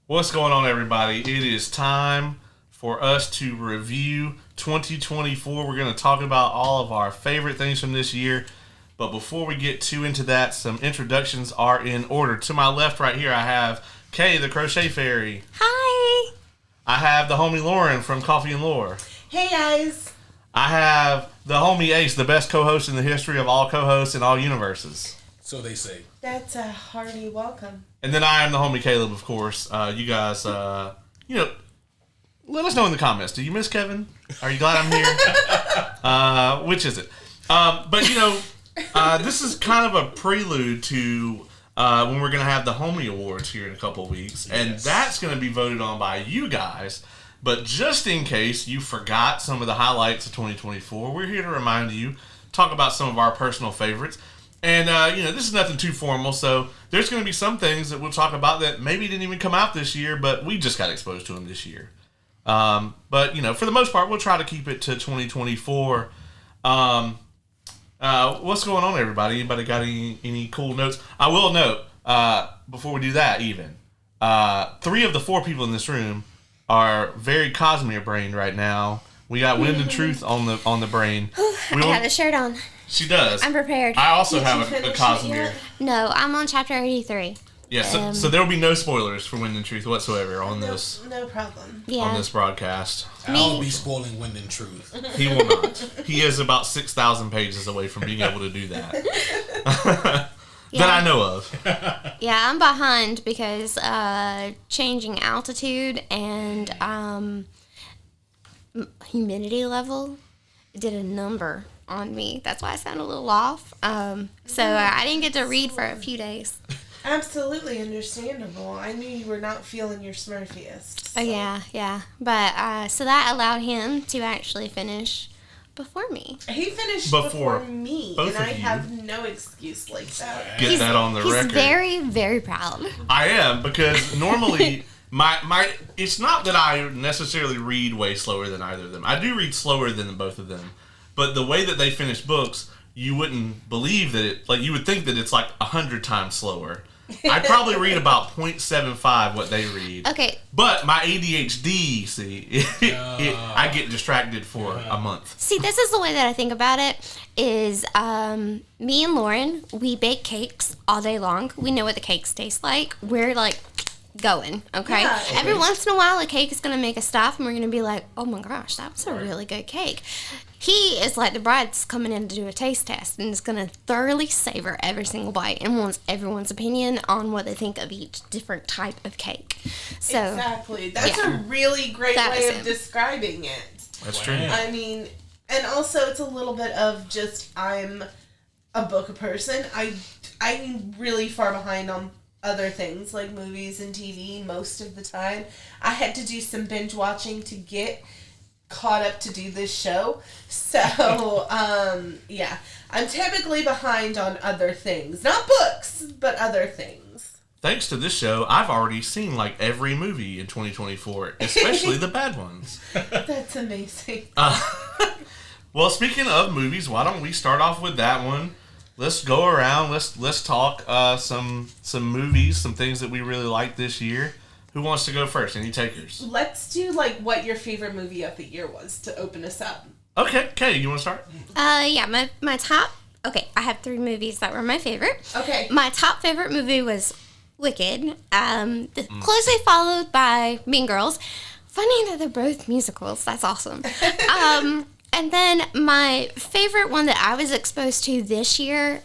What's going on, everybody? It is time for us to review 2024. We're going to talk about all of our favorite things from this year. But before we get too into that, some introductions are in order. To my left right here, I have Kay, the Crochet Fairy. Hi. I have the homie Lauren from Coffee and Lore. Hey, guys. I have the homie Ace, the best co-host in the history of all co-hosts in all universes. So they say. That's a hearty welcome. And then I am the homie Caleb, of course. You guys, let us know in the comments. Do you miss Kevin? Are you glad I'm here? Which is it? This is kind of a prelude to when we're going to have the homie awards here in a couple of weeks. And that's going to be voted on by you guys. But just in case you forgot some of the highlights of 2024, we're here to remind you, talk about some of our personal favorites. And, this is nothing too formal, so there's going to be some things that we'll talk about that maybe didn't even come out this year, but we just got exposed to them this year. For the most part, we'll try to keep it to 2024. What's going on, everybody? Anybody got any cool notes? I will note, before we do that even, 3 of the 4 people in this room are very Cosmere brained right now. We got Wind and Truth on the brain. I got a shirt on. She does. I'm prepared. I also have a Cosmere. No, I'm on chapter 83. Yeah, so there will be no spoilers for Wind and Truth whatsoever on this. No problem. Yeah. On this broadcast. I'll be spoiling Wind and Truth. He will not. He is about 6,000 pages away from being able to do that. That I know of. Yeah, I'm behind because changing altitude and humidity level did a number on me. That's why I sound a little off. So I didn't get to read for a few days. Absolutely understandable. I knew you were not feeling your smurfiest. So. Oh, yeah. But so that allowed him to actually finish before me. He finished before me, both and of I you. have no excuse like that. Get that on the record. He's very, very proud. I am, because normally my it's not that I necessarily read way slower than either of them. I do read slower than both of them. But the way that they finish books, you wouldn't believe that you would think that it's like 100 times slower. I probably read about 0.75 what they read. Okay. But my ADHD, I get distracted for a month. See, this is the way that I think about it, is me and Lauren, we bake cakes all day long. We know what the cakes taste like. We're like going, okay? Yeah. Every once in a while, a cake is going to make us stop, and we're going to be like, oh my gosh, that was a really good cake. He is like the bride's coming in to do a taste test and is going to thoroughly savor every single bite and wants everyone's opinion on what they think of each different type of cake. So Exactly. That's a really great way of describing it. That's true. I mean, and also it's a little bit of just, I'm a book person. I'm really far behind on other things like movies and TV most of the time. I had to do some binge watching to get caught up to do this show. So, I'm typically behind on other things. Not books, but other things. Thanks to this show, I've already seen like every movie in 2024, especially the bad ones. That's amazing. Well, speaking of movies, why don't we start off with that one? Let's go around. Let's talk some movies, some things that we really liked this year. Who wants to go first? Any takers? Let's do what your favorite movie of the year was to open us up. Okay, Kay, you want to start? My top. Okay, I have 3 movies that were my favorite. Okay. My top favorite movie was Wicked. Closely followed by Mean Girls. Funny that they're both musicals. That's awesome. And then my favorite one that I was exposed to this year,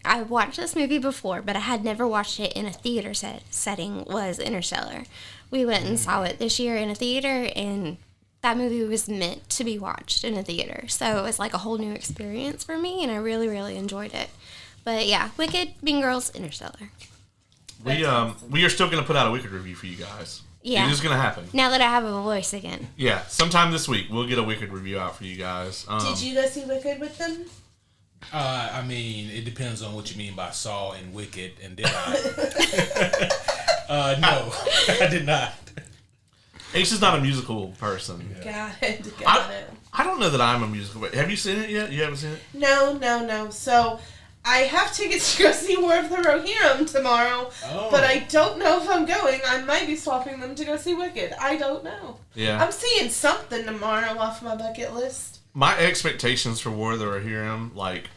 I watched this movie before, but I had never watched it in a theater setting, was Interstellar. We went and saw it this year in a theater, and that movie was meant to be watched in a theater. So it was like a whole new experience for me, and I really, really enjoyed it. But yeah, Wicked, Mean Girls, Interstellar. We are still going to put out a Wicked review for you guys. Yeah. It is going to happen. Now that I have a voice again. Yeah, sometime this week we'll get a Wicked review out for you guys. Did you go see Wicked with them? I mean, it depends on what you mean by saw and Wicked, and did I? No, I did not. Ace is not a musical person. Yeah. Got it. I don't know that I'm a musical. Have you seen it yet? You haven't seen it? No. So, I have tickets to go see War of the Rohirrim tomorrow, but I don't know if I'm going. I might be swapping them to go see Wicked. I don't know. Yeah. I'm seeing something tomorrow off my bucket list. My expectations for War of the Rohirrim, like,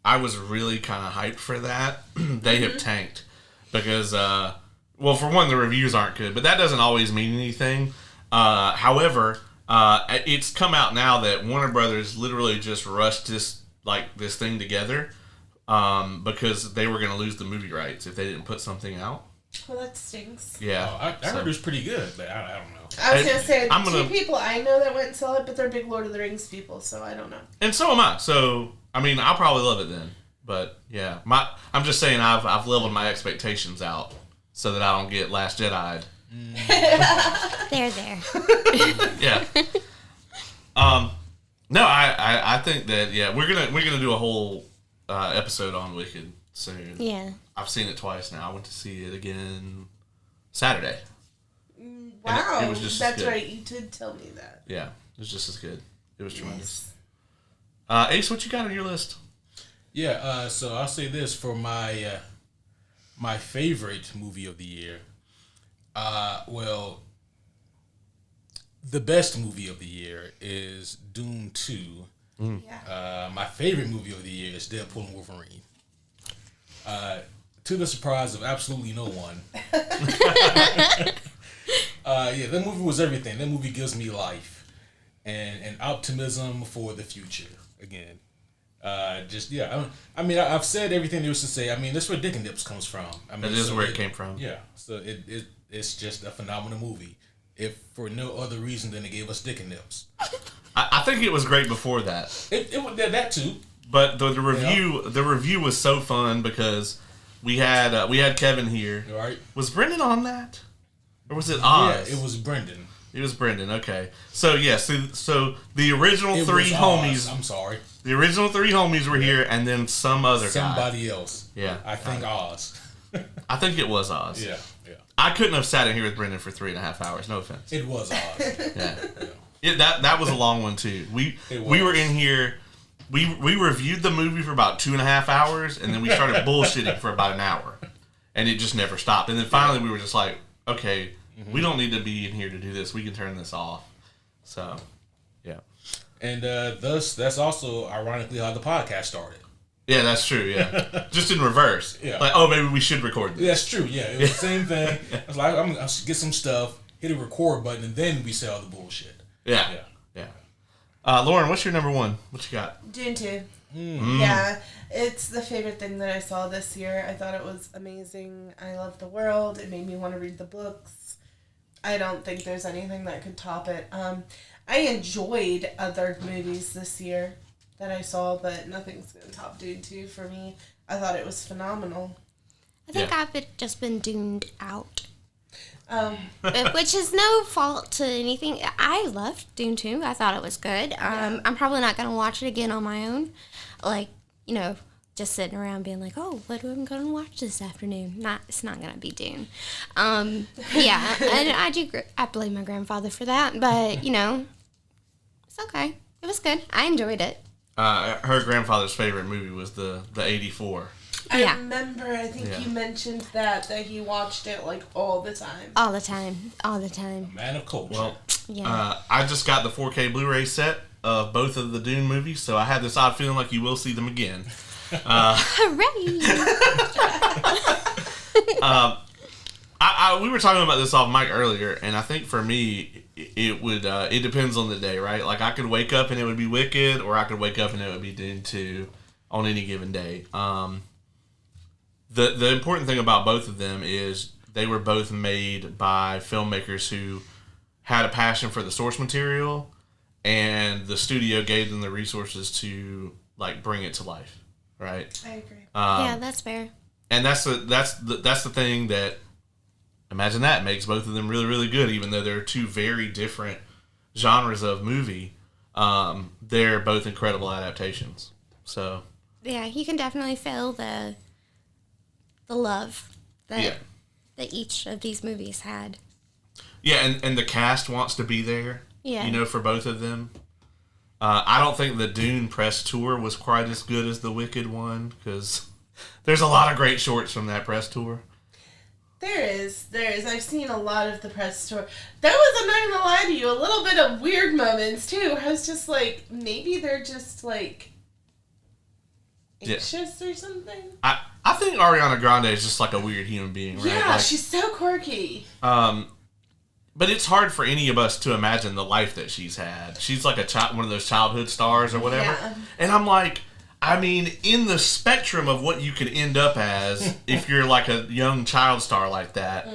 I was really kind of hyped for that. They have tanked. Because, well, for one, the reviews aren't good, but that doesn't always mean anything. However, it's come out now that Warner Brothers literally just rushed this thing together. Because they were going to lose the movie rights if they didn't put something out. Well, that stinks. Yeah. I heard it was pretty good, but I don't know. I was going to say, two people I know that went and saw it, but they're big Lord of the Rings people, so I don't know. And so am I. So, I mean, I'll probably love it then. But, yeah. I'm just saying I've leveled my expectations out so that I don't get Last Jedi'd. There. Yeah. No, I think that, yeah, we're gonna do a whole episode on Wicked soon. Yeah. I've seen it twice now. I went to see it again Saturday. Wow, it was just that's as good. right. You did tell me that. Yeah, it was just as good. It was tremendous. Ace, what you got on your list? Yeah, so I'll say this for my my favorite movie of the year. Well, the best movie of the year is Dune 2. Yeah. My favorite movie of the year is Deadpool and Wolverine. To the surprise of absolutely no one. Yeah, that movie was everything. That movie gives me life and optimism for the future. Again, I've said everything there was to say. I mean, that's where Dick and Dips comes from. I mean, That is where it came from. Yeah, so it's just a phenomenal movie. If for no other reason than it gave us Dick and Nips. I think it was great before that. It that too. But the review was so fun because we had Kevin here. Right. Was Brendan on that? Or was it Oz? Yeah, it was Brendan. It was Brendan, okay. So so the original three homies. I'm sorry. The original three homies were here and then some other Somebody guy. else. Yeah. I think Oz. I think it was Oz. Yeah. I couldn't have sat in here with Brendan for 3.5 hours, no offense. It was Oz. Yeah. That was a long one too. We were in here. We reviewed the movie for about 2.5 hours, and then we started bullshitting for about an hour, and it just never stopped. And then finally, we were just like, "Okay, we don't need to be in here to do this. We can turn this off." So, yeah. And thus, that's also ironically how the podcast started. Yeah, that's true. Yeah, just in reverse. Yeah. Like, oh, maybe we should record this. That's true. Yeah, it was the same thing. I was like, I'm gonna get some stuff, hit a record button, and then we say all the bullshit. Yeah. Lauren, what's your number one? What you got? Dune 2. Yeah, it's the favorite thing that I saw this year. I thought it was amazing. I love the world. It made me want to read the books. I don't think there's anything that could top it. I enjoyed other movies this year that I saw, but nothing's going to top Dune 2 for me. I thought it was phenomenal. I think I've just been doomed out. Um, Which is no fault to anything. I loved Dune 2. I thought it was good. I'm probably not going to watch it again on my own. Like, just sitting around being like, oh, what am I going to watch this afternoon? It's not going to be Dune. Yeah, and I blame my grandfather for that, but, it's okay. It was good. I enjoyed it. Her grandfather's favorite movie was the 84. I remember, I think you mentioned that he watched it like all the time. All the time. Man of culture. Well, Yeah. I just got the 4K Blu-ray set of both of the Dune movies, so I have this odd feeling like you will see them again. Hooray! We were talking about this off mic earlier, and I think for me, it depends on the day, right? Like, I could wake up and it would be Wicked, or I could wake up and it would be Dune 2 on any given day. The important thing about both of them is they were both made by filmmakers who had a passion for the source material, and the studio gave them the resources to bring it to life, right? I agree. Yeah, that's fair. And that's the thing that, imagine that, makes both of them really, really good, even though they're two very different genres of movie. They're both incredible adaptations. So Yeah, you can definitely feel the love that each of these movies had. yeah, and the cast wants to be there. Yeah. For both of them. I don't think the Dune press tour was quite as good as the Wicked one, because There's a lot of great shorts from that press tour. There is. I've seen a lot of the press tour. There was, I'm not gonna lie to you, a little bit of weird moments too. I was just like, maybe they're just like anxious or something. I think Ariana Grande is just like a weird human being, right? Yeah, like, she's so quirky. But it's hard for any of us to imagine the life that she's had. She's like one of those childhood stars or whatever. Yeah. And I'm like, I mean, in the spectrum of what you could end up as if you're like a young child star like that,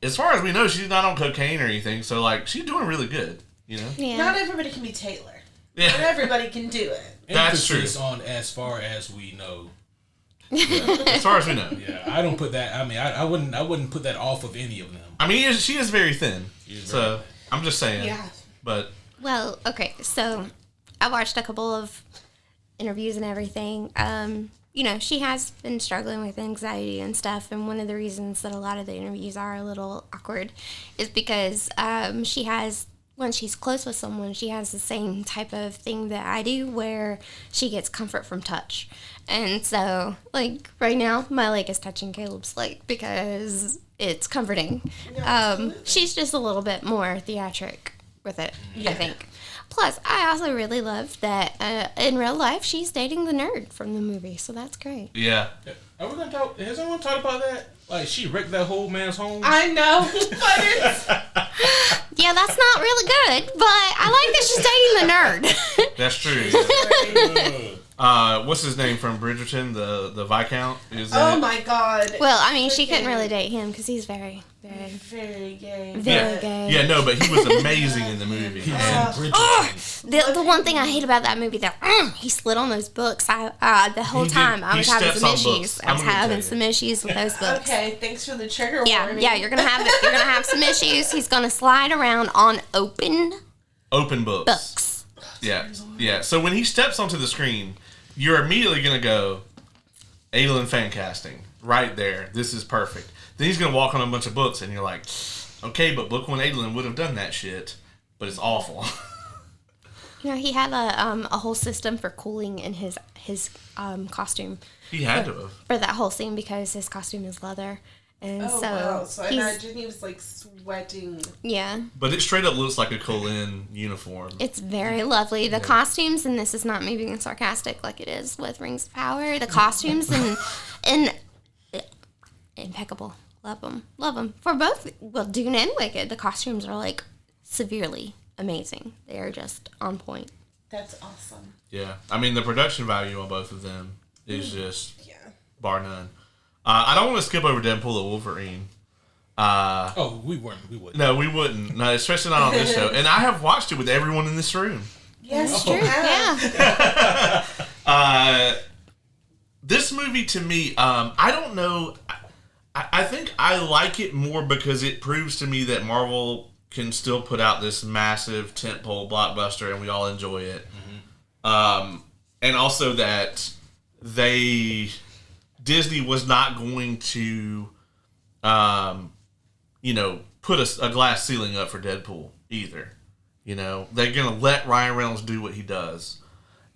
as far as we know, she's not on cocaine or anything. So, like, she's doing really good, you know? Yeah. Not everybody can be Taylor. Yeah. Not everybody can do it. That's true. Emphasis on as far as we know. As far as we know. Yeah, I don't put that. I mean, I wouldn't put that off of any of them. I mean, she is very thin. Is So, very thin. I'm just saying. Yeah. But, Well, okay, so I watched a couple of interviews and everything. You know, she has been struggling with anxiety and stuff, and one of the reasons that a lot of the interviews are a little awkward is because she has, when she's close with someone, she has the same type of thing that I do where she gets comfort from touch. And so, like, right now, my leg is touching Caleb's leg because it's comforting. She's just a little bit more theatric with it, I think. Plus, I also really love that in real life, she's dating the nerd from the movie, so that's great. yeah. Are we gonna talk? Has anyone talked about that? Like, she wrecked that whole man's home. I know, but it's... Yeah, that's not really good, but I like that she's dating the nerd. That's true. What's his name from Bridgerton? The Viscount? Is Oh it? my god. Well, I mean, she couldn't really date him because he's very, very, Very gay. very gay. Yeah, no, but he was amazing in the movie. And Bridgerton. The one thing I hate about that movie, that he slid on those books. The whole He did- time I he was having steps some on issues. books. I was I'm gonna having tell you. some issues with those books. Okay, thanks for the trigger Yeah, warning. yeah, you're gonna have some issues. He's gonna slide around on open Open books. books. Yeah, yeah. So when he steps onto the screen, you're immediately gonna go, Adolin fan casting right there. This is perfect. Then he's gonna walk on a bunch of books, and you're like, okay, but book one Adolin would have done that shit, but it's awful. You know, he had a whole system for cooling in his costume He had to have. for that whole scene because his costume is leather, and Oh, wow. So I he's imagine he was like sweating. yeah. But it straight up looks like a Colin uniform. It's very lovely. The costumes, and this is not me being sarcastic like it is with Rings of Power. The costumes and impeccable. Love them. Love them. For both, well, Dune and Wicked, the costumes are like severely amazing. They are just on point. That's awesome. Yeah. I mean, the production value on both of them is just Yeah. bar none. I don't want to skip over Deadpool and Wolverine. Oh, we wouldn't. No, we wouldn't. No, especially not on this show. And I have watched it with everyone in this room. Yes, True. Yeah. This movie, to me, I don't know. I think I like it more because it proves to me that Marvel can still put out this massive tentpole blockbuster and we all enjoy it. And also that Disney was not going to, put a glass ceiling up for Deadpool either. You know, they're going to let Ryan Reynolds do what he does.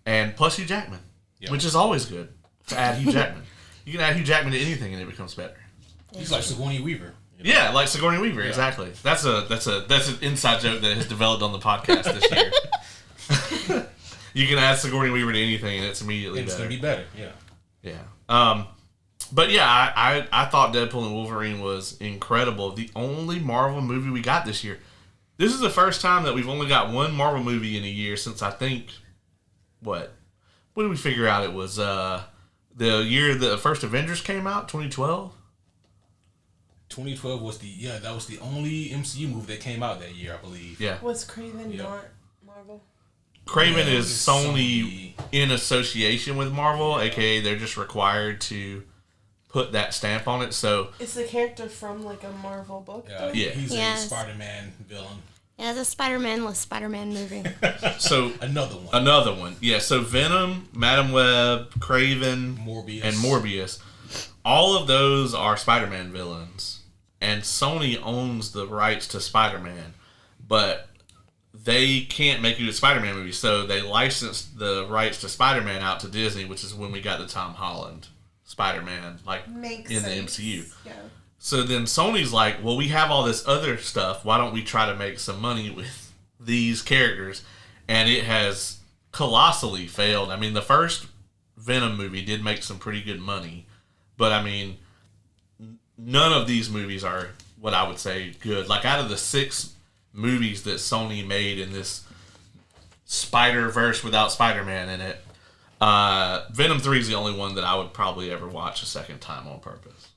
And plus Hugh Jackman, which is always good to add Hugh Jackman. You can add Hugh Jackman to anything and it becomes better. He's like Sigourney Weaver. You know? Yeah, like Sigourney Weaver, exactly. That's an inside joke that has developed on the podcast this year. You can add Sigourney Weaver to anything and it's immediately It's better. gonna be better. Yeah. Yeah. But yeah, I thought Deadpool and Wolverine was incredible. The only Marvel movie we got this year. This is the first time that we've only got one Marvel movie in a year since I think, what did we figure out? It was the year the first Avengers came out, 2012. 2012 was that was the only MCU movie that came out that year, I believe. Yeah. Was Craven not Marvel? Craven Yeah, is it's Sony in association with Marvel, aka they're just required to put that stamp on it. So Is the character from like a Marvel book? though? Yeah. He's Yes. a Spider-Man villain. Yeah, it's a Spider-Man-less Spider-Man movie. so Another one. another one. Yeah, so Venom, Madam Web, Craven, Morbius. and Morbius. All of those are Spider-Man villains. And Sony owns the rights to Spider-Man. But they can't make it a Spider-Man movie. So they licensed the rights to Spider-Man out to Disney, which is when we got the Tom Holland Spider-Man, like Makes in sense. the MCU. Yeah. So then Sony's like, well, we have all this other stuff. Why don't we try to make some money with these characters? And it has colossally failed. I mean, the first Venom movie did make some pretty good money, but I mean, none of these movies are what I would say good. Like, out of the 6 movies that Sony made in this Spider-Verse without Spider-Man in it, Venom 3 is the only one that I would probably ever watch a second time on purpose.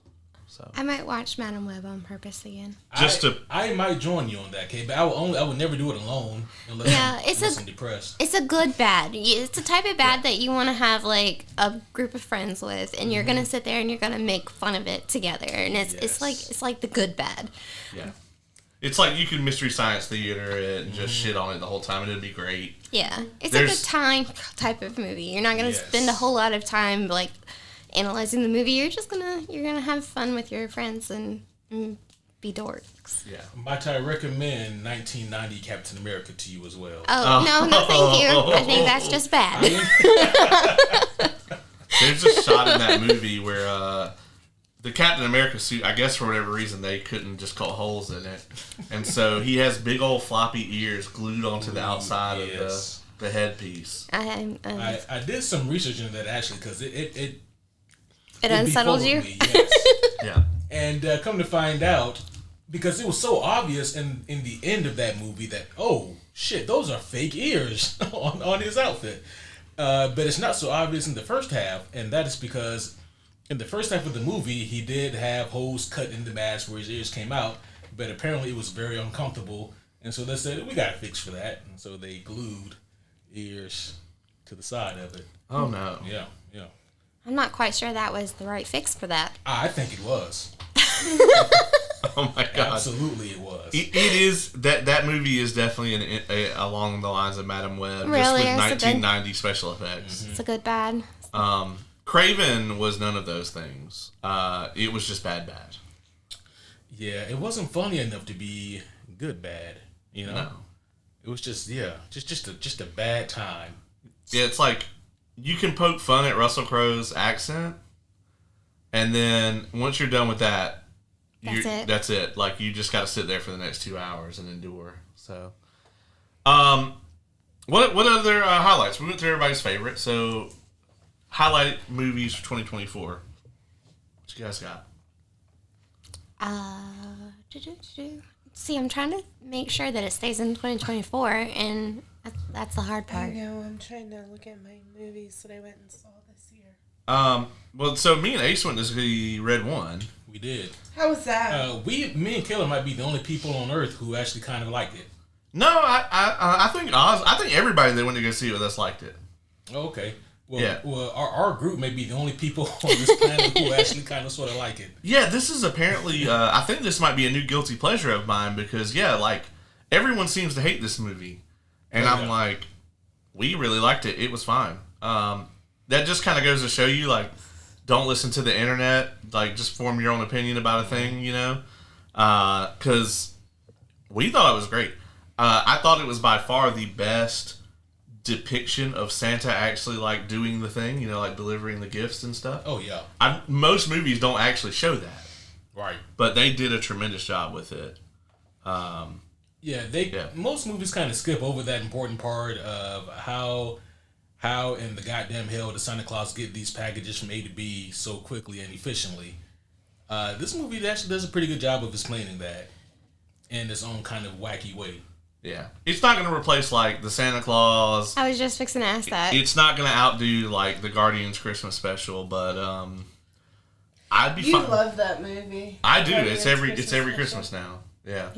So I might watch Madam Web on purpose again. I might join you on that, Kate, but I would never do it alone unless, unless I'm depressed. It's a good bad. It's a type of bad that you want to have like a group of friends with, and you're gonna sit there and you're gonna make fun of it together, and it's like the good bad. Yeah. It's like you can Mystery Science Theater it and just shit on it the whole time, and it'd be great. Yeah, it's a good time type of movie. You're not gonna spend a whole lot of time like analyzing the movie. You're gonna have fun with your friends and be dorks. Yeah. Might I recommend 1990 Captain America to you as well? Oh, no, thank you. I think that's just bad. There's a shot in that movie where the Captain America suit, I guess for whatever reason, they couldn't just cut holes in it. And so he has big old floppy ears glued onto the outside of the headpiece. I did some research into that, actually, because it unsettled you? me, yes. Yeah. And come to find out, because it was so obvious in the end of that movie that, oh, shit, those are fake ears on his outfit. But it's not so obvious in the first half, and that is because in the first half of the movie, he did have holes cut in the mask where his ears came out, but apparently it was very uncomfortable, and so they said, we got a fix for that, and so they glued ears to the side of it. Oh, no. Yeah. I'm not quite sure that was the right fix for that. I think it was. Oh, my God. Absolutely it was. It is, that movie is definitely along the lines of Madam Web, Really? just with It's a 1990 special effects. It's a good bad. Craven was none of those things. It was just bad. Yeah, it wasn't funny enough to be good bad, you know? No. It was just a bad time. Yeah, it's like, you can poke fun at Russell Crowe's accent, and then once you're done with that, that's it. Like, you just got to sit there for the next 2 hours and endure. So, what other highlights? We went through everybody's favorite. So, highlight movies for 2024. What you guys got? See, I'm trying to make sure that it stays in 2024, and that's the hard part. I know. I'm trying to look at my movies that I went and saw this year. Well, so me and Ace went to see Red One. We did. How was that? Me and Kayla might be the only people on Earth who actually kind of liked it. No, I think everybody that went to go see it with us liked it. Oh, okay. Well, yeah. Well, our group may be the only people on this planet who actually kind of sort of like it. Yeah, this is apparently, I think this might be a new guilty pleasure of mine because, yeah, like, everyone seems to hate this movie. And I'm like, we really liked it. It was fine. That just kind of goes to show you, like, don't listen to the internet. Like, just form your own opinion about a thing, you know? Because we thought it was great. I thought it was by far the best depiction of Santa actually, like, doing the thing, you know, like delivering the gifts and stuff. Oh, yeah. Most movies don't actually show that. Right. But they did a tremendous job with it. Most movies kind of skip over that important part of how in the goddamn hell does Santa Claus get these packages from A to B so quickly and efficiently. This movie actually does a pretty good job of explaining that in its own kind of wacky way. Yeah. It's not going to replace, like, the Santa Claus. I was just fixing to ask that. It's not going to outdo, like, the Guardians Christmas special, but I'd be fine. You love that movie. I do. Guardians It's every special. Christmas now. Yeah.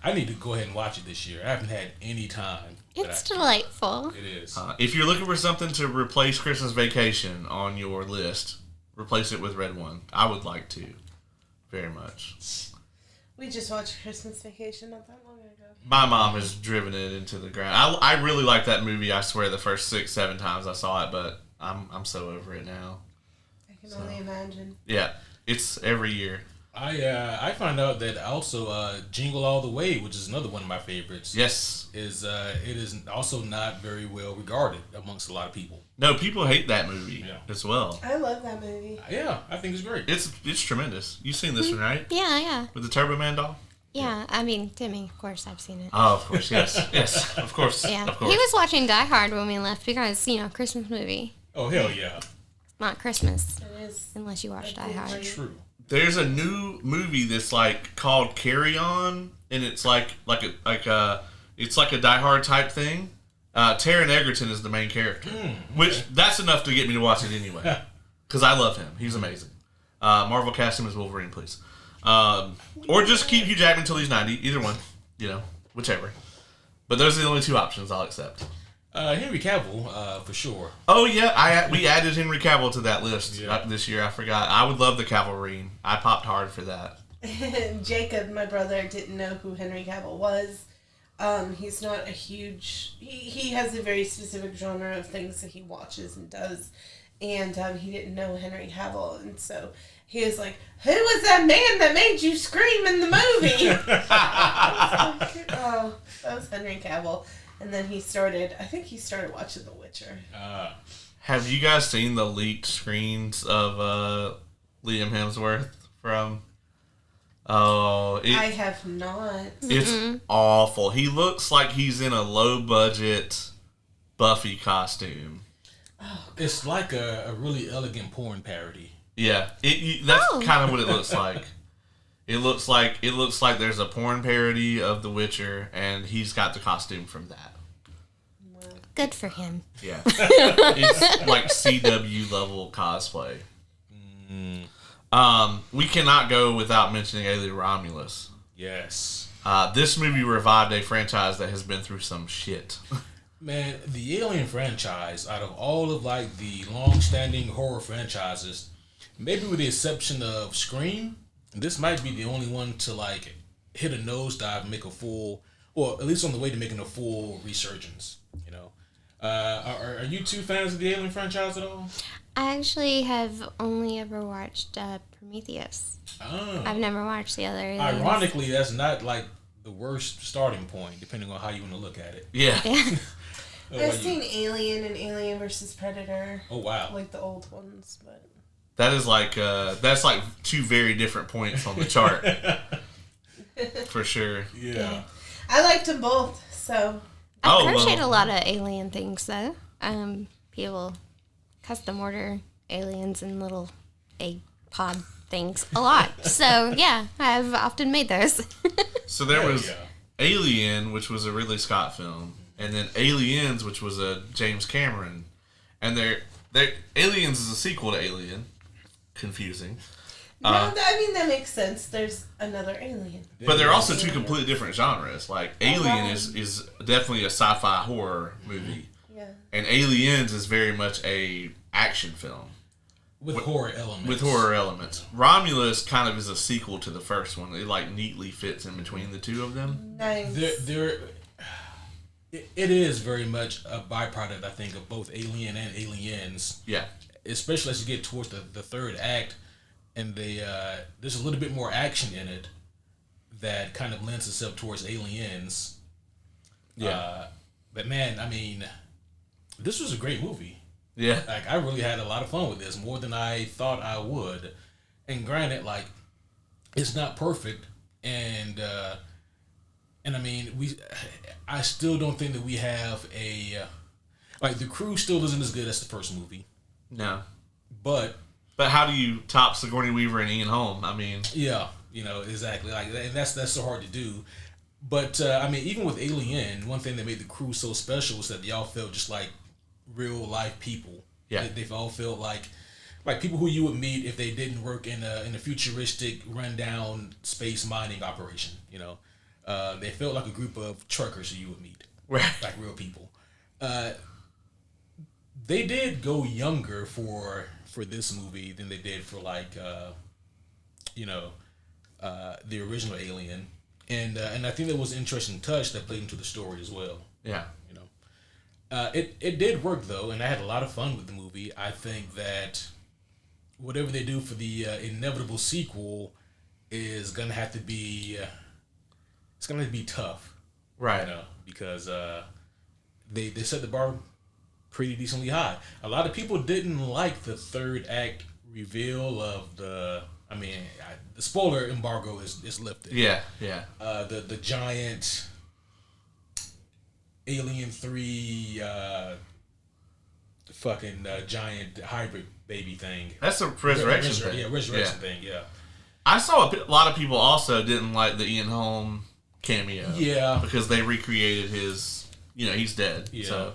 I need to go ahead and watch it this year. I haven't had any time. It's delightful. It is. If you're looking for something to replace Christmas Vacation on your list, replace it with Red One. I would like to. Very much. We just watched Christmas Vacation not that long ago. My mom has driven it into the ground. I really like that movie, I swear, the first 6-7 times I saw it, but I'm so over it now. I can only imagine. Yeah. It's every year. I found out that also Jingle All the Way, which is another one of my favorites. Yes. Is it is also not very well regarded amongst a lot of people. No, people hate that movie as well. I love that movie. Yeah, I think it's great. It's tremendous. You've seen this one, right? Yeah. With the Turbo Man doll? Yeah, I mean, Timmy, of course, I've seen it. Oh, of course, yes. Yes, of course. Yeah. Of course. He was watching Die Hard when we left because, Christmas movie. Oh, hell yeah. Not Christmas. It is. Unless you watch Die Hard. True. There's a new movie that's like called Carry On, and it's like a Die Hard type thing. Taron Egerton is the main character, which that's enough to get me to watch it anyway, because I love him. He's amazing. Marvel cast him as Wolverine, please, or just keep Hugh Jackman until he's 90. Either one, whichever. But those are the only two options I'll accept. Henry Cavill, for sure. Oh yeah, we added Henry Cavill to that list this year. I forgot. I would love the Cavalry. I popped hard for that. Jacob, my brother, didn't know who Henry Cavill was. He's not a huge... He has a very specific genre of things that he watches and does. And he didn't know Henry Cavill. And so he was like, who was that man that made you scream in the movie? Oh, that was Henry Cavill. And then he started watching The Witcher. Have you guys seen the leaked screens of Liam Hemsworth from... Oh, I have not. It's awful. He looks like he's in a low-budget Buffy costume. Oh, it's like a really elegant porn parody. Yeah, that's kind of what it looks like. It looks like there's a porn parody of The Witcher, and he's got the costume from that. Good for him. Yeah, it's like CW level cosplay. We cannot go without mentioning Alien Romulus. Yes. This movie revived a franchise that has been through some shit. Man, the Alien franchise, out of all of like the long-standing horror franchises, maybe with the exception of Scream, this might be the only one to like hit a nosedive and make a full, or at least on the way to making a full resurgence. Are you two fans of the Alien franchise at all? I actually have only ever watched Prometheus. Oh. I've never watched the other. Ironically, that's not like the worst starting point, depending on how you want to look at it. Yeah. I've seen Alien and Alien versus Predator. Oh wow! Like the old ones, but That is like that's like two very different points on the chart. For sure. Yeah. I liked them both, so I appreciate a lot of alien things though. People custom order aliens and little egg pod things a lot. So yeah, I've often made those. So there was Alien, which was a Ridley Scott film, and then Aliens, which was a James Cameron, and Aliens is a sequel to Alien. Confusing. no, I mean that makes sense. There's another alien, But they're also two completely different genres. Like Alien is definitely a sci-fi horror movie, and Aliens is very much a action film with horror elements. Romulus kind of is a sequel to the first one. It like neatly fits in between the two of them. Nice. It is very much a byproduct, I think, of both Alien and Aliens. Yeah. Especially as you get towards the third act, and there's a little bit more action in it that kind of lends itself towards Aliens. Yeah. But man, I mean, this was a great movie. Yeah. Like, I really had a lot of fun with this, more than I thought I would. And granted, like, it's not perfect, and I mean, I still don't think that we have the crew still isn't as good as the first movie. No. But how do you top Sigourney Weaver and Ian Holm? I mean, yeah, exactly. Like, and that's so hard to do. But I mean, even with Alien, one thing that made the crew so special was that they all felt just like real life people. Yeah, they've all felt like people who you would meet if they didn't work in a futuristic rundown space mining operation. They felt like a group of truckers who you would meet, right? Like real people. They did go younger for this movie than they did for the original Alien, and I think that was an interesting touch that played into the story as well. Yeah, it did work though, and I had a lot of fun with the movie. I think that whatever they do for the inevitable sequel, is gonna have to be. It's gonna have to be tough, Right. you know, because they set the bar pretty decently high. A lot of people didn't like the third act reveal of the. I mean, the spoiler embargo is lifted. Yeah. The giant Alien 3 fucking giant hybrid baby thing. That's a resurrection thing. Yeah, resurrection thing. Yeah. I saw a lot of people also didn't like the Ian Holm cameo. Yeah. Because they recreated his. He's dead. Yeah. So,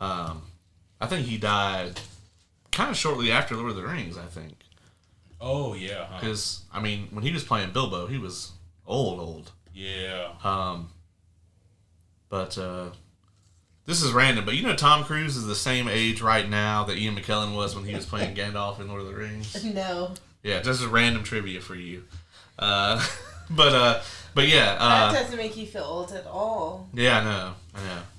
I think he died kind of shortly after Lord of the Rings. I think. Oh yeah. Because when he was playing Bilbo, he was old. Yeah. But this is random. But Tom Cruise is the same age right now that Ian McKellen was when he was playing Gandalf in Lord of the Rings. No. Yeah, just a random trivia for you. But yeah. That doesn't make you feel old at all. Yeah, I know.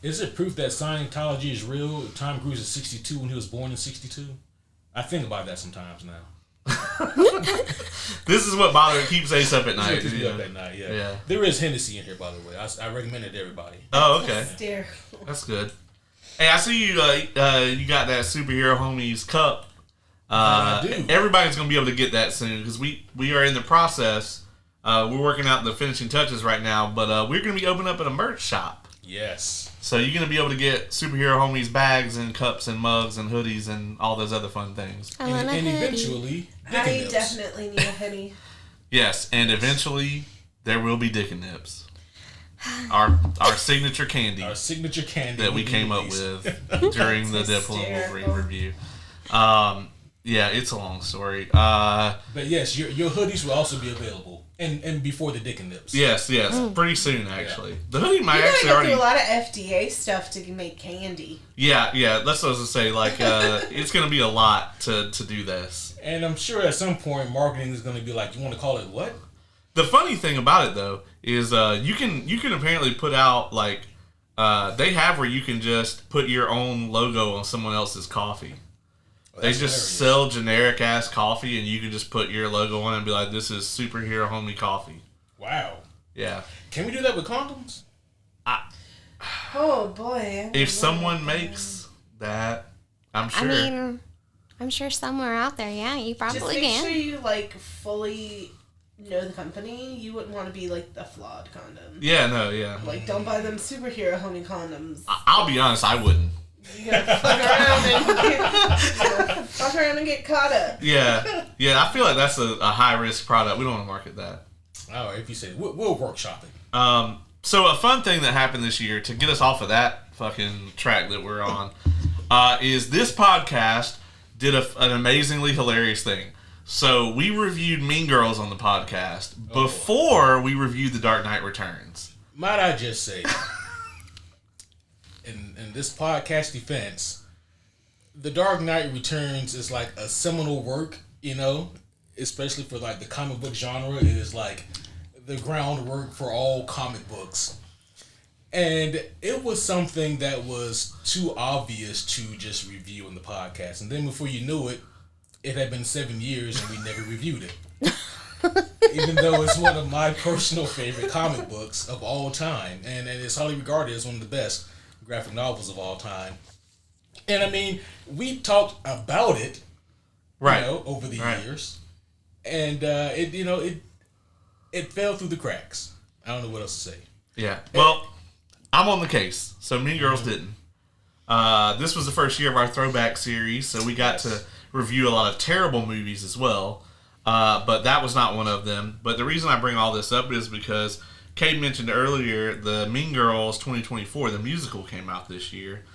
Is it proof that Scientology is real? Tom Cruise is 62 when he was born in 62. I think about that sometimes now. This is what keeps Ace up at night. Keeps me up at night. Yeah. There is Hennessy in here, by the way. I recommend it to everybody. Oh, okay. Hysterical. That's good. Hey, I see you. You got that superhero homies cup. I do. Everybody's gonna be able to get that soon because we are in the process. We're working out the finishing touches right now, but we're gonna be opening up at a merch shop. Yes. So you're gonna be able to get superhero homies bags and cups and mugs and hoodies and all those other fun things. And eventually, Dick and I Nips. definitely need a hoodie. Yes, and eventually there will be Dick and Nips. Our signature candy. Our signature candy that we came up with during the Deadpool and Wolverine review. Yeah, it's a long story. But yes, your hoodies will also be available, and before the Dick and Nips. Yes, pretty soon actually. Yeah. The hoodie might you actually gotta already do a lot of FDA stuff to make candy. Yeah, that's what I was gonna say. Like, it's gonna be a lot to do this. And I'm sure at some point marketing is gonna be like, you want to call it what? The funny thing about it though is you can apparently put out like they have where you can just put your own logo on someone else's coffee. They just sell generic ass coffee, and you can just put your logo on it and be like, "This is superhero homie coffee." Wow. Yeah. Can we do that with condoms? Oh boy! If someone makes that, I'm sure. I'm sure somewhere out there, yeah, you probably just make can. sure you fully know the company. You wouldn't want to be the flawed condom. Yeah, no, yeah. Don't buy them superhero homie condoms. I'll be honest, I wouldn't. You gotta fuck around and get caught up. Yeah. I feel like that's a high risk product. We don't want to market that. Oh, if you say we'll workshop it. So a fun thing that happened this year to get us off of that fucking track that we're on is this podcast did an amazingly hilarious thing. So we reviewed Mean Girls on the podcast before we reviewed The Dark Knight Returns. Might I just say, in this podcast defense, The Dark Knight Returns is like a seminal work, especially for the comic book genre. It is the groundwork for all comic books. And it was something that was too obvious to just review in the podcast. And then before you knew it, it had been 7 years and we never reviewed it. Even though it's one of my personal favorite comic books of all time. And it's highly regarded as one of the best graphic novels of all time. And we talked about it, over the years. And it fell through the cracks. I don't know what else to say. Yeah. Well, I'm on the case. So Mean Girls didn't. This was the first year of our throwback series, so we got to review a lot of terrible movies as well. But that was not one of them. But the reason I bring all this up is because Kate mentioned earlier the Mean Girls 2024, the musical, came out this year.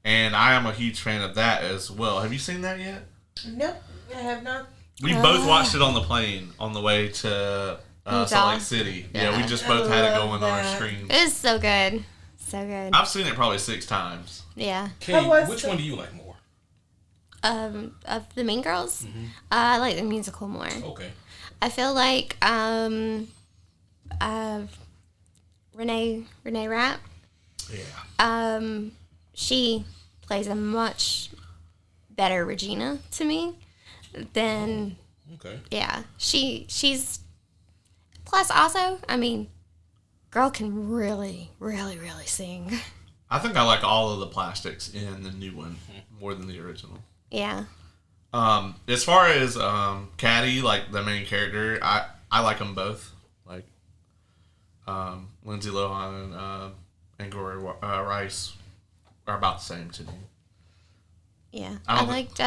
And I am a huge fan of that as well. Have you seen that yet? Nope, I have not. We both watched it on the plane on the way to Salt Lake City. Yeah, we just both had it going on our screen. It was so good. So good. I've seen it probably 6 times. Yeah. Kate, which one do you like more? Of the Mean Girls? Mm-hmm. I like the musical more. Okay. I feel like Renee Rapp. Yeah. She plays a much better Regina to me than. Okay. Yeah, she's Plus, also, I mean, girl can really, really, really sing. I think I like all of the plastics in the new one more than the original. Yeah. As far as Caddy, like the main character, I like them both. Like Lindsay Lohan and Gloria Rice are about the same to me. Yeah. I I liked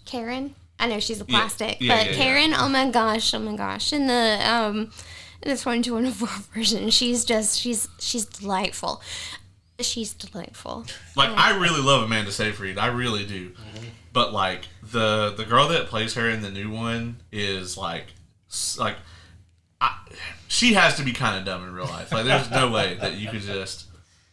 Karen. I know she's a plastic, but Karen, oh my gosh. In the 2024 version, she's delightful. She's delightful. Like, I really love Amanda Seyfried. I really do. Mm-hmm. But, like, the girl that plays her in the new one is, she has to be kind of dumb in real life. Like, there's no way that you could just...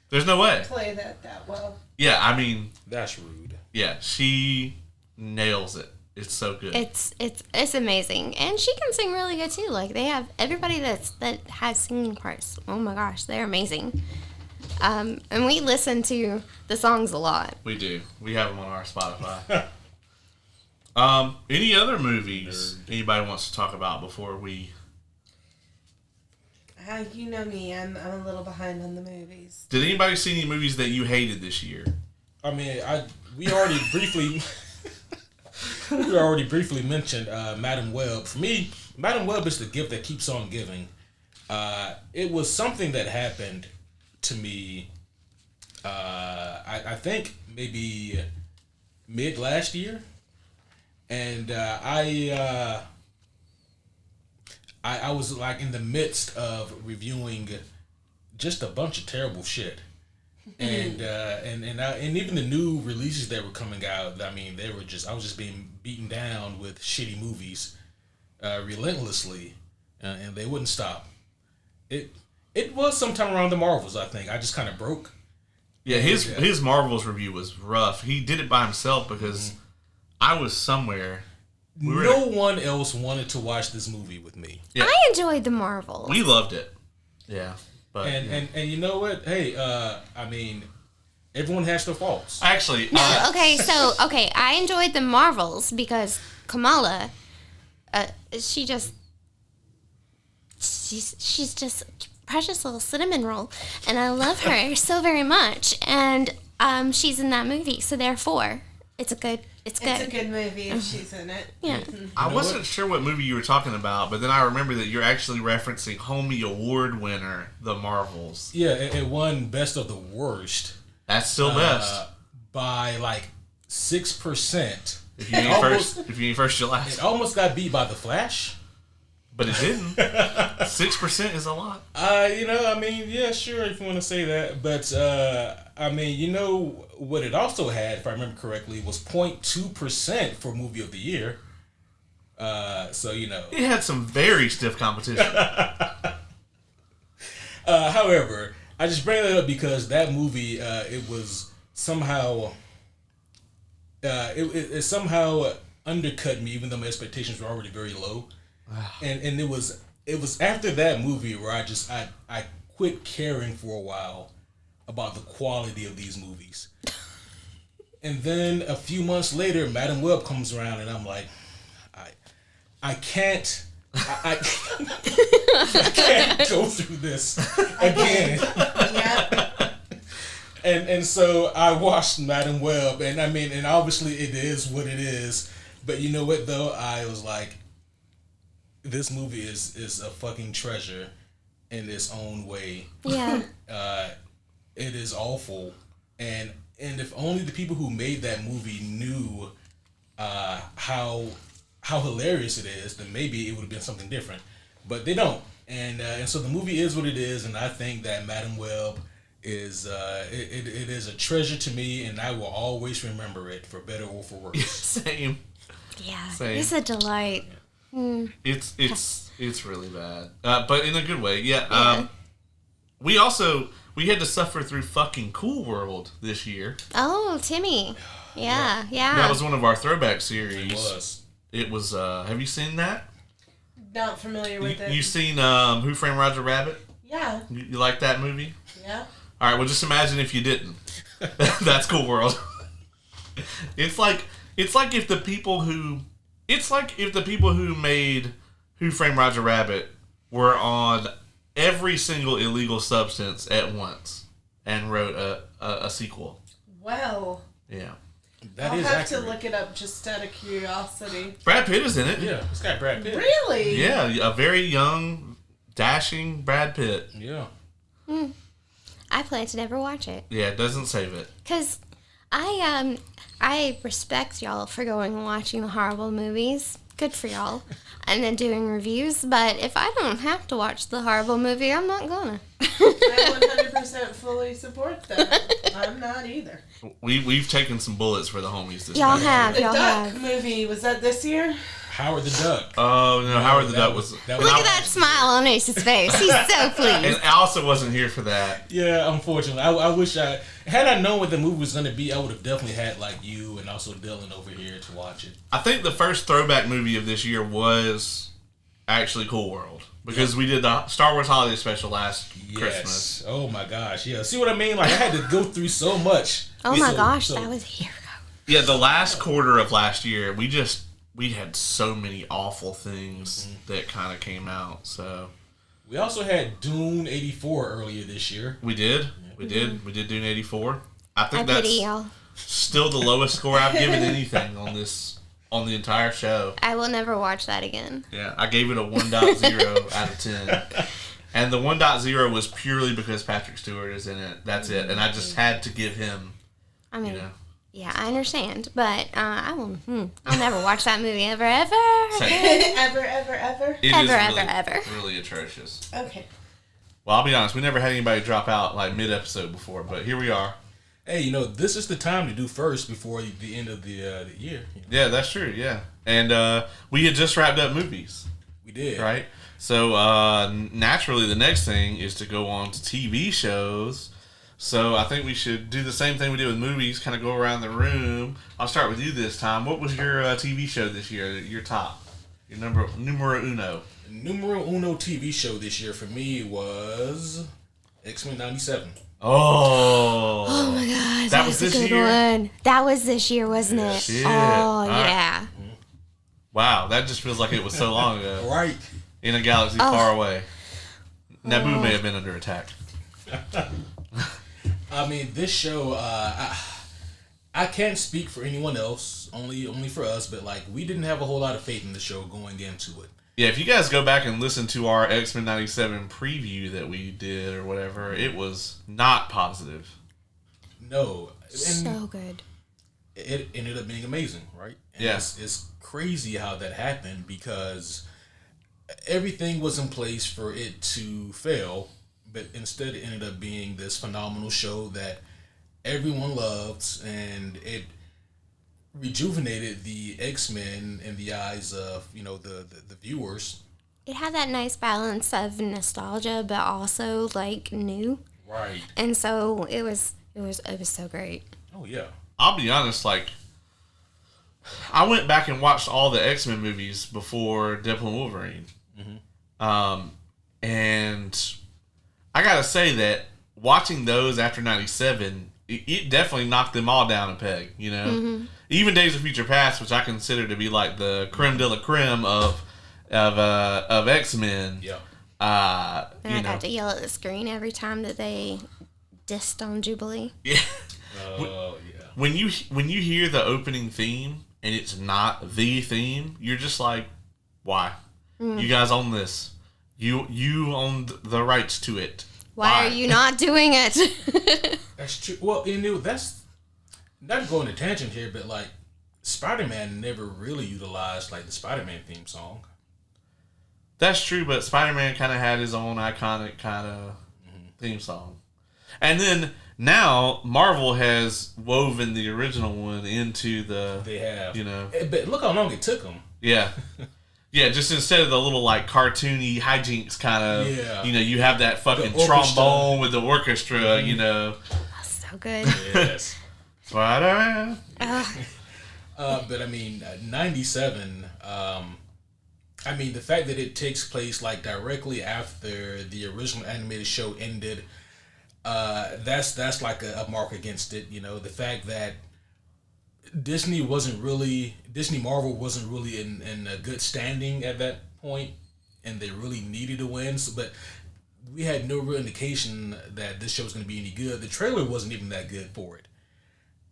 There's no way. Play that well. Yeah, I mean... That's rude. Yeah, she nails it. It's so good. It's amazing. And she can sing really good, too. Like, they have... Everybody that has singing parts, oh my gosh, they're amazing. And we listen to the songs a lot. We do. We have them on our Spotify. Any other movies anybody wants to talk about before we... You know me. I'm a little behind on the movies. Did anybody see any movies that you hated this year? I mean, we already briefly mentioned Madam Web. For me, Madam Web is the gift that keeps on giving. It was something that happened to me, I think maybe mid last year, and I was like in the midst of reviewing just a bunch of terrible shit, and even the new releases that were coming out. I mean, I was just being beaten down with shitty movies, relentlessly, and they wouldn't stop. It was sometime around the Marvels, I think. I just kind of broke. Yeah, his Marvels review was rough. He did it by himself because I was somewhere. No one else wanted to watch this movie with me. Yeah. I enjoyed the Marvels. We loved it. Yeah. But, and you know what? Hey, I mean, everyone has their faults. Actually, I enjoyed the Marvels because Kamala, she's just precious little cinnamon roll, and I love her so very much, and she's in that movie, so therefore it's a good movie if she's in it. Yeah. I wasn't sure what movie you were talking about, but then I remember that you're actually referencing Homie Award winner The Marvels. Yeah, it won Best of the Worst. That's still best by like 6%. If you need first, you'll last. It almost got beat by The Flash. But it didn't. 6% is a lot. I mean, yeah, sure, if you want to say that. But, I mean, what it also had, if I remember correctly, was 0.2% for Movie of the Year. So, It had some very stiff competition. However, I just bring that up because that movie, it was somehow... It somehow undercut me, even though my expectations were already very low. And it was after that movie where I quit caring for a while about the quality of these movies. And then a few months later, Madam Web comes around, and I'm like, I can't go through this again. And so I watched Madam Web, and I mean, and obviously it is what it is. But you know what though? I was like, this movie is a fucking treasure in its own way. Yeah. It is awful, and if only the people who made that movie knew how hilarious it is, then maybe it would have been something different. But they don't, and so the movie is what it is, and I think that Madam Web is it is a treasure to me, and I will always remember it for better or for worse. Same. Yeah. Same. It's a delight. It's really bad, but in a good way. Yeah. We had to suffer through fucking Cool World this year. Oh, Timmy. Yeah. That was one of our throwback series. It was. It was. Have you seen that? Not familiar with it. You seen Who Framed Roger Rabbit? Yeah. You like that movie? Yeah. All right. Well, just imagine if you didn't. That's Cool World. It's like if the people who It's like if the people who made Who Framed Roger Rabbit were on every single illegal substance at once and wrote a sequel. Well, Yeah. I'll have to look it up just out of curiosity. Brad Pitt is in it. Yeah, it's got Brad Pitt. Really? Yeah, a very young, dashing Brad Pitt. Yeah. I plan to never watch it. Yeah, it doesn't save it. Because I respect y'all for going and watching the horrible movies. Good for y'all. And then doing reviews. But if I don't have to watch the horrible movie, I'm not gonna. I 100% fully support that. I'm not either. We've taken some bullets for the homies this Y'all year. have. The Y'all Duck have. movie, was that this year? Howard the Duck. Oh, no, Howard the Duck was... Look at that smile on Ace's face. He's so pleased. And I also wasn't here for that. Yeah, unfortunately. I wish had I known what the movie was going to be, I would have definitely had like you and also Dylan over here to watch it. I think the first throwback movie of this year was actually Cool World. Because we did the Star Wars Holiday Special last Christmas. Oh my gosh, yeah. See what I mean? Like I had to go through so much. Oh my gosh, that was a year ago. Yeah, the last quarter of last year, we had so many awful things that kind of came out. So we also had Dune 84 earlier this year. we did Dune 84. I think I that's pity y'all. still the lowest score I've given anything on the entire show. I will never watch that again. Yeah, I gave it a 1.0 out of 10. And the 1.0 was purely because Patrick Stewart is in it. That's it. And I just had to give him, I mean, you know. yeah, I understand, but I'll never watch that movie ever, ever, Same. Ever? It Ever, is ever. really atrocious. Okay. Well, I'll be honest, we never had anybody drop out like mid-episode before, but here we are. Hey, this is the time to do first before the end of the year. Yeah, that's true, yeah. And we had just wrapped up movies, We did. right? So naturally the next thing is to go on to TV shows. So I think we should do the same thing we did with movies, kind of go around the room. I'll start with you this time. What was your TV show this year, your top? Your numero uno. Numero uno TV show this year for me was X-Men 97. Oh my god, That was a this good year? one. That was this year, wasn't it? Shit. Oh All right. yeah. Wow, that just feels like it was so long ago. Right. In a galaxy far away. Naboo may have been under attack. I mean, this show, I can't speak for anyone else, only for us, but like we didn't have a whole lot of faith in the show going into it. Yeah, if you guys go back and listen to our X-Men 97 preview that we did or whatever, it was not positive. No. And So good. it ended up being amazing, right? And Yeah. It's crazy how that happened because everything was in place for it to fail, but instead it ended up being this phenomenal show that everyone loved, and it rejuvenated the X-Men in the eyes of the viewers. It had that nice balance of nostalgia, but also like new, Right. and so it was so great. Oh yeah. I'll be honest, like, I went back and watched all the X-Men movies before Deadpool and Wolverine. And I gotta say that watching those after 97, it definitely knocked them all down a peg, you know? Even Days of Future Past, which I consider to be like the creme de la creme of X-Men. Yeah. And I'd have to yell at the screen every time that they dissed on Jubilee. Yeah. Oh yeah. When you hear the opening theme and it's not the theme, you're just like, why? You guys own this. You own the rights to it. Why are you not doing it? That's true. Well, that's not going to tangent here, but like Spider-Man never really utilized like the Spider-Man theme song. That's true, but Spider-Man kind of had his own iconic kind of theme song. And then now Marvel has woven the original one into the... They have. But look how long it took them. Yeah. Yeah, just instead of the little like cartoony hijinks kind of, you have that fucking trombone with the orchestra, That's so good. Yes. Spider-Man. But I mean, 97. I mean, the fact that it takes place like directly after the original animated show ended, that's like a mark against it. The fact that Disney Marvel wasn't really in a good standing at that point, and they really needed a win. So, but we had no real indication that this show was going to be any good. The trailer wasn't even that good for it.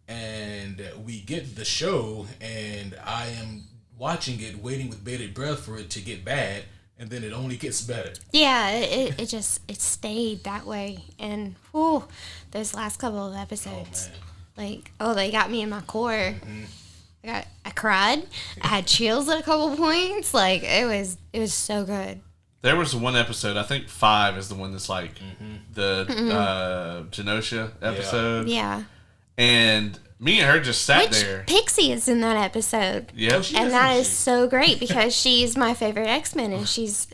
And we get the show, and I am watching it, waiting with bated breath for it to get bad, and then it only gets better. Yeah, it stayed that way, and whew, those last couple of episodes, they got me in my core. Mm-hmm. I cried. I had chills at a couple points. Like it was so good. There was one episode, I think 5 is the one that's like the Genosha episode. Yeah. And me and her just sat there. Pixie is in that episode. Yep. And that is so great because she's my favorite X-Men and she's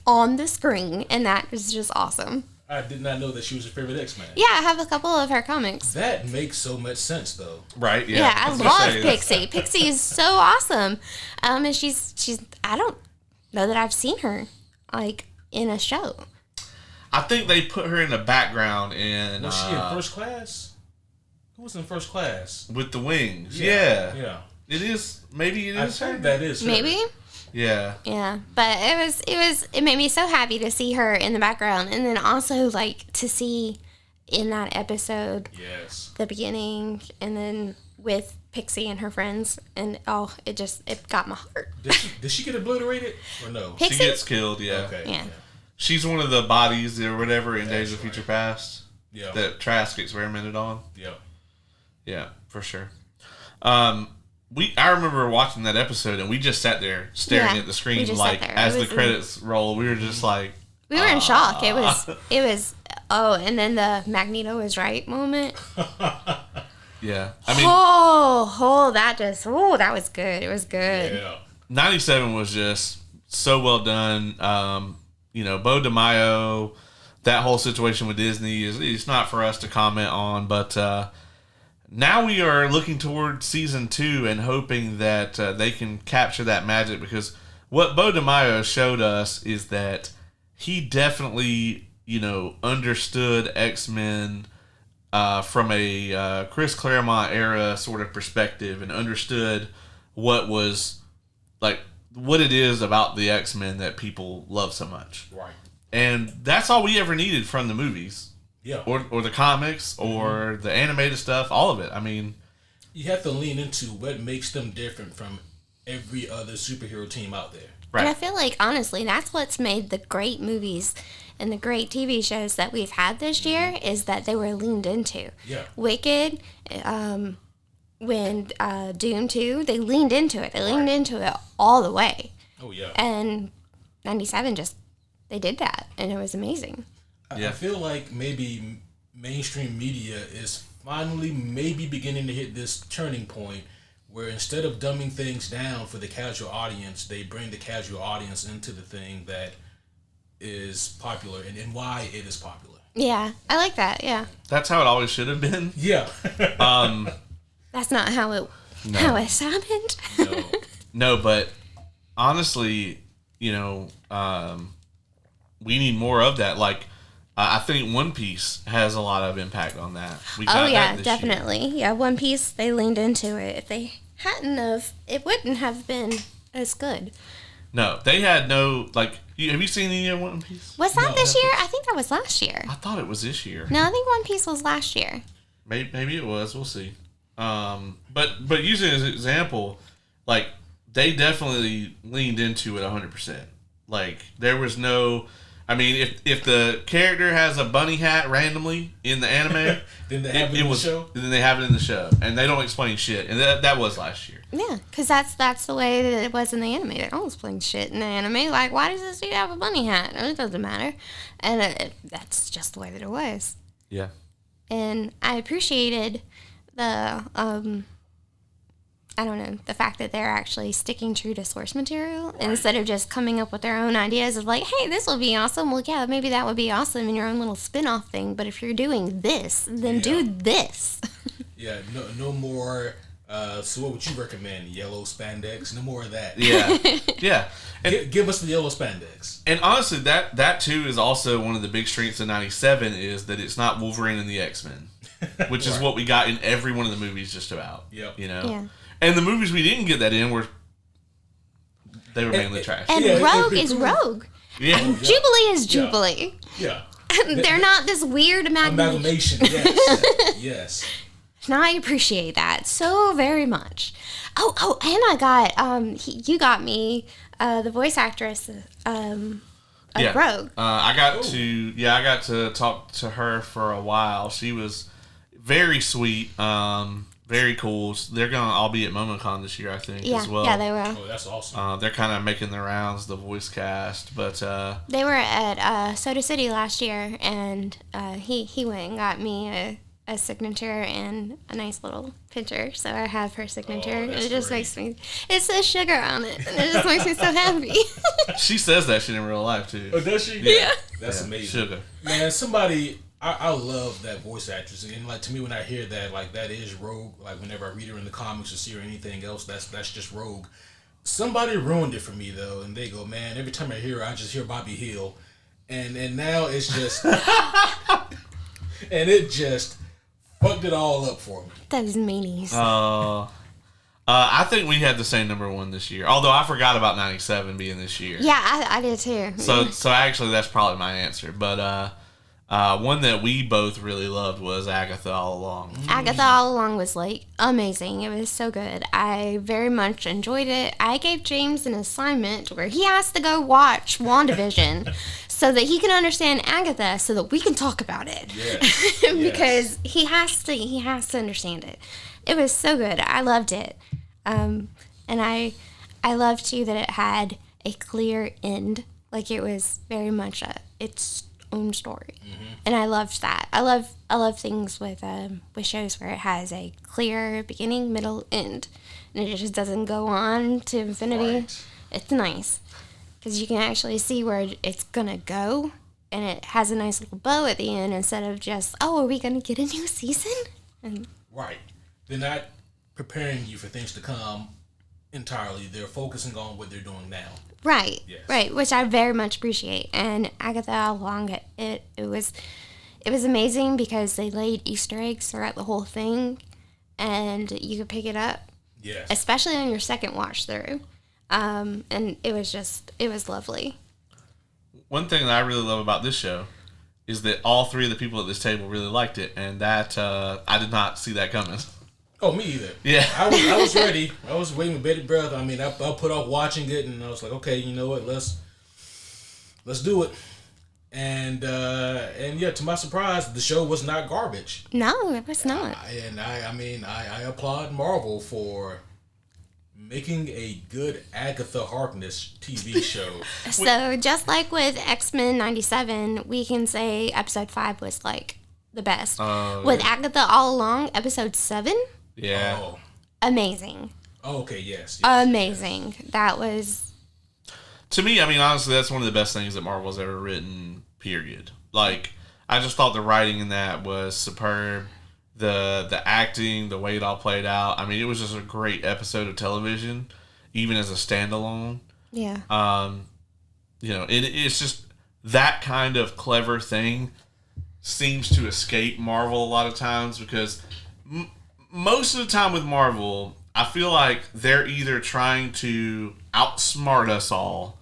on the screen and that is just awesome. I did not know that she was your favorite X-Men. Yeah, I have a couple of her comics. That makes so much sense though. Right, yeah. Yeah, I love Pixie. Pixie is so awesome. And she's I don't know that I've seen her like in a show. I think they put her in the background in Was she in First Class? Who was in First Class? With the wings. Yeah. It is. Maybe it is. I think that is her. Maybe. Yeah. Yeah, but it made me so happy to see her in the background, and then also like to see in that episode, the beginning, and then with Pixie and her friends, and it got my heart. Did she get obliterated or no? Pixie? She gets killed. Yeah. Okay. Yeah. She's one of the bodies or whatever in Days of Future Past. Yeah. That Trask experimented on. Yeah. Yeah, for sure. I remember watching that episode and we just sat there staring at the screen like as the credits roll. We were just like we were in shock. It was and then the Magneto is right moment. Yeah. I mean that was good. It was good. Yeah. 97 was just so well done. Bo DeMaio, that whole situation with Disney is not for us to comment on, but now we are looking toward season 2 and hoping that they can capture that magic, because what Bo DeMaio showed us is that he definitely, understood X-Men from a Chris Claremont era sort of perspective and understood what it is about the X-Men that people love so much. Right. And that's all we ever needed from the movies. Yeah. Or the comics, or the animated stuff, all of it. I mean, you have to lean into what makes them different from every other superhero team out there. right. And I feel like, honestly, that's what's made the great movies and the great TV shows that we've had this year is that they were leaned into. Yeah. Wicked, when Doom 2, they leaned into it. They leaned into it all the way. Oh, yeah. And 97 they did that, and it was amazing. Yeah. I feel like maybe mainstream media is finally maybe beginning to hit this turning point where instead of dumbing things down for the casual audience, they bring the casual audience into the thing that is popular and why it is popular. Yeah, I like that, yeah. That's how it always should have been. Yeah. That's not how it's happened. No. No, but honestly, we need more of that. Like, I think One Piece has a lot of impact on that. We got that this definitely. year. Yeah, One Piece, they leaned into it. If they hadn't have, it wouldn't have been as good. No, they had no, like, have you seen any of One Piece? Was that this year? I think that was last year. I thought it was this year. No, I think One Piece was last year. Maybe it was. We'll see. But using it as an example, like, they definitely leaned into it 100%. Like, there was no... I mean, if the character has a bunny hat randomly in the anime, then they have it in the show. Then they have it in the show, and they don't explain shit. And that was last year. Yeah, because that's the way that it was in the anime. They don't explain shit in the anime. Like, why does this dude have a bunny hat? It doesn't matter, and that's just the way that it was. Yeah. And I appreciated the the fact that they're actually sticking true to source material instead of just coming up with their own ideas of like, hey, this will be awesome. Well, yeah, maybe that would be awesome in your own little spin-off thing. But if you're doing this, then do this. Yeah, no more. So what would you recommend? Yellow spandex? No more of that. Yeah. Yeah. And, give us the yellow spandex. And honestly, that too is also one of the big strengths of 97 is that it's not Wolverine and the X-Men. which is what we got in every one of the movies just about. Yep. You know? Yeah. And the movies we didn't get that in were mainly trash. And Rogue is Rogue. Yeah. And Jubilee is Jubilee. Yeah. They're not this weird Amalgamation, yes. Yes. And I appreciate that so very much. Oh, and I got you got me the voice actress of Rogue. I got to talk to her for a while. She was very sweet, very cool. They're gonna all be at MomoCon this year, I think, as well. Yeah, they were. Oh, that's awesome. They're kind of making the rounds, the voice cast, but they were at Soda City last year, and he went and got me a signature and a nice little picture. So I have her signature. Oh, it just makes me. It says sugar on it, and it just makes me so happy. she says that shit in real life too. Oh, does she? Yeah. That's amazing. Sugar. Man, somebody. I love that voice actress, and like to me, when I hear that, like that is Rogue. Like whenever I read her in the comics or see her anything else, that's just Rogue. Somebody ruined it for me though, and they go, man. Every time I hear her, I just hear Bobby Hill, and now it's just, and it just fucked it all up for me. Those meanies. I think we had the same number one this year. Although I forgot about 97 being this year. Yeah, I did too. So actually, that's probably my answer. But one that we both really loved was Agatha All Along. Agatha All Along was like amazing. It was so good. I very much enjoyed it. I gave James an assignment where he has to go watch WandaVision so that he can understand Agatha so that we can talk about it. Yes. Because he has to understand it. It was so good. I loved it. And I loved too that it had a clear end. Like it was very much its own story. And I loved that. I love things with shows where it has a clear beginning, middle, end, and it just doesn't go on to infinity. Right. It's nice because you can actually see where it's gonna go, and it has a nice little bow at the end instead of just, oh, are we gonna get a new season? And Right. They're not preparing you for things to come entirely. They're focusing on what they're doing now. right, Yes. right, which I very much appreciate. And Agatha All Along, it was amazing because they laid Easter eggs throughout the whole thing, and you could pick it up, Yes. especially on your second watch through. And it was lovely. One thing that I really love about this show is that all three of the people at this table really liked it, and that I did not see that coming. Oh, me either. Yeah. I was ready. I was waiting with bated breath. I mean, I put off watching it, and I was like, okay, you know what? Let's do it. And yeah, to my surprise, the show was not garbage. No, it was not. I applaud Marvel for making a good Agatha Harkness TV show. So just like with X-Men 97, we can say episode 5 was like the best. With Agatha All Along, episode 7, Yeah. Oh. amazing. Oh, okay, yes. Amazing. That was... To me, I mean, honestly, that's one of the best things that Marvel's ever written, period. Like, I just thought the writing in that was superb. The acting, the way it all played out. I mean, it was just a great episode of television, even as a standalone. Yeah. It's just that kind of clever thing seems to escape Marvel a lot of times because most of the time with Marvel, I feel like they're either trying to outsmart us all,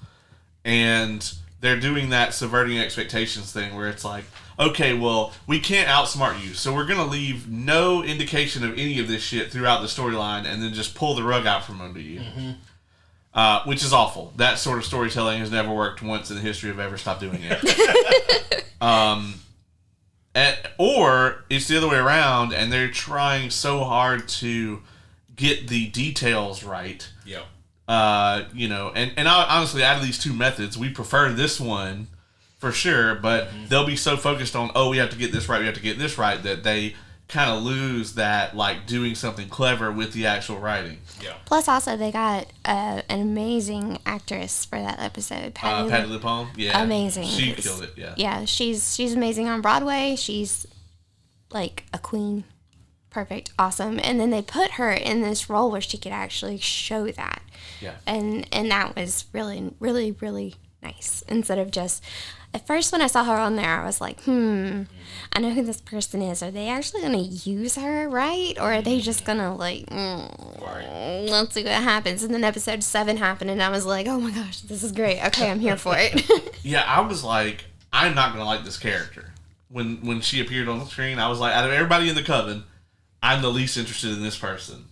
and they're doing that subverting expectations thing where it's like, okay, well, we can't outsmart you, so we're going to leave no indication of any of this shit throughout the storyline and then just pull the rug out from under you. Mm-hmm. Which is awful. That sort of storytelling has never worked once in the history of ever stopped doing it. Or it's the other way around, and they're trying so hard to get the details right. Yeah. And honestly, out of these two methods, we prefer this one for sure, but they'll be so focused on, we have to get this right, that they kind of lose that, like, doing something clever with the actual writing. Yeah. Plus, also, they got an amazing actress for that episode. Patty LuPone? Yeah. Amazing. She killed it, yeah. Yeah, she's amazing on Broadway. She's, like, a queen. Perfect. Awesome. And then they put her in this role where she could actually show that. Yeah. And that was really, really, really nice instead of just. At first, when I saw her on there, I was like, I know who this person is. Are they actually going to use her, right? Or are they just going to, like, let's see what happens. And then episode 7 happened, and I was like, oh my gosh, this is great. Okay, I'm here for it. Yeah, I was like, I'm not going to like this character. When she appeared on the screen, I was like, out of everybody in the coven, I'm the least interested in this person.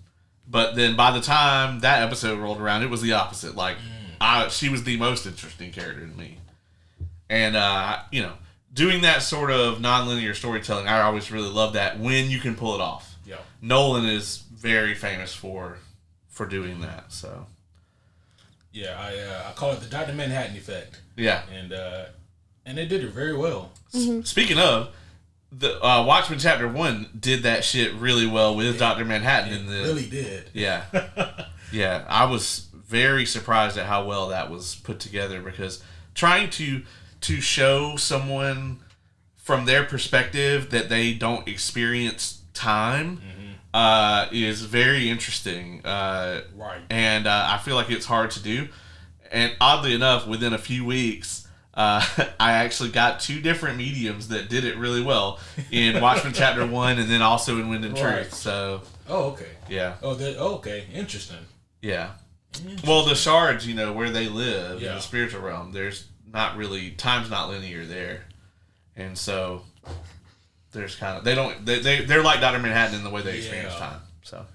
But then by the time that episode rolled around, it was the opposite. Like, she was the most interesting character to me. And, doing that sort of nonlinear storytelling, I always really love that when you can pull it off. Yeah. Nolan is very famous for doing that, so. Yeah, I call it the Dr. Manhattan effect. Yeah. And they did it very well. Speaking of, the Watchmen Chapter 1 did that shit really well with Dr. Manhattan. It really did. Yeah. Yeah, I was very surprised at how well that was put together because trying to show someone from their perspective that they don't experience time is very interesting. Right. And I feel like it's hard to do. And oddly enough, within a few weeks, I actually got 2 different mediums that did it really well in Watchmen Chapter 1 and then also in Wind and Truth. So. Oh, okay. Yeah. Okay. Interesting. Yeah. Well, the shards, where they live in Yeah. the spiritual realm, there's not really, time's not linear there. And so there's kind of, they're like Dr. Manhattan in the way they experience time. So.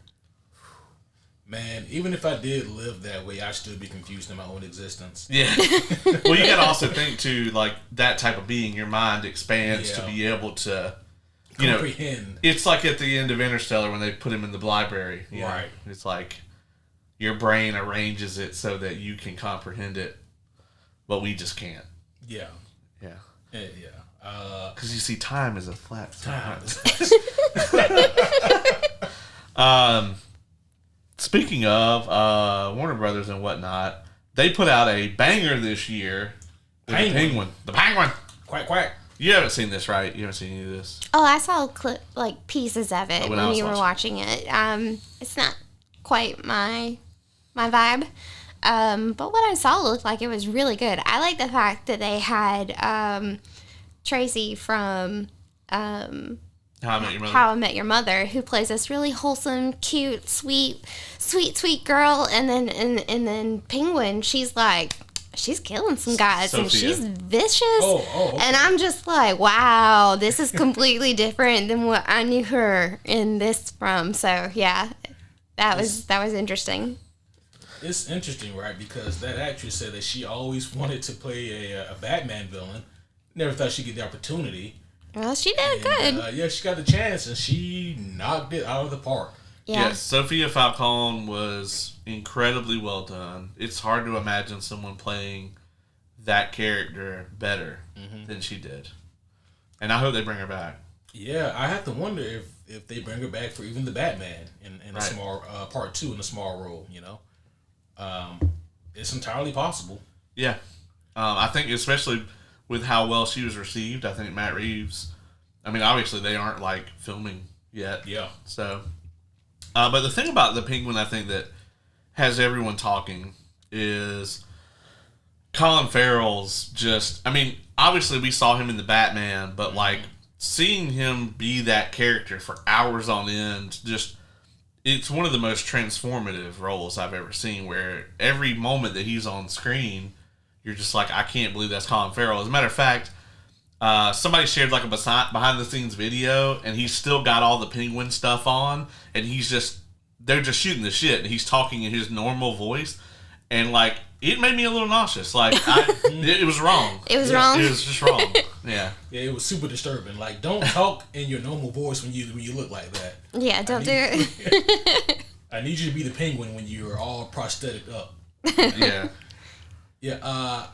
Man, even if I did live that way, I'd still be confused in my own existence. Yeah. Well, you got to also think too, like that type of being, your mind expands to be able to, comprehend. It's like at the end of Interstellar when they put him in the library. Right. It's like your brain arranges it so that you can comprehend it, but we just can't. Yeah. Yeah. Yeah. Because you see, time is a flat Time. Speaking of Warner Brothers and whatnot, they put out a banger this year with the Penguin. The Penguin! Quack, quack. You haven't seen this, right? You haven't seen any of this? Oh, I saw pieces of it when I when was you were watching it. It's not quite my vibe. But what I saw looked like it was really good. I like the fact that they had Tracy from How I Met Your Mother. How I Met Your Mother, who plays this really wholesome, cute, sweet girl, and then Penguin, she's killing some guys and Sophia. she's vicious. Oh, okay. And I'm just like, wow, this is completely different than what I knew her in this from. So yeah, that was interesting. It's interesting, right? Because that actress said that she always wanted to play a Batman villain. Never thought she'd get the opportunity. Well, she did good. Yeah, she got the chance, and she knocked it out of the park. Yeah. Yes, Sophia Falcone was incredibly well done. It's hard to imagine someone playing that character better than she did. And I hope they bring her back. Yeah, I have to wonder if they bring her back for even the Batman in a Right. small part 2 in a small role. It's entirely possible. Yeah. I think especially with how well she was received, I think Matt Reeves, I mean, obviously they aren't filming yet. Yeah. So, but the thing about the Penguin, I think that has everyone talking is Colin Farrell's obviously we saw him in the Batman, but seeing him be that character for hours on end, it's one of the most transformative roles I've ever seen, where every moment that he's on screen, you're just like, I can't believe that's Colin Farrell. As a matter of fact, somebody shared a behind the scenes video, and he's still got all the Penguin stuff on, and they're just shooting the shit, and he's talking in his normal voice, and it made me a little nauseous. It was wrong. It was wrong. It was just wrong. Yeah. Yeah, it was super disturbing. Don't talk in your normal voice when you look like that. Yeah, don't do it. I need you to be the Penguin when you're all prosthetic up. Yeah. Yeah,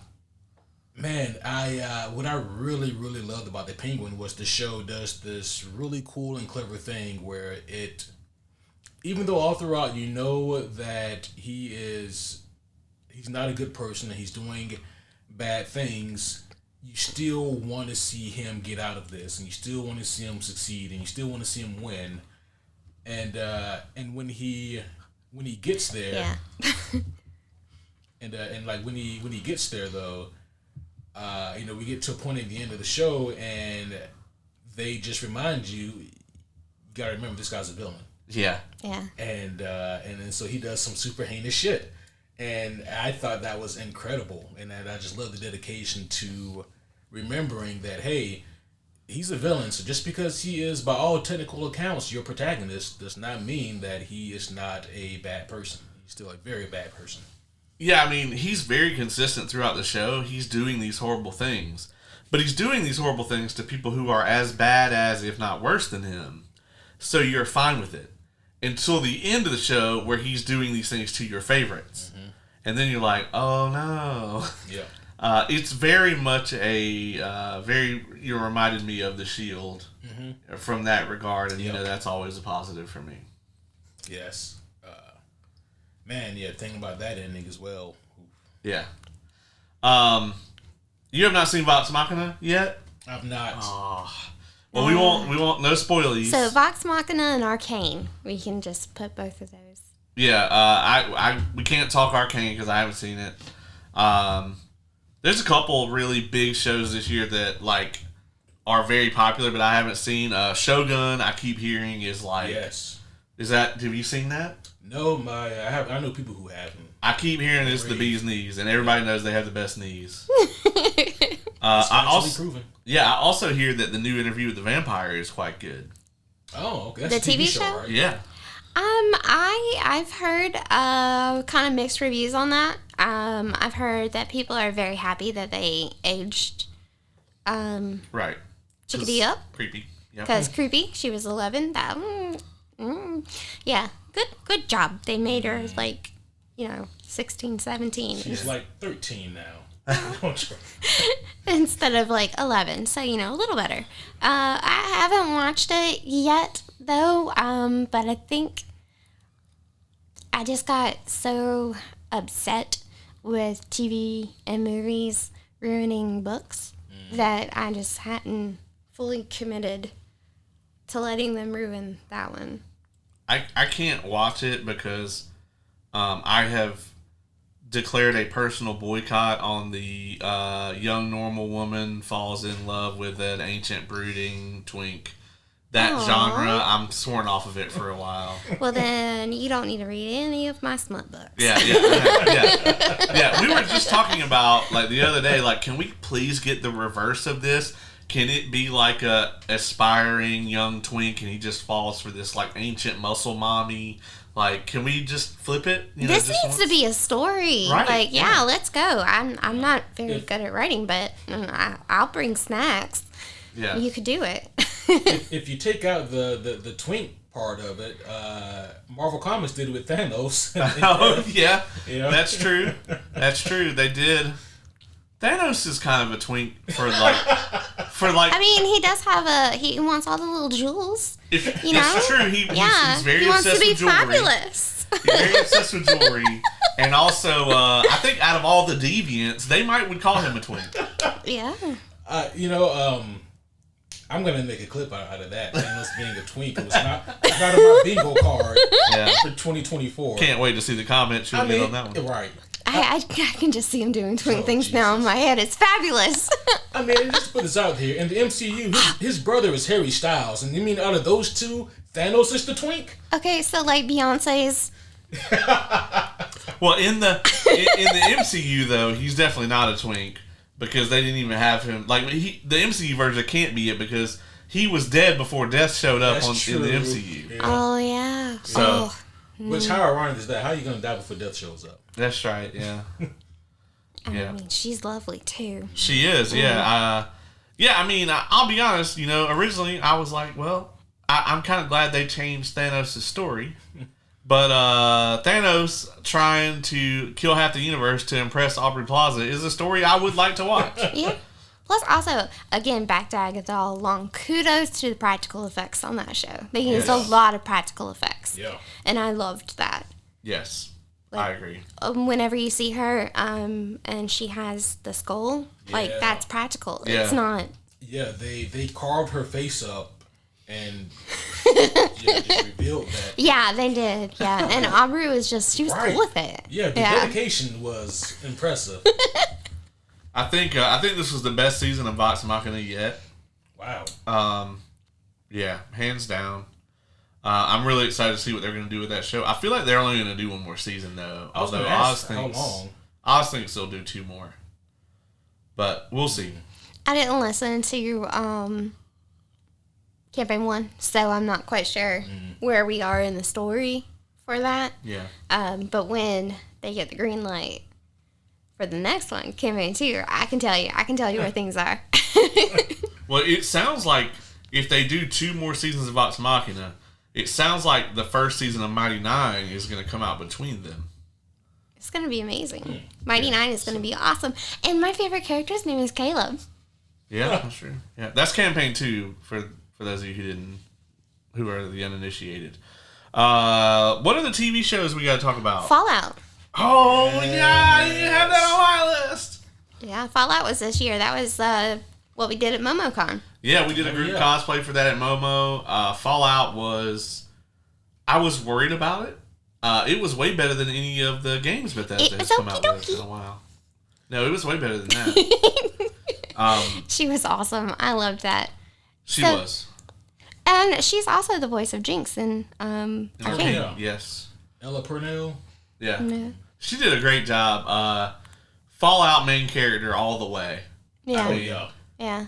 man, what I really, really loved about the Penguin was the show does this really cool and clever thing where even though all throughout you know that he's not a good person and he's doing bad things, you still want to see him get out of this, and you still want to see him succeed, and you still want to see him win, and when he gets there. Yeah. And when he gets there though, we get to a point at the end of the show and they just remind you gotta remember this guy's a villain. Yeah. Yeah. And then so he does some super heinous shit. And I thought that was incredible. And that I just love the dedication to remembering that, hey, he's a villain. So just because he is, by all technical accounts, your protagonist, does not mean that he is not a bad person. He's still a very bad person. Yeah, I mean, he's very consistent throughout the show. He's doing these horrible things. But he's doing these horrible things to people who are as bad as, if not worse than him. So you're fine with it. Until the end of the show where he's doing these things to your favorites. Mm-hmm. And then you're like, oh no. Yeah. It's very much you reminded me of The Shield from that regard. And, that's always a positive for me. Yes. Thinking about that ending as well. Yeah. You have not seen Vox Machina yet? I've not. Oh. Well, we won't, no spoilies. So, Vox Machina and Arcane. We can just put both of those. Yeah, we can't talk Arcane because I haven't seen it. There's a couple really big shows this year that, are very popular, but I haven't seen. Shogun, I keep hearing, is Yes. Have you seen that? No, I know people who haven't. I keep hearing it's the bee's knees, and everybody knows they have the best knees. I also hear that the new Interview with the Vampire is quite good. Oh, okay. That's the TV show? right? Yeah. I've heard kind of mixed reviews on that. I've heard that people are very happy that they aged Right. Chickadee up. Creepy. Yep. Because creepy. She was 11. Yeah. Good job. They made her 16, 17. She's 13 now. Instead of 11. So, a little better. I haven't watched it yet, though. But I think I just got so upset with TV and movies ruining books that I just hadn't fully committed to letting them ruin that one. I can't watch it because I have declared a personal boycott on the young normal woman falls in love with an ancient brooding twink. That genre, I'm sworn off of it for a while. Well, then you don't need to read any of my smut books. Yeah. We were just talking about, the other day, can we please get the reverse of this? Can it be a aspiring young twink and he just falls for this, ancient muscle mommy? Can we just flip it? This needs to be a story. Right. Let's go. I'm not very good at writing, but I'll bring snacks. Yeah. You could do it. if you take out the twink part of it, Marvel Comics did it with Thanos. Oh, yeah. That's true. That's true. They did. Thanos is kind of a twink for I mean, he does have he wants all the little jewels. It's true. He's very he wants obsessed to be with jewelry. Fabulous. He's very obsessed with jewelry, and also I think out of all the deviants, they would call him a twink. Yeah. I'm gonna make a clip out of that. Thanos being a twink. It was not on my bingo card for 2024. Can't wait to see the comments you'll get on that one. Right. I can just see him doing twink things now in my head. It's fabulous. I mean, just to put this out here. In the MCU, his brother is Harry Styles. And you mean out of those two, Thanos is the twink? Okay, so Beyonce's... Well, in the MCU, though, he's definitely not a twink. Because they didn't even have him... the MCU version can't be it because he was dead before Death showed up in the MCU. Yeah. Oh, yeah. So... Which, how ironic is that? How are you going to die before Death shows up? That's right, yeah. I mean, she's lovely, too. She is, yeah. I mean, I'll be honest, originally I was like, well, I'm kind of glad they changed Thanos' story. But Thanos trying to kill half the universe to impress Aubrey Plaza is a story I would like to watch. Yeah. Plus, also, again, back to Agatha all along, kudos to the practical effects on that show. They used a lot of practical effects. Yeah. And I loved that. Yes, I agree. Whenever you see her and she has the skull, that's practical. Yeah. It's not... Yeah, they carved her face up and just revealed that. Yeah, they did. Yeah, and Aubrey was she was cool with it. Yeah, the dedication was impressive. I think this was the best season of Vox Machina yet. Wow. Yeah, hands down. I'm really excited to see what they're going to do with that show. I feel like they're only going to do one more season, though. Although Oz thinks they'll do 2 more. But we'll see. I didn't listen to Campaign 1, so I'm not quite sure where we are in the story for that. Yeah. But when they get the green light for the next one, Campaign 2, I can tell you where things are. Well, it sounds like if they do 2 more seasons of Vox Machina, it sounds like the first season of Mighty 9 is going to come out between them. It's going to be amazing. Mighty 9 is going to be awesome. And my favorite character's name is Caleb. Yeah, that's true. Yeah, that's Campaign 2 for those of you who are the uninitiated. What are the TV shows we got to talk about? Fallout. Oh, yeah, I didn't have that on my list. Yeah, Fallout was this year. That was what we did at MomoCon. Yeah, we did a group cosplay for that at Momo. Fallout I was worried about it. It was way better than any of the games Bethesda has come out with in a while. No, it was way better than that. She was awesome. I loved that. She was. And she's also the voice of Jinx in Arcane. Yeah. Yes. Ella Purnell. Yeah. She did a great job. Fallout main character all the way. Yeah. Oh, yeah. Yeah.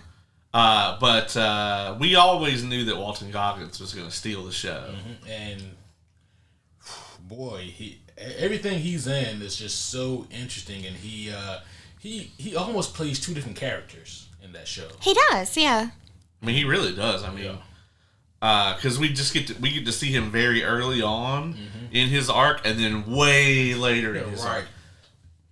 But we always knew that Walton Goggins was going to steal the show. Mm-hmm. And boy, everything he's in is just so interesting, and he almost plays 2 different characters in that show. He does, yeah. I mean, he really does. I mean, because we get to see him very early on in his arc, and then way later in his arc.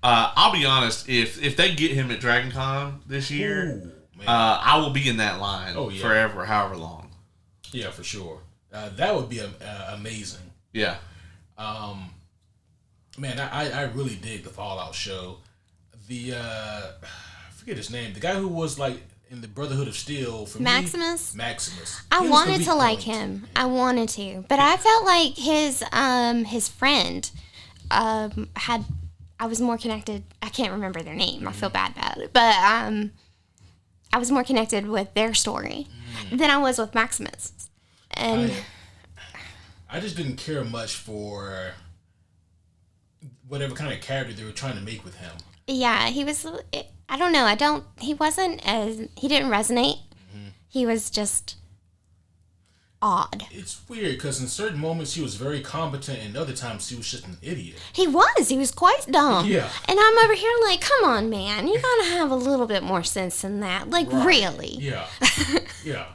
I'll be honest, if they get him at Dragon Con this year, I will be in that line forever, however long. Yeah, for sure. That would be amazing. Yeah. Man, I really dig the Fallout show. I forget his name. The guy who was like in the Brotherhood of Steel for Maximus? Maximus. I wanted to like him. I wanted to. But I felt like his friend had... I was more connected... I can't remember their name. I feel bad about it. But I was more connected with their story than I was with Maximus. And... I just didn't care much for whatever kind of character they were trying to make with him. Yeah, he was... I don't know. He wasn't as... He didn't resonate. He was just odd. It's weird because in certain moments he was very competent and other times he was just an idiot. He was quite dumb. Yeah. And I'm over here like, come on, man. You gotta have a little bit more sense than that. Like, really. Yeah. Yeah.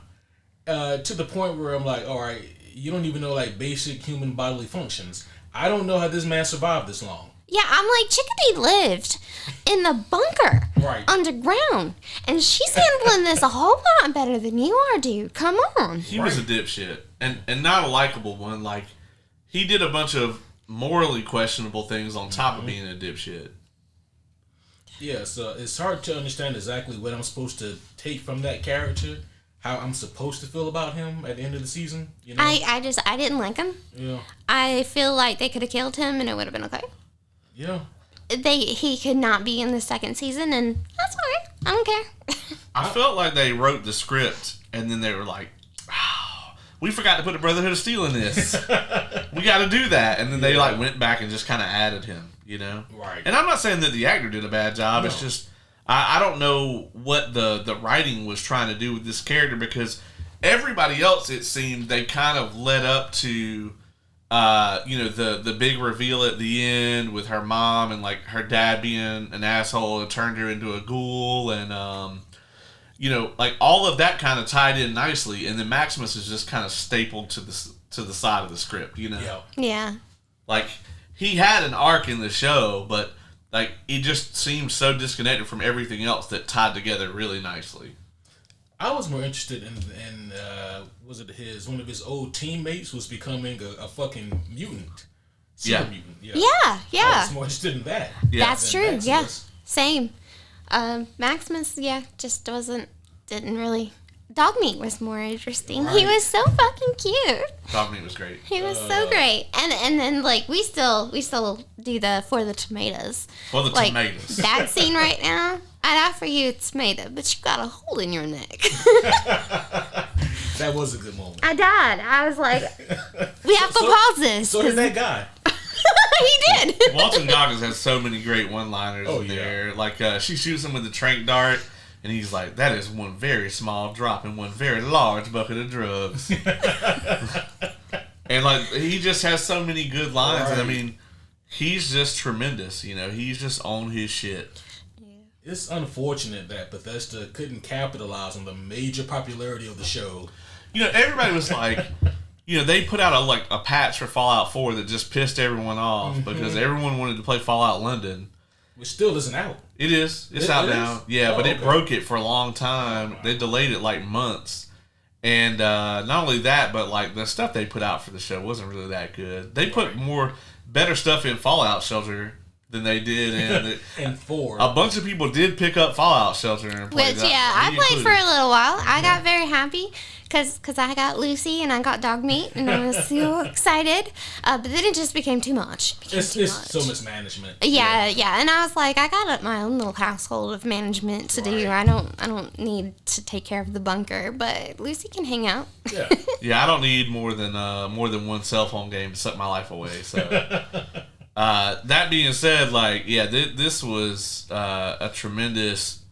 To the point where I'm like, all right, you don't even know like basic human bodily functions. I don't know how this man survived this long. Yeah, I'm like, Chickadee lived in the bunker underground. And she's handling this a whole lot better than you are, dude. Come on. He was a dipshit. And not a likable one. Like, he did a bunch of morally questionable things on top of being a dipshit. Yeah, so it's hard to understand exactly what I'm supposed to take from that character, how I'm supposed to feel about him at the end of the season. You know? I didn't like him. Yeah. I feel like they could have killed him and it would have been okay. Yeah. He could not be in the second season, and that's all right. I don't care. I felt like they wrote the script, and then they were like, oh, we forgot to put a Brotherhood of Steel in this. We got to do that. And then they like went back and just kind of added him, you know? Right. And I'm not saying that the actor did a bad job. No. It's just, I don't know what the writing was trying to do with this character, because everybody else, it seemed, they kind of led up to... the big reveal at the end with her mom and like her dad being an asshole and turned her into a ghoul, and like all of that kind of tied in nicely, and then Maximus is just kind of stapled to the side of the script, you know. Yeah. Like he had an arc in the show, but like it just seemed so disconnected from everything else that tied together really nicely. I was more interested in was it one of his old teammates was becoming a fucking mutant. Super mutant. Yeah. I was more interested in that. Yeah. That's true. Maximus. Yeah. Same. Maximus, just didn't really Dogmeat was more interesting. Right. He was so fucking cute. Dogmeat was great. He was so great. And then like we still do the for the tomatoes. For the like, tomatoes. That scene right now, I'd offer you a tomato, but you got a hole in your neck. That was a good moment. I died. I was like, we have to pause this. So did that guy. He did. Walton Goggins has so many great one-liners in yeah. there. Like, she shoots him with the trank dart, and he's like, that is one very small drop in one very large bucket of drugs. And, like, he just has so many good lines. Right. And, I mean, he's just tremendous. You know, he's just on his shit. It's unfortunate that Bethesda couldn't capitalize on the major popularity of the show. You know, everybody was like, you know, they put out a patch for Fallout 4 that just pissed everyone off because everyone wanted to play Fallout London. Which still isn't out. It is. It's out now. Yeah, but it okay. broke it for a long time. They delayed it like months. And not only that, but like the stuff they put out for the show wasn't really that good. They put better stuff in Fallout Shelter than they did in And 4. A bunch of people did pick up Fallout Shelter and play Which, that. yeah, I Me played for included. a little while. I got very happy because I got Lucy and I got Dogmeat and I was so excited. But then it just became too much. It's so mismanagement. Yeah, and I was like, I got my own little household of management to do. I don't need to take care of the bunker, but Lucy can hang out. Yeah. Yeah, I don't need more than one cell phone game to suck my life away. So. That being said, like, yeah, this was a tremendous,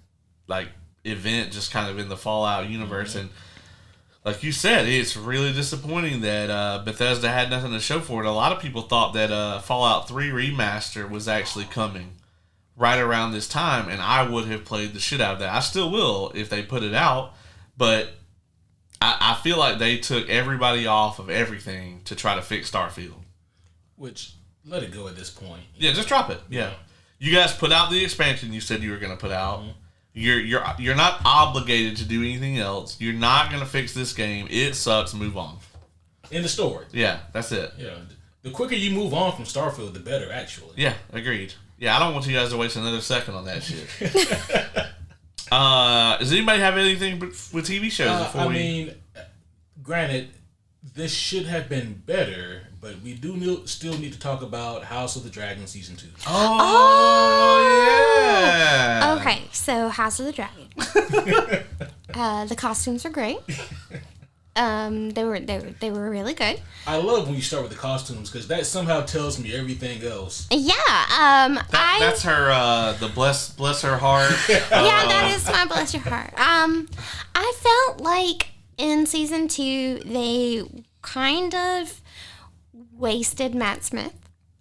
like, event just kind of in the Fallout universe. And like you said, it's really disappointing that Bethesda had nothing to show for it. A lot of people thought that Fallout 3 Remaster was actually coming right around this time, and I would have played the shit out of that. I still will if they put it out, but I feel like they took everybody off of everything to try to fix Starfield. Which, let it go at this point. Yeah, just drop it. Yeah. You guys put out the expansion you said you were going to put out. You're not obligated to do anything else. You're not going to fix this game. It sucks. Move on. In the story. Yeah, that's it. Yeah. The quicker you move on from Starfield, the better, actually. Yeah, agreed. Yeah, I don't want you guys to waste another second on that shit. Does anybody have anything with TV shows before I mean, granted, this should have been better, but we still need to talk about House of the Dragon Season 2. Oh, yeah. Okay, so House of the Dragon. The costumes are great. They were really good. I love when you start with the costumes because that somehow tells me everything else. Yeah. That's her. The bless her heart. Yeah, that is my bless your heart. I felt like in season 2 they kind of wasted Matt Smith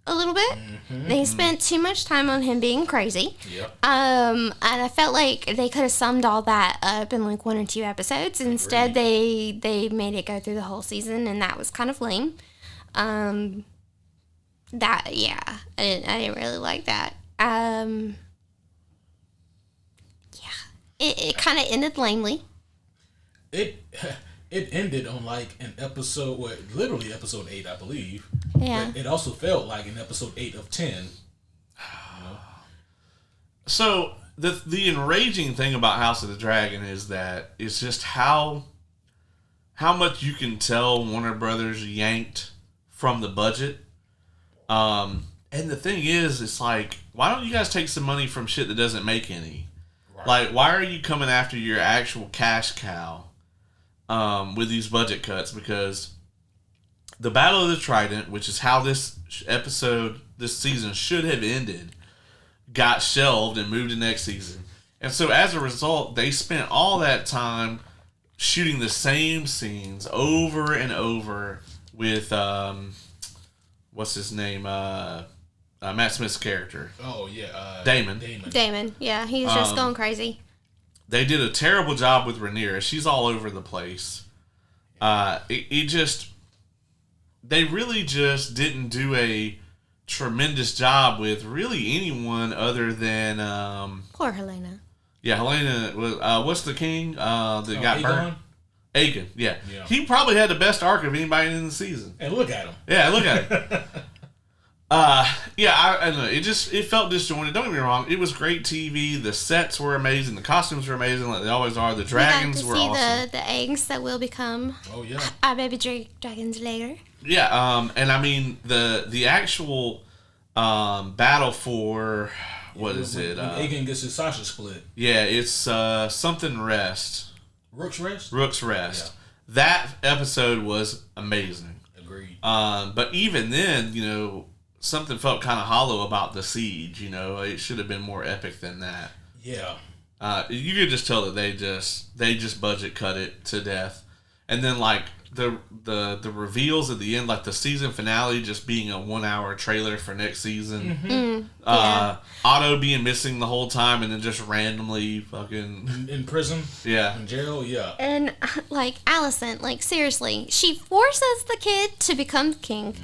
a little bit. Mm-hmm. They spent too much time on him being crazy. Yep. And I felt like they could have summed all that up in like 1 or 2 episodes. Instead, they made it go through the whole season, and that was kind of lame. I didn't really like that. It kind of ended lamely. It ended on like an episode, literally episode 8, I believe. Yeah. But it also felt like an episode 8 of 10. You know? So the enraging thing about House of the Dragon is that it's just how much you can tell Warner Brothers yanked from the budget. And the thing is, it's like, why don't you guys take some money from shit that doesn't make any? Right. Like, why are you coming after your actual cash cow with these budget cuts? Because the Battle of the Trident, which is how this season should have ended, got shelved and moved to next season. And so as a result, they spent all that time shooting the same scenes over and over with, what's his name? Matt Smith's character. Oh, yeah. Damon. Damon, yeah, he's just going crazy. They did a terrible job with Rhaenyra. She's all over the place. They really just didn't do a tremendous job with really anyone other than Poor Helena. Yeah, Helena was what's the king that got Aegon? burnt? Aegon, yeah. He probably had the best arc of anybody in the season. And look at him. Yeah, look at him. Yeah, I don't know. It felt disjointed. Don't get me wrong. It was great TV. The sets were amazing. The costumes were amazing, like they always are. The dragons were awesome. We got to see the eggs that will become our baby dragons later. Yeah, and I mean the actual battle for what is it? Aegon gets his sausage split. Yeah, it's something rest. Rook's Rest. Rook's Rest. Yeah. That episode was amazing. Agreed. But even then, something felt kind of hollow about the siege. It should have been more epic than that. Yeah. You could just tell that they just budget cut it to death, and then like the reveals at the end, like the season finale, just being a 1 hour trailer for next season. Yeah. Otto being missing the whole time, and then just randomly fucking in prison. Yeah. In jail. Yeah. And like Allison, like seriously, she forces the kid to become king,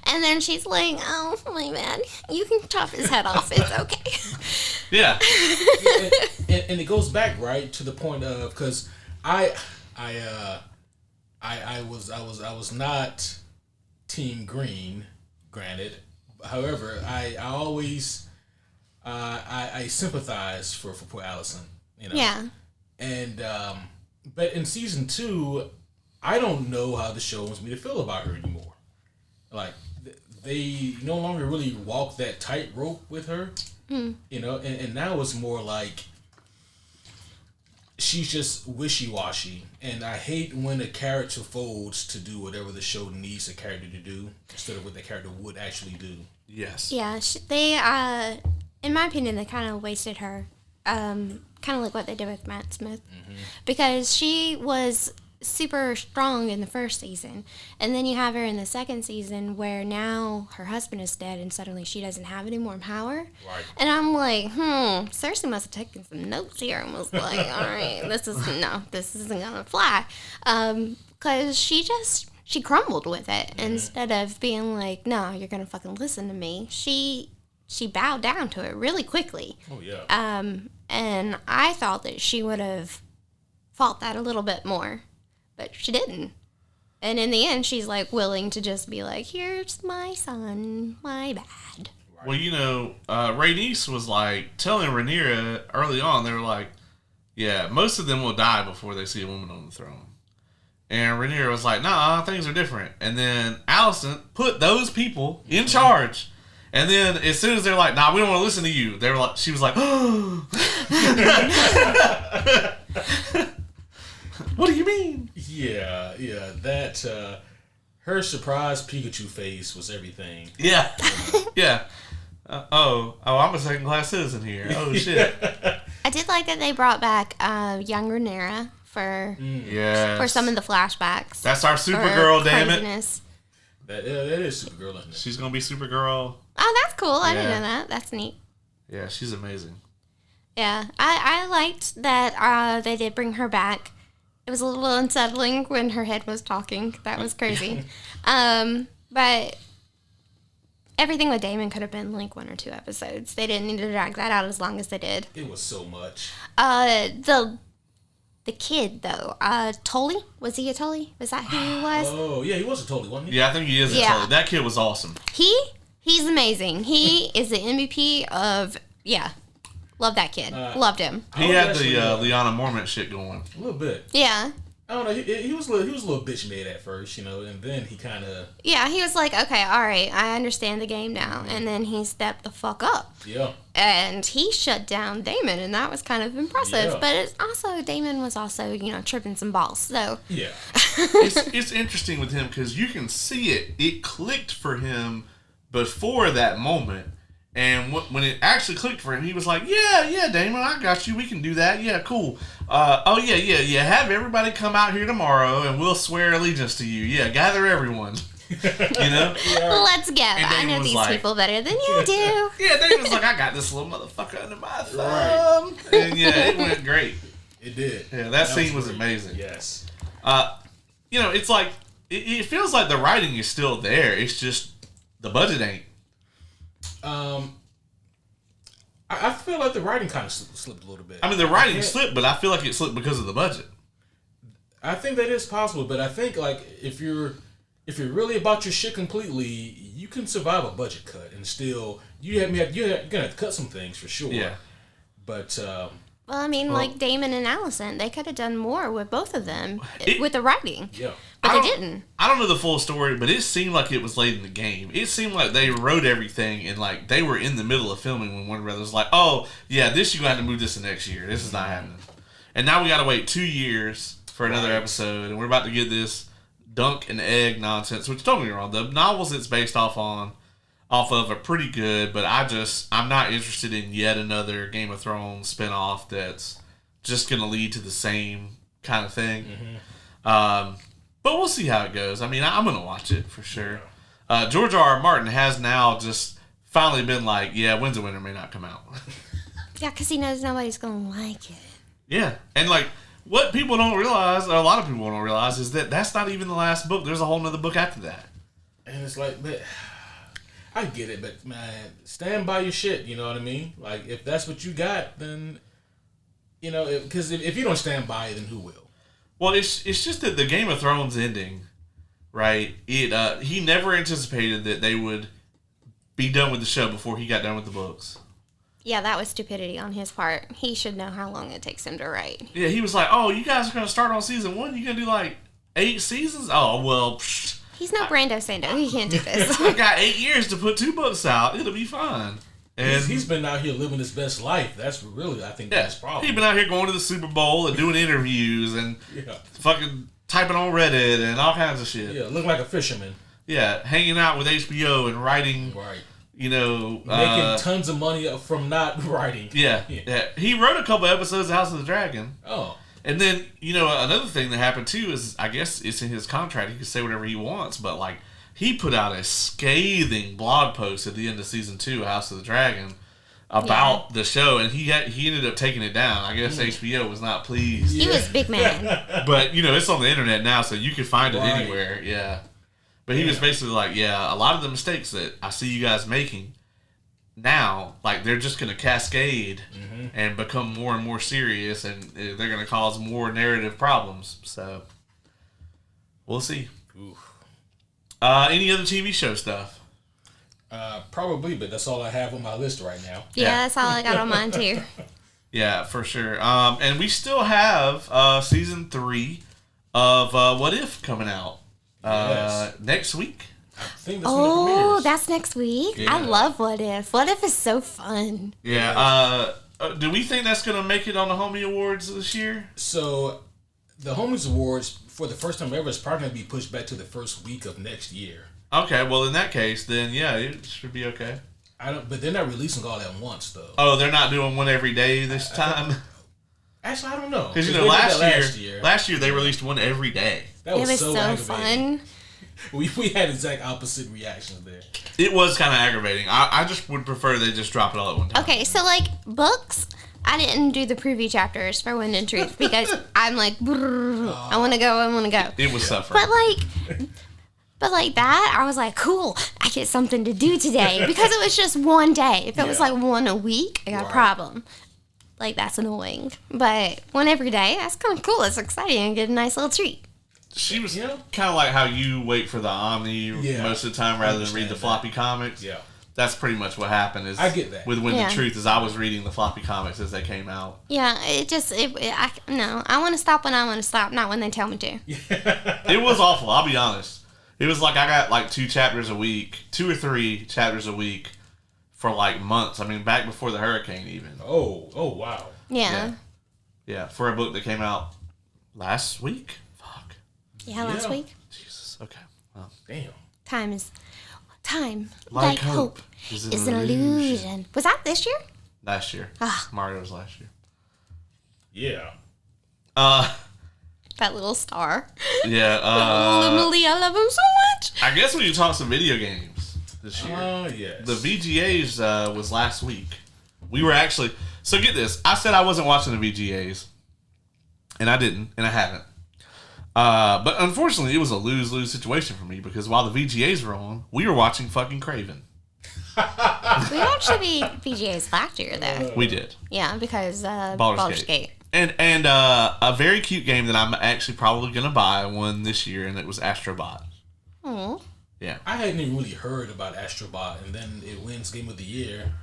and then she's like, "Oh my man, you can chop his head off. It's okay." Yeah. And it goes back right to the point of because I was not Team Green, granted. However, I always I sympathize for poor Allison, Yeah. And but in season 2, I don't know how the show wants me to feel about her anymore. Like they no longer really walk that tightrope with her, and now it's more like she's just wishy-washy, and I hate when a character folds to do whatever the show needs a character to do instead of what the character would actually do. Yes. Yeah, they, in my opinion, they kind of wasted her, kind of like what they did with Matt Smith, because she was super strong in the first season, and then you have her in the second season where now her husband is dead and suddenly she doesn't have any more power. Right. And I'm like, Cersei must have taken some notes here and was like, all right, this isn't gonna fly, because she crumbled with it. Instead of being like, no, you're gonna fucking listen to me, she bowed down to it really quickly. Oh yeah. And I thought that she would have fought that a little bit more, but she didn't. And in the end, she's like willing to just be like, here's my son, my bad. Well, Rhaenys was like telling Rhaenyra early on, they were like, yeah, most of them will die before they see a woman on the throne. And Rhaenyra was like, nah, things are different. And then Alicent put those people in charge. And then as soon as they're like, nah, we don't want to listen to you, they were like, she was like, oh. What do you mean? Yeah, that her surprise Pikachu face was everything. Yeah. Yeah. I'm a second-class citizen here. Oh, shit. I did like that they brought back young Rhaenyra for some of the flashbacks. That's our Supergirl, damn it. That is Supergirl, isn't it? She's going to be Supergirl. Oh, that's cool. I didn't know that. That's neat. Yeah, she's amazing. Yeah, I liked that they did bring her back. It was a little unsettling when her head was talking. That was crazy. But everything with Daemon could have been like 1 or 2 episodes. They didn't need to drag that out as long as they did. It was so much. The kid though, Tully, was he a Tully? Was that who he was? Oh yeah, he was a Tully, wasn't he? Yeah, I think he is a Tully. That kid was awesome. He's amazing. He is the MVP of love that kid. Loved him. He had the Lyanna Mormont shit going. A little bit. Yeah. I don't know. He was a little bitch made at first, and then he kind of. Yeah, he was like, okay, all right, I understand the game now, and then he stepped the fuck up. Yeah. And he shut down Daemon, and that was kind of impressive. Yeah. But it's also Daemon was also tripping some balls. So yeah, it's interesting with him because you can see it. It clicked for him before that moment. And when it actually clicked for him, he was like, yeah, Damon, I got you. We can do that. Yeah, cool. Yeah. Have everybody come out here tomorrow, and we'll swear allegiance to you. Yeah, gather everyone. Yeah. Let's go. I know these people better than you do. Yeah, Damon was like, I got this little motherfucker under my thumb. Right. And yeah, it went great. It did. Yeah, that scene was amazing. Yes. It's like, it feels like the writing is still there. It's just the budget ain't. I feel like the writing kind of slipped a little bit. I mean, the writing slipped, but I feel like it slipped because of the budget. I think that is possible, but I think like if you're if you're really about your shit completely, you can survive a budget cut and still you're gonna have to cut some things for sure. Yeah. But Well, I mean, like Damon and Allison, they could have done more with both of them with the writing. yeah. But they didn't. I don't know the full story, but it seemed like it was late in the game. It seemed like they wrote everything and like they were in the middle of filming when Warner Brothers was like, "Oh, yeah, this you're going to have to move this to next year. This is not happening." And now we got to wait 2 years for another episode, and we're about to get this dunk and egg nonsense. Which, don't get me wrong, the novels it's based off of are pretty good, but I'm not interested in yet another Game of Thrones spinoff that's just going to lead to the same kind of thing. But we'll see how it goes. I mean, I'm going to watch it for sure. George R. R. Martin has now just finally been like, yeah, Winds of Winter may not come out. Yeah, because he knows nobody's going to like it. Yeah. And like, what people don't realize, or a lot of people don't realize, is that that's not even the last book. There's a whole nother book after that. And it's like, but I get it, but man, stand by your shit. You know what I mean? Like, if that's what you got, then, you know, because if you don't stand by it, then who will? Well, it's just that the Game of Thrones ending, right? He never anticipated that they would be done with the show before he got done with the books. Yeah, that was stupidity on his part. He should know how long it takes him to write. Yeah, he was like, "Oh, you guys are gonna start on season 1. You gonna do like 8 seasons? Oh, well, He's no Brando Sando. He can't do this. I got 8 years to put 2 books out. It'll be fine." And He's been out here living his best life. That's really, I think, that's problem. He's been out here going to the Super Bowl and doing interviews and fucking typing on Reddit and all kinds of shit. Yeah, looking like a fisherman. Yeah, hanging out with HBO and writing. Right. You know, making tons of money from not writing. Yeah. He wrote a couple episodes of House of the Dragon. Oh. And then, you know, another thing that happened too is, I guess it's in his contract. He can say whatever he wants, but like, he put out a scathing blog post at the end of season 2 of House of the Dragon about the show, and he ended up taking it down. I guess HBO was not pleased. He was big man. But, you know, it's on the internet now, so you can find it anywhere. Yeah. But he was basically like, yeah, a lot of the mistakes that I see you guys making now, like, they're just going to cascade and become more and more serious, and they're going to cause more narrative problems. So, we'll see. Oof. Any other TV show stuff? Probably, but that's all I have on my list right now. Yeah, that's all I got on mine too. Yeah, for sure. And we still have season 3 of What If coming out next week. I think that's when it premieres. That's next week? Yeah. I love What If. What If is so fun. Yeah. Do we think that's going to make it on the Homie Awards this year? So, the Homies Awards, for the first time ever, is probably going to be pushed back to the first week of next year. Okay, well, in that case, then, yeah, it should be okay. But they're not releasing all at once, though. Oh, they're not doing one every day this time? Actually, I don't know. Because, you know, last year they released one every day. That was so fun. We had exact opposite reactions there. It was kind of aggravating. I just would prefer they just drop it all at one time. Okay, so, like, books, I didn't do the preview chapters for Wind and Truth because I'm like, I want to go. It was suffering. But like that, I was like, cool, I get something to do today. Because it was just one day. If it was like one a week, I got a problem. Like, that's annoying. But one every day, that's kind of cool. It's exciting and get a nice little treat. She was kind of like how you wait for the Omni most of the time rather than read the floppy comics. Yeah. That's pretty much what happened. I get that. With Wind and Truth, is I was reading the floppy comics as they came out. Yeah, I want to stop when I want to stop, not when they tell me to. It was awful, I'll be honest. It was like I got like 2 chapters a week, 2 or 3 chapters a week for like months. I mean, back before the hurricane even. Oh, wow. Yeah. Yeah, for a book that came out last week. Fuck. Yeah, last week. Jesus. Okay. Well, damn. Time. Like hope is an illusion. Was that this year? Last year. Mario was last year. Yeah. That little star. Yeah. Emily, I love him so much. I guess we can talk some video games this year. Oh, yes. The VGAs was last week. We were actually... So get this. I said I wasn't watching the VGAs. And I didn't. And I haven't. But unfortunately, it was a lose-lose situation for me because while the VGAs were on, we were watching fucking Craven. We actually beat VGAs last year, though. We did. Yeah, because Baldur's Gate. And a very cute game that I'm actually probably going to buy one this year, and it was Astrobot. Oh. Yeah. I hadn't even really heard about Astrobot, and then it wins Game of the Year.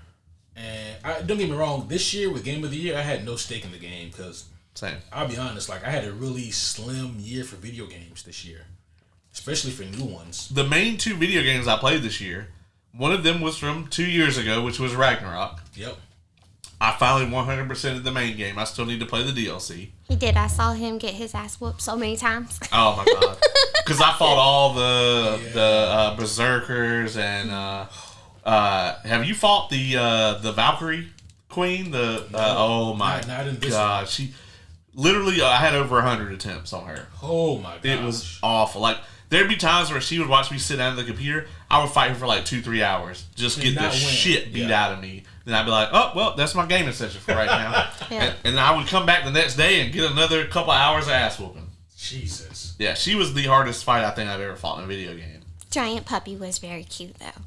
And don't get me wrong, this year with Game of the Year, I had no stake in the game because Same. I'll be honest, like I had a really slim year for video games this year, especially for new ones. The main 2 video games I played this year, one of them was from 2 years ago, which was Ragnarok. Yep. I finally 100%ed the main game. I still need to play the DLC. He did. I saw him get his ass whooped so many times. Oh my god! Because I fought all the berserkers and have you fought the Valkyrie Queen? Oh my not in this god! one. She literally I had over 100 attempts on her. Oh my god. It was awful. Like there'd be times where she would watch me sit down at the computer. I would fight her for like 2-3 hours, just And get the not win. shit beat out of me. Then I'd be like, oh well, that's my gaming session for right now. Yeah. And I would come back the next day and get another couple hours of ass whooping. Jesus. Yeah, she was the hardest fight I think I've ever fought in a video game. Giant puppy was very cute though.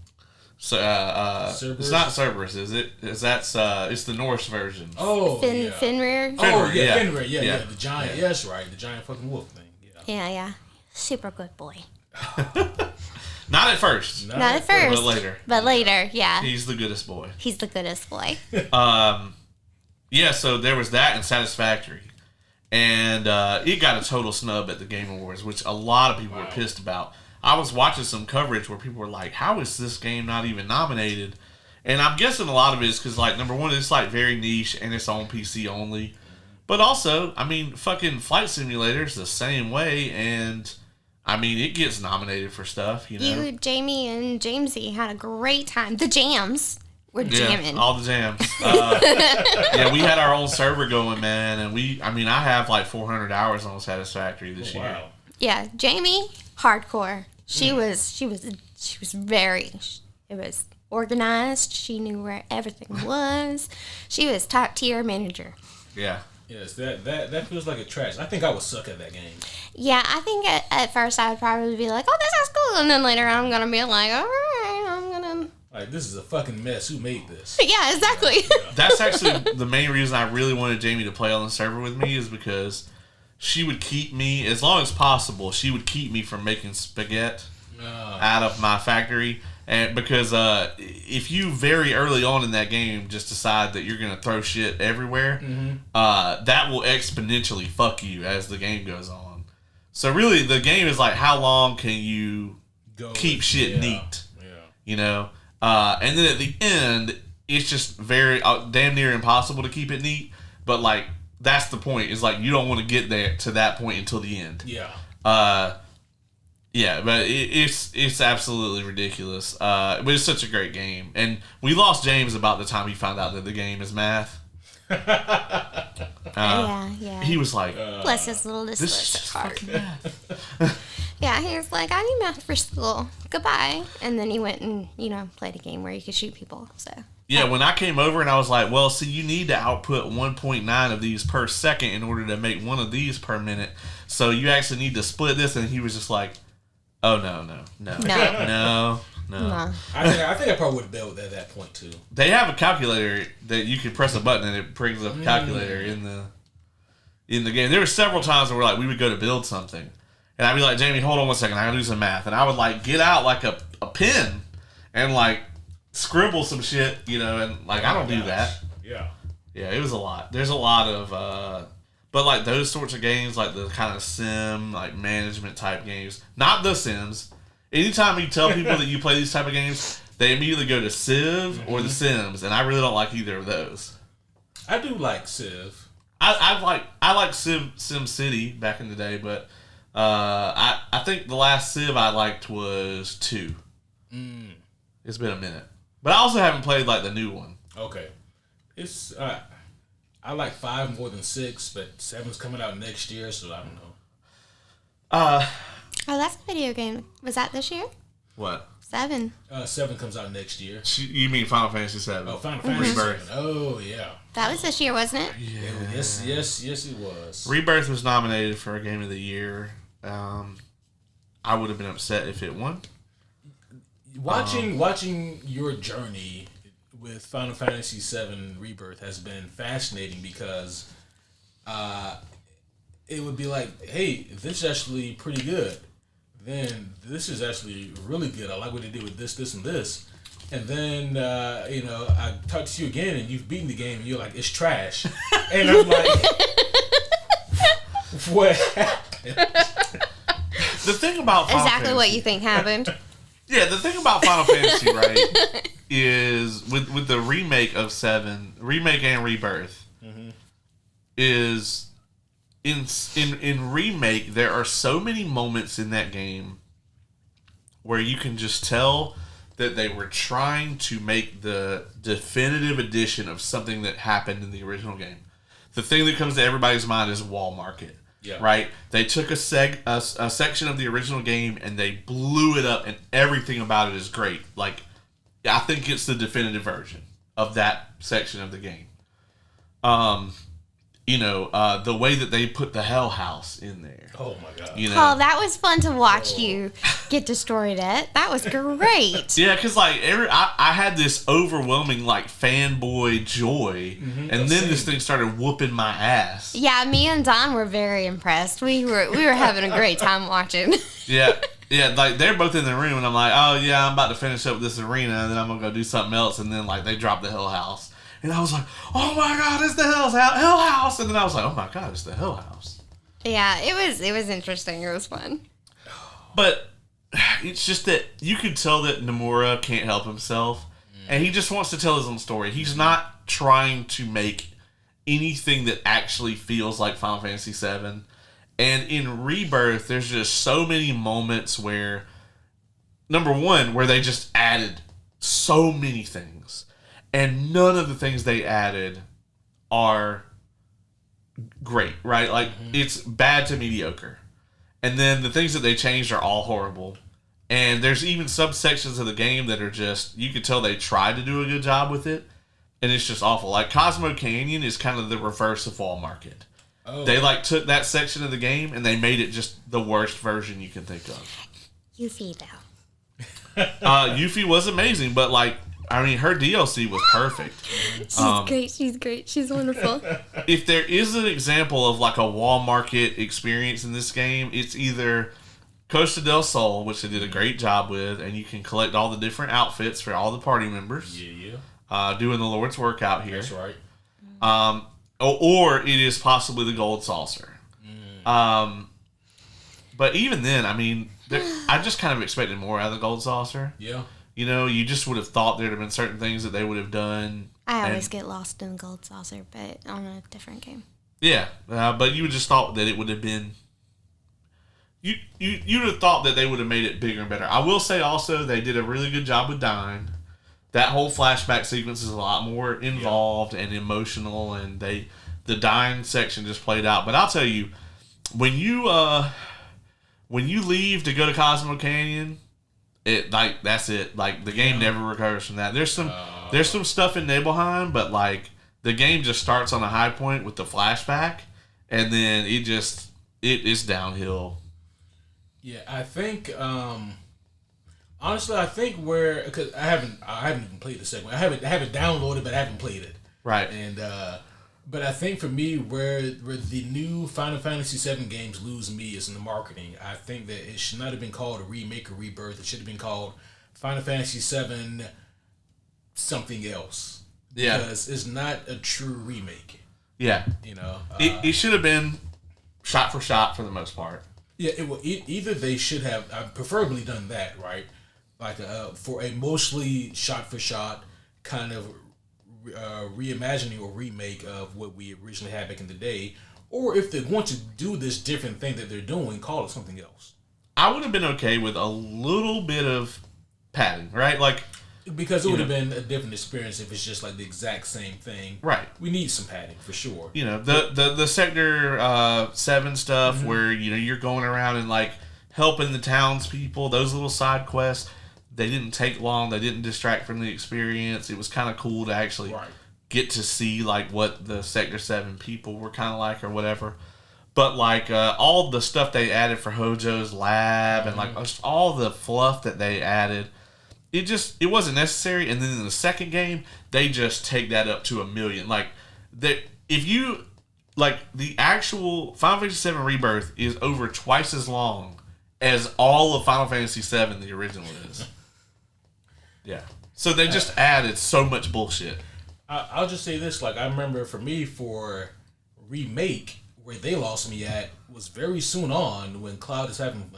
So it's not Cerberus, is it? It's the Norse version. Oh, yeah. Fenrir. Oh, Fenrir, yeah, yeah. Fenrir, yeah, Yeah. the giant. Yeah, that's right, the giant fucking wolf thing. Yeah. Yeah. Super good boy. Not at first, Not at first. but later. But later, yeah. He's the goodest boy. He's the goodest boy. Yeah, so there was that and Satisfactory. And it got a total snub at the Game Awards, which a lot of people were pissed about. I was watching some coverage where people were like, how is this game not even nominated? And I'm guessing a lot of it is because, like, number one, it's, like, very niche and it's on PC only. But also, I mean, fucking Flight Simulator's the same way, and, I mean, it gets nominated for stuff, you know? You, Jamie, and Jamesy had a great time. The jams were jamming. Yeah, all the jams. Yeah, we had our own server going, man, and I have, like, 400 hours on Satisfactory this year. Wow. Yeah, Jamie, hardcore. She was very, it was organized. She knew where everything was. She was top tier manager. Yeah. Yes, that feels like a trash. I think I would suck at that game. Yeah, I think at first I would probably be like, oh, this is cool. And then later I'm going to be like, all right, I'm going to. Like, this is a fucking mess. Who made this? Yeah, exactly. That's actually the main reason I really wanted Jamie to play on the server with me is because she would keep me, as long as possible, she would keep me from making spaghetti out of my factory. And because if you very early on in that game just decide that you're going to throw shit everywhere, that will exponentially fuck you as the game goes on. So really, the game is like, how long can you keep shit neat? Yeah. You know? And then at the end, it's just very damn near impossible to keep it neat. But like, that's the point. Is like, you don't want to get there to that point until the end. Yeah. Yeah, but it's absolutely ridiculous. But it's such a great game. And we lost James about the time he found out that the game is math. Yeah. He was like, Bless his little this is dyslexic just heart. fucking math. Yeah, he was like, I need math for school. Goodbye. And then he went and, played a game where you could shoot people. So. Yeah, when I came over and I was like, well, see, you need to output 1.9 of these per second in order to make one of these per minute. So you actually need to split this. And he was just like, oh, no. I think I probably would have built at that point too. They have a calculator that you can press a button and it brings up a calculator in the game. There were several times where we would go to build something. And I'd be like, Jamie, hold on 1 second. I gotta do some math. And I would get out a pen and scribble some shit, and I don't do that. Yeah. Yeah, it was a lot. There's a lot of, but those sorts of games, the kind of sim, management type games, not The Sims. Anytime you tell people that you play these type of games, they immediately go to Civ or The Sims, and I really don't like either of those. I do like Civ. I like Sim City back in the day, but I think the last Civ I liked was 2. It's been a minute, but I also haven't played the new one. Okay, it's I like 5 more than 6, but 7's coming out next year, so I don't know. Oh, that's a video game. Was that this year? What? 7. 7 comes out next year. You mean Final Fantasy 7? Oh, Final Fantasy Rebirth. 7. Oh, yeah. That was this year, wasn't it? Yeah. Yes, it was. Rebirth was nominated for a Game of the Year. I would have been upset if it won. Watching your journey with Final Fantasy VII Rebirth has been fascinating because it would be like, hey, this is actually pretty good. then this is actually really good. I like what they did with this, this, and this. And then, I talk to you again and you've beaten the game and you're like, it's trash. And I'm like, what happened? The thing about Final Exactly Fantasy, what you think happened. Yeah, the thing about Final Fantasy, right, is with the remake of 7, remake and rebirth, is in remake there are so many moments in that game where you can just tell that they were trying to make the definitive edition of something that happened in the original game. The thing that comes to everybody's mind is Wall Market. Yeah. Right? They took a section of the original game and they blew it up and everything about it is great. Like, I think it's the definitive version of that section of the game. The way that they put the Hell House in there. Oh my god. Oh, that was fun to watch you get destroyed at. That was great. Yeah, because I had this overwhelming fanboy joy, and then this thing started whooping my ass. Yeah, me and Don were very impressed. We were having a great time watching. Yeah, they're both in the room, and I'm like, oh yeah, I'm about to finish up this arena, and then I'm gonna go do something else, and then they drop the Hell House, and I was like, oh my god, it's the Hell House, and then I was like, oh my god, it's the Hell House. Yeah, it was interesting. It was fun. But it's just that you could tell that Nomura can't help himself, and he just wants to tell his own story. He's not trying to make anything that actually feels like Final Fantasy VII. And in Rebirth, there's just so many moments where, number one, where they just added so many things, and none of the things they added are great, right? It's bad to mediocre. And then the things that they changed are all horrible. And there's even subsections of the game that are just, you could tell they tried to do a good job with it, and it's just awful. Like Cosmo Canyon is kind of the reverse of Wall Market. Oh. They took that section of the game and they made it just the worst version you can think of. Yuffie though. Yuffie was amazing, but her DLC was perfect. She's great. She's wonderful. If there is an example of a Wall Market experience in this game, it's either Costa del Sol, which they did a great job with, and you can collect all the different outfits for all the party members. Yeah. Doing the Lord's work out here. That's right. Or it is possibly the Gold Saucer. But even then, I just kind of expected more out of the Gold Saucer. Yeah. You just would have thought there'd have been certain things that they would have done. I always get lost in the Gold Saucer, but on a different game. Yeah, but you would just thought that it would have been. You'd have thought that they would have made it bigger and better. I will say also they did a really good job with Dyne. That whole flashback sequence is a lot more involved and emotional, and the Dyne section just played out. But I'll tell you, when you leave to go to Cosmo Canyon, that's it. The game never recovers from that. There's some stuff in Nibelheim, but the game just starts on a high point with the flashback, and then it's downhill. Yeah, I think honestly, because I haven't even played the second one. I have it downloaded, but I haven't played it. Right. And but I think for me, where the new Final Fantasy VII games lose me is in the marketing. I think that it should not have been called a remake or rebirth. It should have been called Final Fantasy VII something else. Yeah. Because it's not a true remake. Yeah. It should have been shot for the most part. Yeah, either they should have preferably done that, right? For a mostly shot for shot kind of reimagining or remake of what we originally had back in the day, or if they want to do this different thing that they're doing, call it something else. I would have been okay with a little bit of padding, right? Because it would have been a different experience if it's just the exact same thing. Right. We need some padding for sure. The Sector 7 stuff where you're going around and helping the townspeople, those little side quests. They didn't take long. They didn't distract from the experience. It was kind of cool to actually get to see what the Sector 7 people were kind of like or whatever. But all the stuff they added for Hojo's lab and just all the fluff that they added, it wasn't necessary. And then in the second game, they just take that up to 1,000,000. If you the actual Final Fantasy VII Rebirth is over twice as long as all of Final Fantasy VII, the original is. Yeah. So they just added so much bullshit. I'll just say this, like, I remember for me, for remake, where they lost me at was very soon on when Cloud is having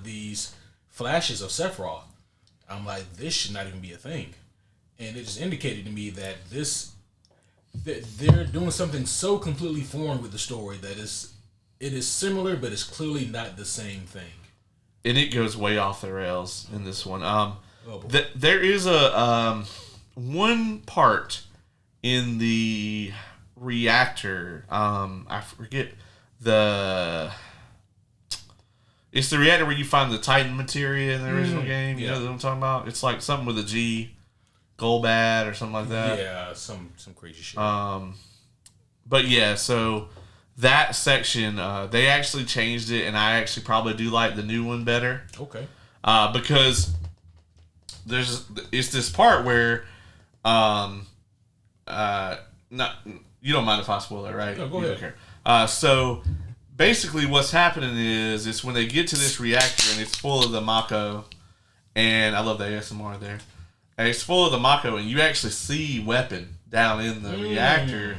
these flashes of Sephiroth. I'm like, this should not even be a thing. And it just indicated to me that they're doing something so completely foreign with the story that it is similar, but it's clearly not the same thing. And it goes way off the rails in this one. Oh, There is a one part in the reactor. I forget it's the reactor where you find the Titan materia in the original game. You know what I'm talking about? It's like something with a G, Golbat or something like that. Yeah, some crazy shit. But yeah, so that section they actually changed it, and I actually probably do like the new one better. Okay. Because it's this part where not you don't mind if I spoil it, right? No, go ahead. Okay. So basically what's happening is it's when they get to this reactor and it's full of the Mako, and I love the ASMR there. And it's full of the Mako, and you actually see Weapon down in the reactor.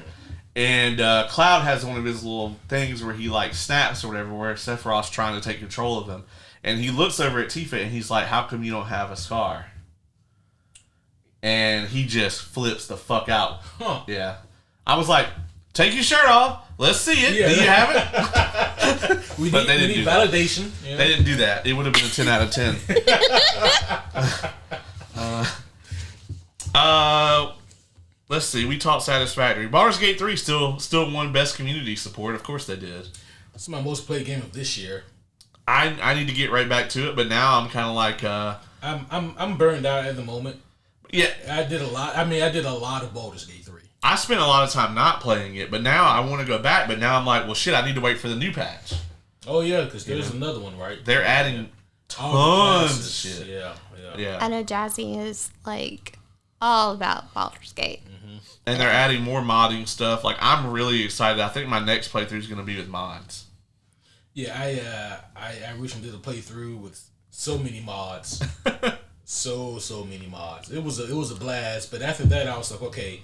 And Cloud has one of his little things where he like snaps or whatever, where Sephiroth's trying to take control of him. And he looks over at Tifa and he's like, how come you don't have a scar? And he just flips the fuck out. Huh. Yeah. I was like, take your shirt off. Let's see it. Yeah. Do you have it? We But need validation. Yeah. They didn't do that. It would have been a 10 out of 10. Let's see. We talked Satisfactory. Baldur's Gate 3 still won Best Community Support. Of course they did. It's my most played game of this year. I need to get right back to it, but now I'm kind of like I'm burned out at the moment. yeah. I did a lot of Baldur's Gate 3. I spent a lot of time not playing it, but now I want to go back. But now I'm like, well, shit, I need to wait for the new patch. Oh yeah, because there's another one, right? They're adding All the tons of classes. shit. Yeah. I know Jazzy is like all about Baldur's Gate. And they're adding more modding stuff. Like, I'm really excited. I think my next playthrough is going to be with mods. Yeah, I recently did a playthrough with so many mods. so many mods. It was a blast, but after that I was like, okay,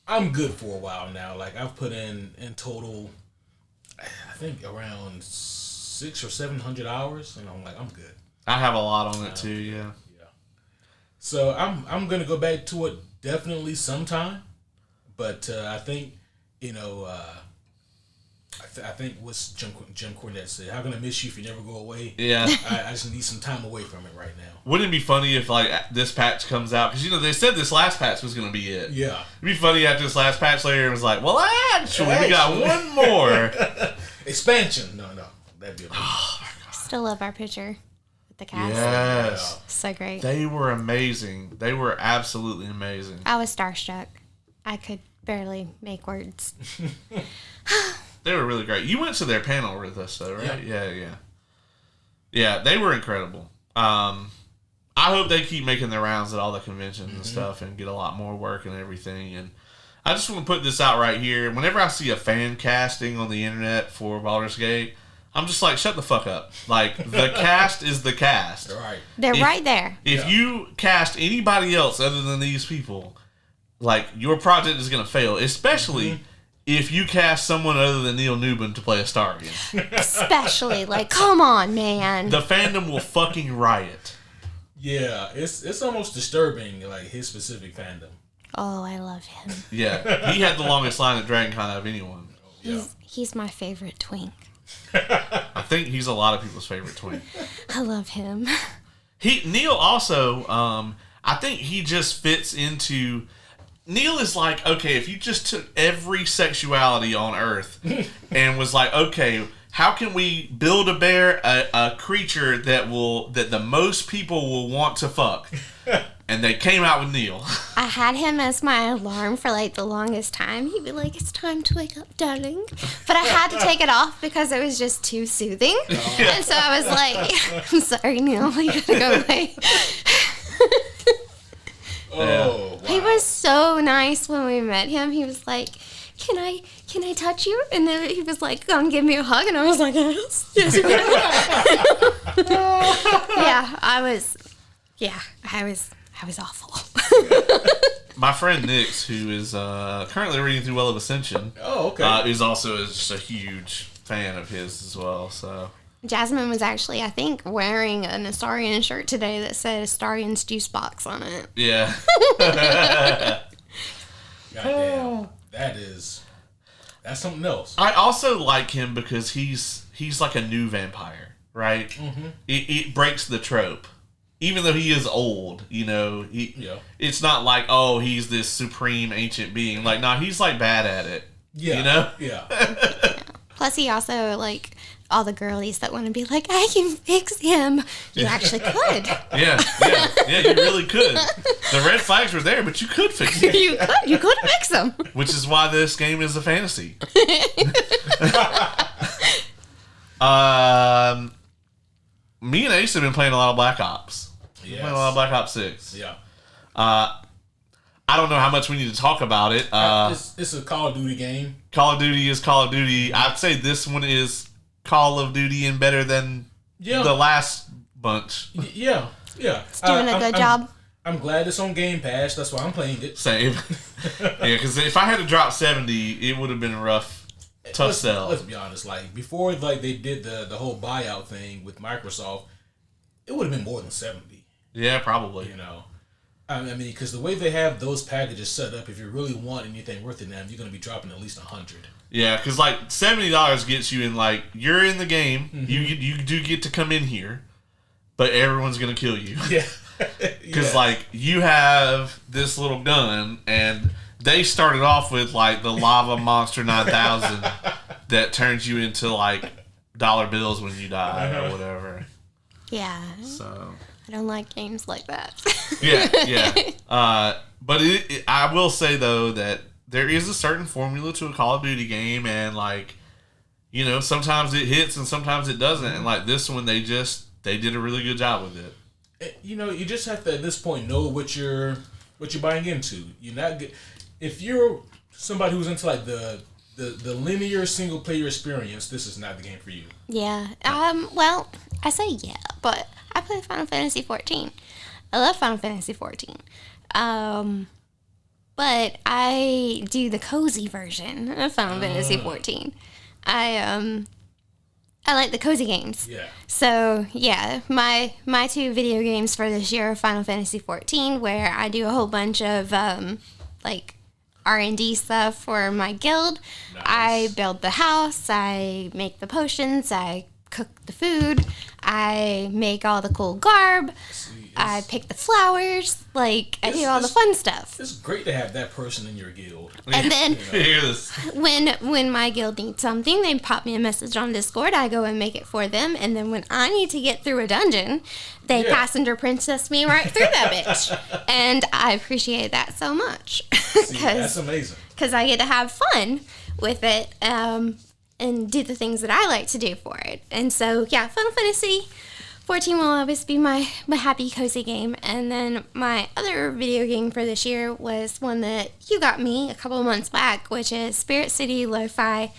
I'm good for a while now. Like, I've put in total, I think around 600 or 700 hours, and I'm like, I'm good. I have a lot on it too, yeah. So I'm gonna go back to it definitely sometime, but I think I think what's Jim Cornette said, how can I miss you if you never go away? Yeah. I just need some time away from it right now. Wouldn't it be funny if, like, this patch comes out? Because, they said this last patch was going to be it. Yeah. It'd be funny after this last patch later, it was like, well, actually, we got one more. Expansion. No. That'd be amazing. Still love our picture with the cast. Yes. So great. They were amazing. They were absolutely amazing. I was starstruck. I could barely make words. They were really great. You went to their panel with us, though, right? Yeah. Yeah, they were incredible. I hope they keep making their rounds at all the conventions and stuff and get a lot more work and everything. And I just want to put this out right here. Whenever I see a fan casting on the internet for Baldur's Gate, I'm just like, shut the fuck up. Like, the cast is the cast. Right. They're right there. If you cast anybody else other than these people, like, your project is going to fail, especially if you cast someone other than Neil Newbin to play Astarion. Especially, like, come on, man. The fandom will fucking riot. Yeah, it's almost disturbing, like, his specific fandom. Oh, I love him. Yeah, he had the longest line at DragonCon of anyone. He's my favorite twink. I think he's a lot of people's favorite twink. I love him. Neil also, I think he just fits into... Neil is like, okay, if you just took every sexuality on Earth and was like, okay, how can we build a creature that the most people will want to fuck? And they came out with Neil. I had him as my alarm for like the longest time. He'd be like, it's time to wake up, darling. But I had to take it off because it was just too soothing. And so I was like, I'm sorry, Neil, you gotta go away. Oh, wow. He was so nice when we met him. He was like, can I touch you? And then he was like, come give me a hug. And I was like, yes, yes, you can. I was awful. My friend Nix, who is currently reading through Well of Ascension, is also just a huge fan of his as well. So Jasmine was actually, I think, wearing an Astarion shirt today that said Astarion's juice box on it. Yeah. Goddamn, that's something else. I also like him because he's like a new vampire, right? Mm-hmm. It breaks the trope. Even though he is old, it's not like, oh, he's this supreme ancient being. Like, no, he's like bad at it. Yeah. Yeah. Plus, he also, like, all the girlies that want to be like, I can fix him. You actually could. Yeah, you really could. The red flags were there, but you could fix him. You could fix him. Which is why this game is a fantasy. Me and Ace have been playing a lot of Black Ops. Yes. Playing a lot of Black Ops 6. Yeah. I don't know how much we need to talk about it. It's a Call of Duty game. Call of Duty is Call of Duty. I'd say this one is Call of Duty and better than the last bunch. Yeah. It's doing a good job. I'm glad it's on Game Pass. That's why I'm playing it. Same. Yeah, because if I had to drop 70, it would have been a tough sell. Let's be honest. Like, before they did the whole buyout thing with Microsoft, it would have been more than 70. Yeah, probably. I mean, because the way they have those packages set up, if you really want anything worth it, you're going to be dropping at least 100. Yeah, because like $70 gets you in, like, you're in the game. Mm-hmm. You do get to come in here, but everyone's going to kill you. Yeah. Because like you have this little gun, and they started off with like the Lava Monster 9000 that turns you into like dollar bills when you die or whatever. Yeah. So I don't like games like that. Yeah. But I will say though that there is a certain formula to a Call of Duty game, and like sometimes it hits and sometimes it doesn't, and like this one they did a really good job with it. You just have to at this point know what you're buying into. If you're somebody who's into like the linear single player experience, this is not the game for you. Yeah. Well, I say yeah, but I play Final Fantasy 14. I love Final Fantasy 14. But I do the cozy version of Final Fantasy 14. I like the cozy games. Yeah. So, yeah, my two video games for this year are Final Fantasy 14, where I do a whole bunch of, like, R&D stuff for my guild. Nice. I build the house, I make the potions, I cook the food, I make all the cool garb, I pick the flowers, like, I do all the fun stuff. It's great to have that person in your guild. And then when my guild needs something, they pop me a message on Discord, I go and make it for them, and then when I need to get through a dungeon, they passenger princess me right through that bitch. And I appreciate that so much. That's amazing. Because I get to have fun with it, and do the things that I like to do for it. And so, yeah, Final Fantasy 14 will always be my happy, cozy game. And then my other video game for this year was one that you got me a couple of months back, which is Spirit City Lo-Fi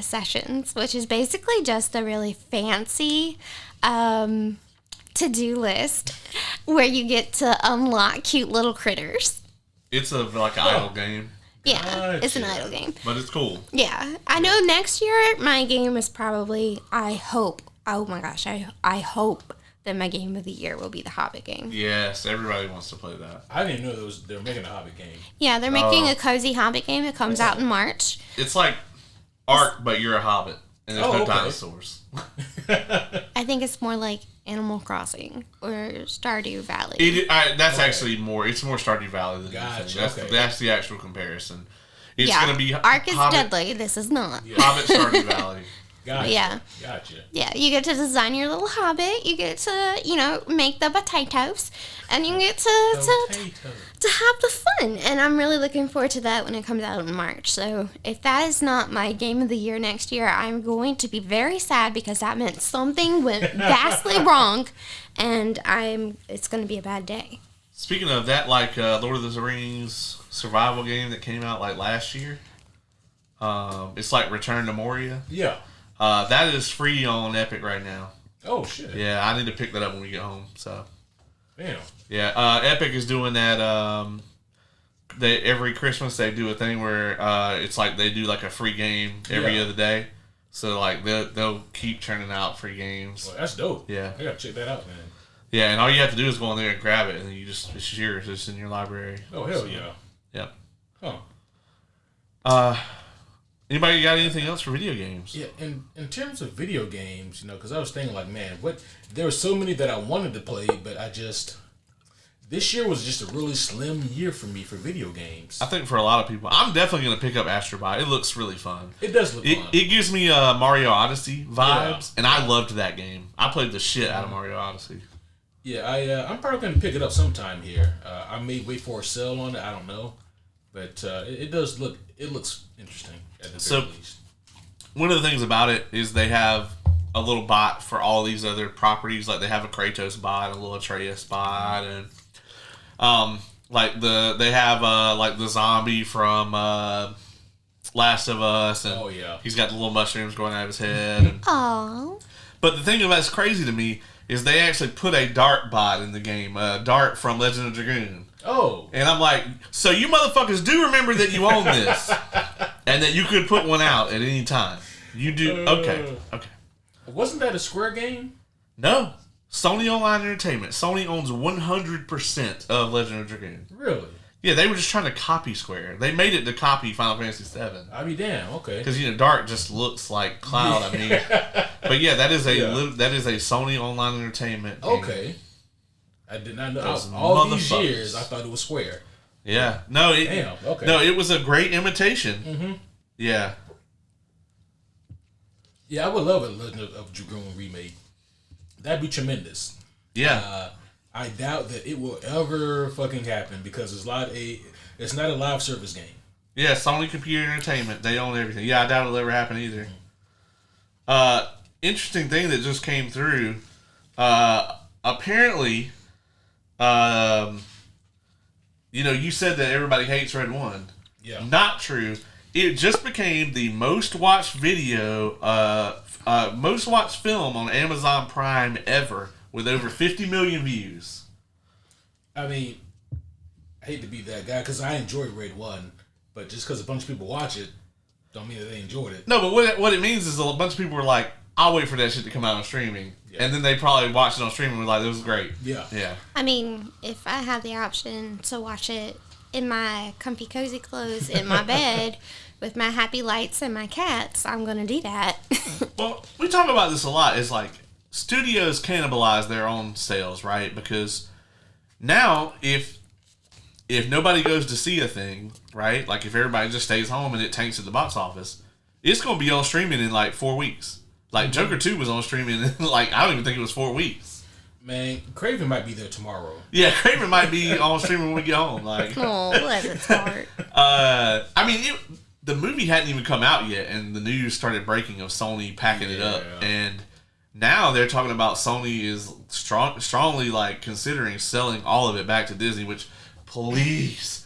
Sessions, which is basically just a really fancy to-do list where you get to unlock cute little critters. It's an idle game. Yeah, Gotcha. It's an idle game. But it's cool. Yeah. I know next year my game is probably, I hope that my game of the year will be the Hobbit game. Yes, everybody wants to play that. I didn't even know they were making a Hobbit game. Yeah, they're making a cozy Hobbit game. It comes out in March. It's like Ark, but you're a Hobbit, and there's no dinosaurs. I think it's more like Animal Crossing or Stardew Valley. That's actually more. It's more Stardew Valley than anything. That's the actual comparison. It's going to be Ark is deadly. This is not. Yeah. Hobbit Stardew Valley. Gotcha. Yeah. Gotcha. Yeah, you get to design your little hobbit. You get to, make the potatoes, and you get to have the fun. And I'm really looking forward to that when it comes out in March. So if that is not my game of the year next year, I'm going to be very sad because that meant something went vastly wrong, and it's going to be a bad day. Speaking of that, like Lord of the Rings survival game that came out like last year. It's like Return to Moria. Yeah. That is free on Epic right now. Oh shit. Yeah, I need to pick that up when we get home. So. Damn. Yeah, Epic is doing that. They every Christmas they do a thing where it's like they do like a free game every other day. So like they'll keep churning out free games. Well, that's dope. Yeah, I gotta check that out, man. Yeah, and all you have to do is go in there and grab it, and then it's yours. It's in your library. Oh hell yeah. Yep. Huh. Anybody got anything else for video games? Yeah, in terms of video games, because I was thinking like, man, there were so many that I wanted to play, but this year was just a really slim year for me for video games. I think for a lot of people, I'm definitely going to pick up Astro Bot. It looks really fun. It does look fun. It gives me Mario Odyssey vibes, and I loved that game. I played the shit out of Mario Odyssey. Yeah, I'm probably going to pick it up sometime here. I may wait for a sale on it. I don't know, but it does look. It looks interesting at the very least. One of the things about it is they have a little bot for all these other properties. Like they have a Kratos bot, a little Atreus bot, and they have like the zombie from Last of Us, and he's got the little mushrooms growing out of his head. And, aww. But the thing that's crazy to me is they actually put a dart bot in the game, Dart from Legend of Dragoon. Oh. And I'm like, so you motherfuckers do remember that you own this, and that you could put one out at any time. You do. Okay. Wasn't that a Square game? No. Sony Online Entertainment. Sony owns 100% of Legend of Dragoon. Really? Yeah, they were just trying to copy Square. They made it to copy Final Fantasy VII. I mean, damn. Okay. Because Dart just looks like Cloud. I mean, but yeah, that is a Sony Online Entertainment game. Okay. I did not know. All these years, I thought it was Square. Yeah. No. Damn. Okay. No, it was a great imitation. Mm-hmm. Yeah. Yeah, I would love a Legend of Dragoon remake. That'd be tremendous. Yeah. I doubt that it will ever fucking happen because it's not a live service game. Yeah, Sony Computer Entertainment. They own everything. Yeah, I doubt it'll ever happen either. Interesting thing that just came through. Apparently, you said that everybody hates Red One. Yeah. Not true. It just became the most watched most watched film on Amazon Prime ever, with over 50 million views. I mean, I hate to be that guy because I enjoy Red One, but just because a bunch of people watch it, don't mean that they enjoyed it. No, but what it means is a bunch of people were like, I'll wait for that shit to come out on streaming. Yeah. And then they probably watched it on streaming and were like, it was great. Yeah. Yeah. I mean, if I have the option to watch it in my comfy, cozy clothes in my bed with my happy lights and my cats, I'm going to do that. Well, we talk about this a lot. It's like studios cannibalize their own sales, right? Because now if nobody goes to see a thing, right? Like if everybody just stays home and it tanks at the box office, it's going to be on streaming in like 4 weeks. Like Joker 2 was on streaming in like, I don't even think it was 4 weeks. Man, Craven might be there tomorrow. Yeah, Craven might be on streaming when we get home. Like, oh, bless its heart. I mean, the movie hadn't even come out yet, and the news started breaking of Sony packing it up, and now they're talking about Sony is strongly like considering selling all of it back to Disney. Which, please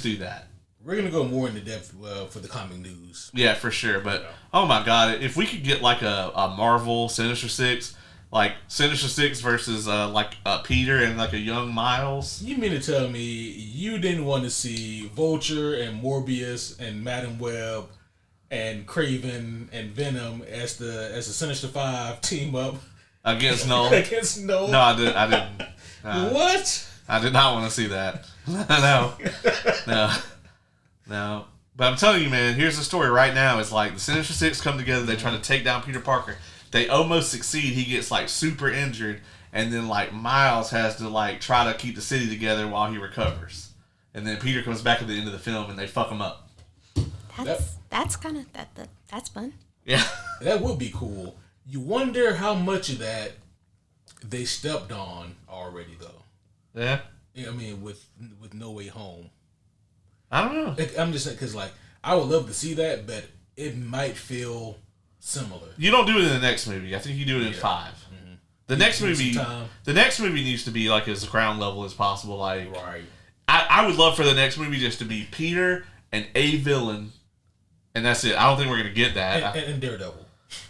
do that. We're gonna go more into depth for the comic news. Yeah, for sure. But oh my god, if we could get like a Marvel Sinister Six. Like Sinister Six versus like Peter and like a young Miles. You mean to tell me you didn't want to see Vulture and Morbius and Madam Web and Craven and Venom as the Sinister Five team up against Null? Against Null? No, I didn't. What? I did not want to see that. No. But I'm telling you, man. Here's the story right now. It's like the Sinister Six come together. They try to take down Peter Parker. They almost succeed. He gets like super injured, and then like Miles has to like try to keep the city together while he recovers, and then Peter comes back at the end of the film and they fuck him up. That's kind of that's fun. Yeah, that would be cool. You wonder how much of that they stepped on already, though. Yeah. I mean, with No Way Home. I don't know. I'm just saying because like I would love to see that, but it might feel similar. You don't do it in the next movie. I think you do it in 5. Mm-hmm. The next movie needs to be like as ground level as possible. Like, right. I would love for the next movie just to be Peter and a villain And that's it. I don't think we're gonna get that. And Daredevil.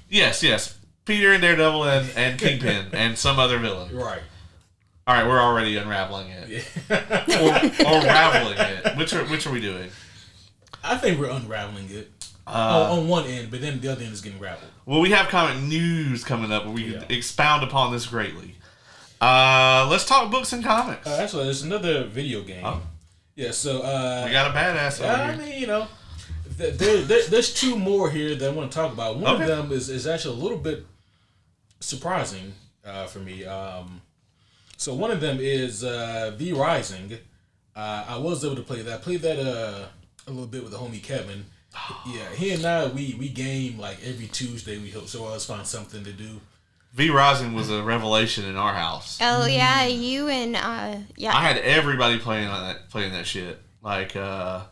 Yes. Peter and Daredevil and Kingpin and some other villain. Right. All right, we're already unraveling it. Yeah. or unraveling it. Which are we doing? I think we're unraveling it on one end, but then the other end is getting raveled. Well, we have comic news coming up where we can expound upon this greatly. Let's talk books and comics. Actually, there's another video game. Oh. Yeah, so... we got a badass over here. I mean, you know, there's two more here that I want to talk about. One of them is actually a little bit surprising for me. So one of them is V Rising. I was able to play that. I played that a little bit with the homie Kevin. Yeah, he and I, we game like every Tuesday. We hope so. Always find something to do. V Rising was a revelation in our house. Oh yeah, you and yeah. I had everybody playing that shit. Like I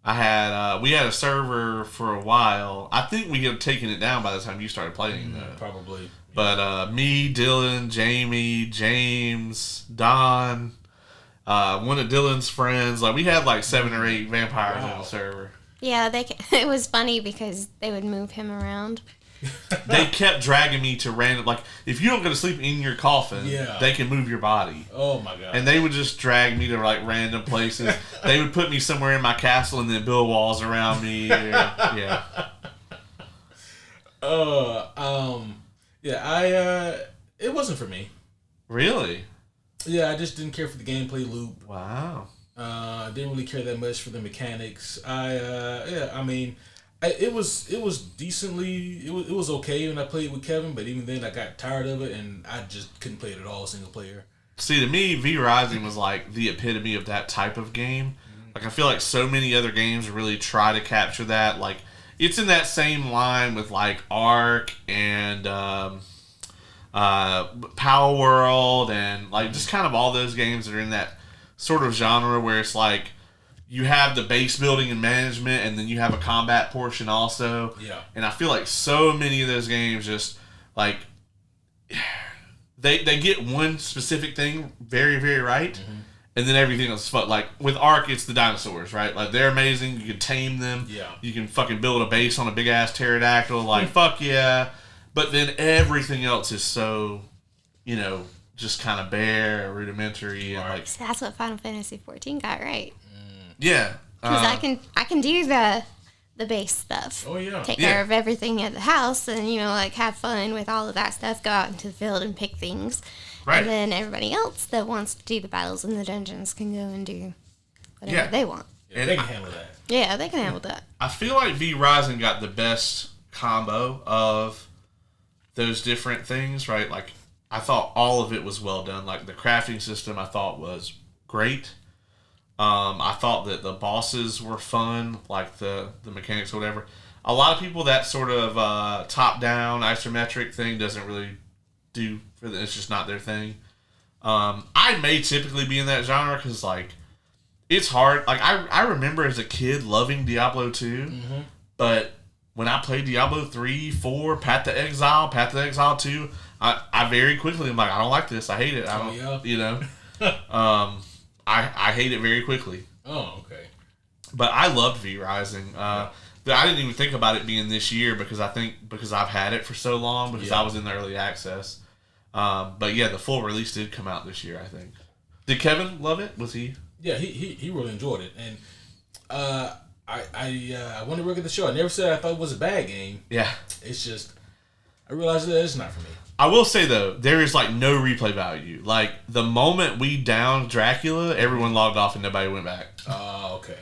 had we had a server for a while. I think we had taken it down by the time you started playing. Probably. But me, Dylan, Jamie, James, Don, one of Dylan's friends, like we had like 7 or 8 vampires on the server. Yeah, it was funny because they would move him around. They kept dragging me to random, like if you don't go to sleep in your coffin, they can move your body. Oh my god! And they would just drag me to like random places. They would put me somewhere in my castle and then build walls around me. Yeah. Yeah, it wasn't for me. Really? Yeah, I just didn't care for the gameplay loop. Wow. Didn't really care that much for the mechanics. I mean, it was decently, it was okay when I played with Kevin, but even then I got tired of it and I just couldn't play it at all single player. See, to me, V Rising was like the epitome of that type of game. Like I feel like so many other games really try to capture that. Like it's in that same line with like Ark and Power World and like just kind of all those games that are in that sort of genre where it's like you have the base building and management and then you have a combat portion also. Yeah. And I feel like so many of those games just like they get one specific thing very, very right. Mm-hmm. And then everything else is fun. Like with Ark, it's the dinosaurs, right? Like they're amazing. You can tame them. Yeah. You can fucking build a base on a big ass pterodactyl. Like fuck yeah. But then everything else is so, you know, just kind of bare, rudimentary, and like. So that's what Final Fantasy 14 got right. Yeah. Because I can do the base stuff. Oh yeah. Take care of everything at the house, and you know, like have fun with all of that stuff. Go out into the field and pick things. Right. And then everybody else that wants to do the battles in the dungeons can go and do whatever they want. Yeah, and they can handle that. Yeah, they can handle that. I feel like V Rising got the best combo of those different things, right? Like, I thought all of it was well done. Like, the crafting system I thought was great. I thought that the bosses were fun, like the mechanics or whatever. A lot of people, that sort of top-down isometric thing doesn't really do for them. It's just not their thing. I may typically be in that genre because, like, it's hard. Like, I remember as a kid loving Diablo 2, but when I played Diablo 3, 4, Path to Exile 2, I very quickly am like, I don't like this. I hate it. I don't, you know. I hate it very quickly. Oh, okay. But I loved V Rising. I didn't even think about it being this year because I've had it for so long because I was in the early access. But yeah, the full release did come out this year, I think. Did Kevin love it? Was he? Yeah, he really enjoyed it, and I wanted to look at the show. I never said I thought it was a bad game. Yeah, it's just I realized that it's not for me. I will say though, there is like no replay value. Like the moment we downed Dracula, everyone logged off and nobody went back. Oh, okay.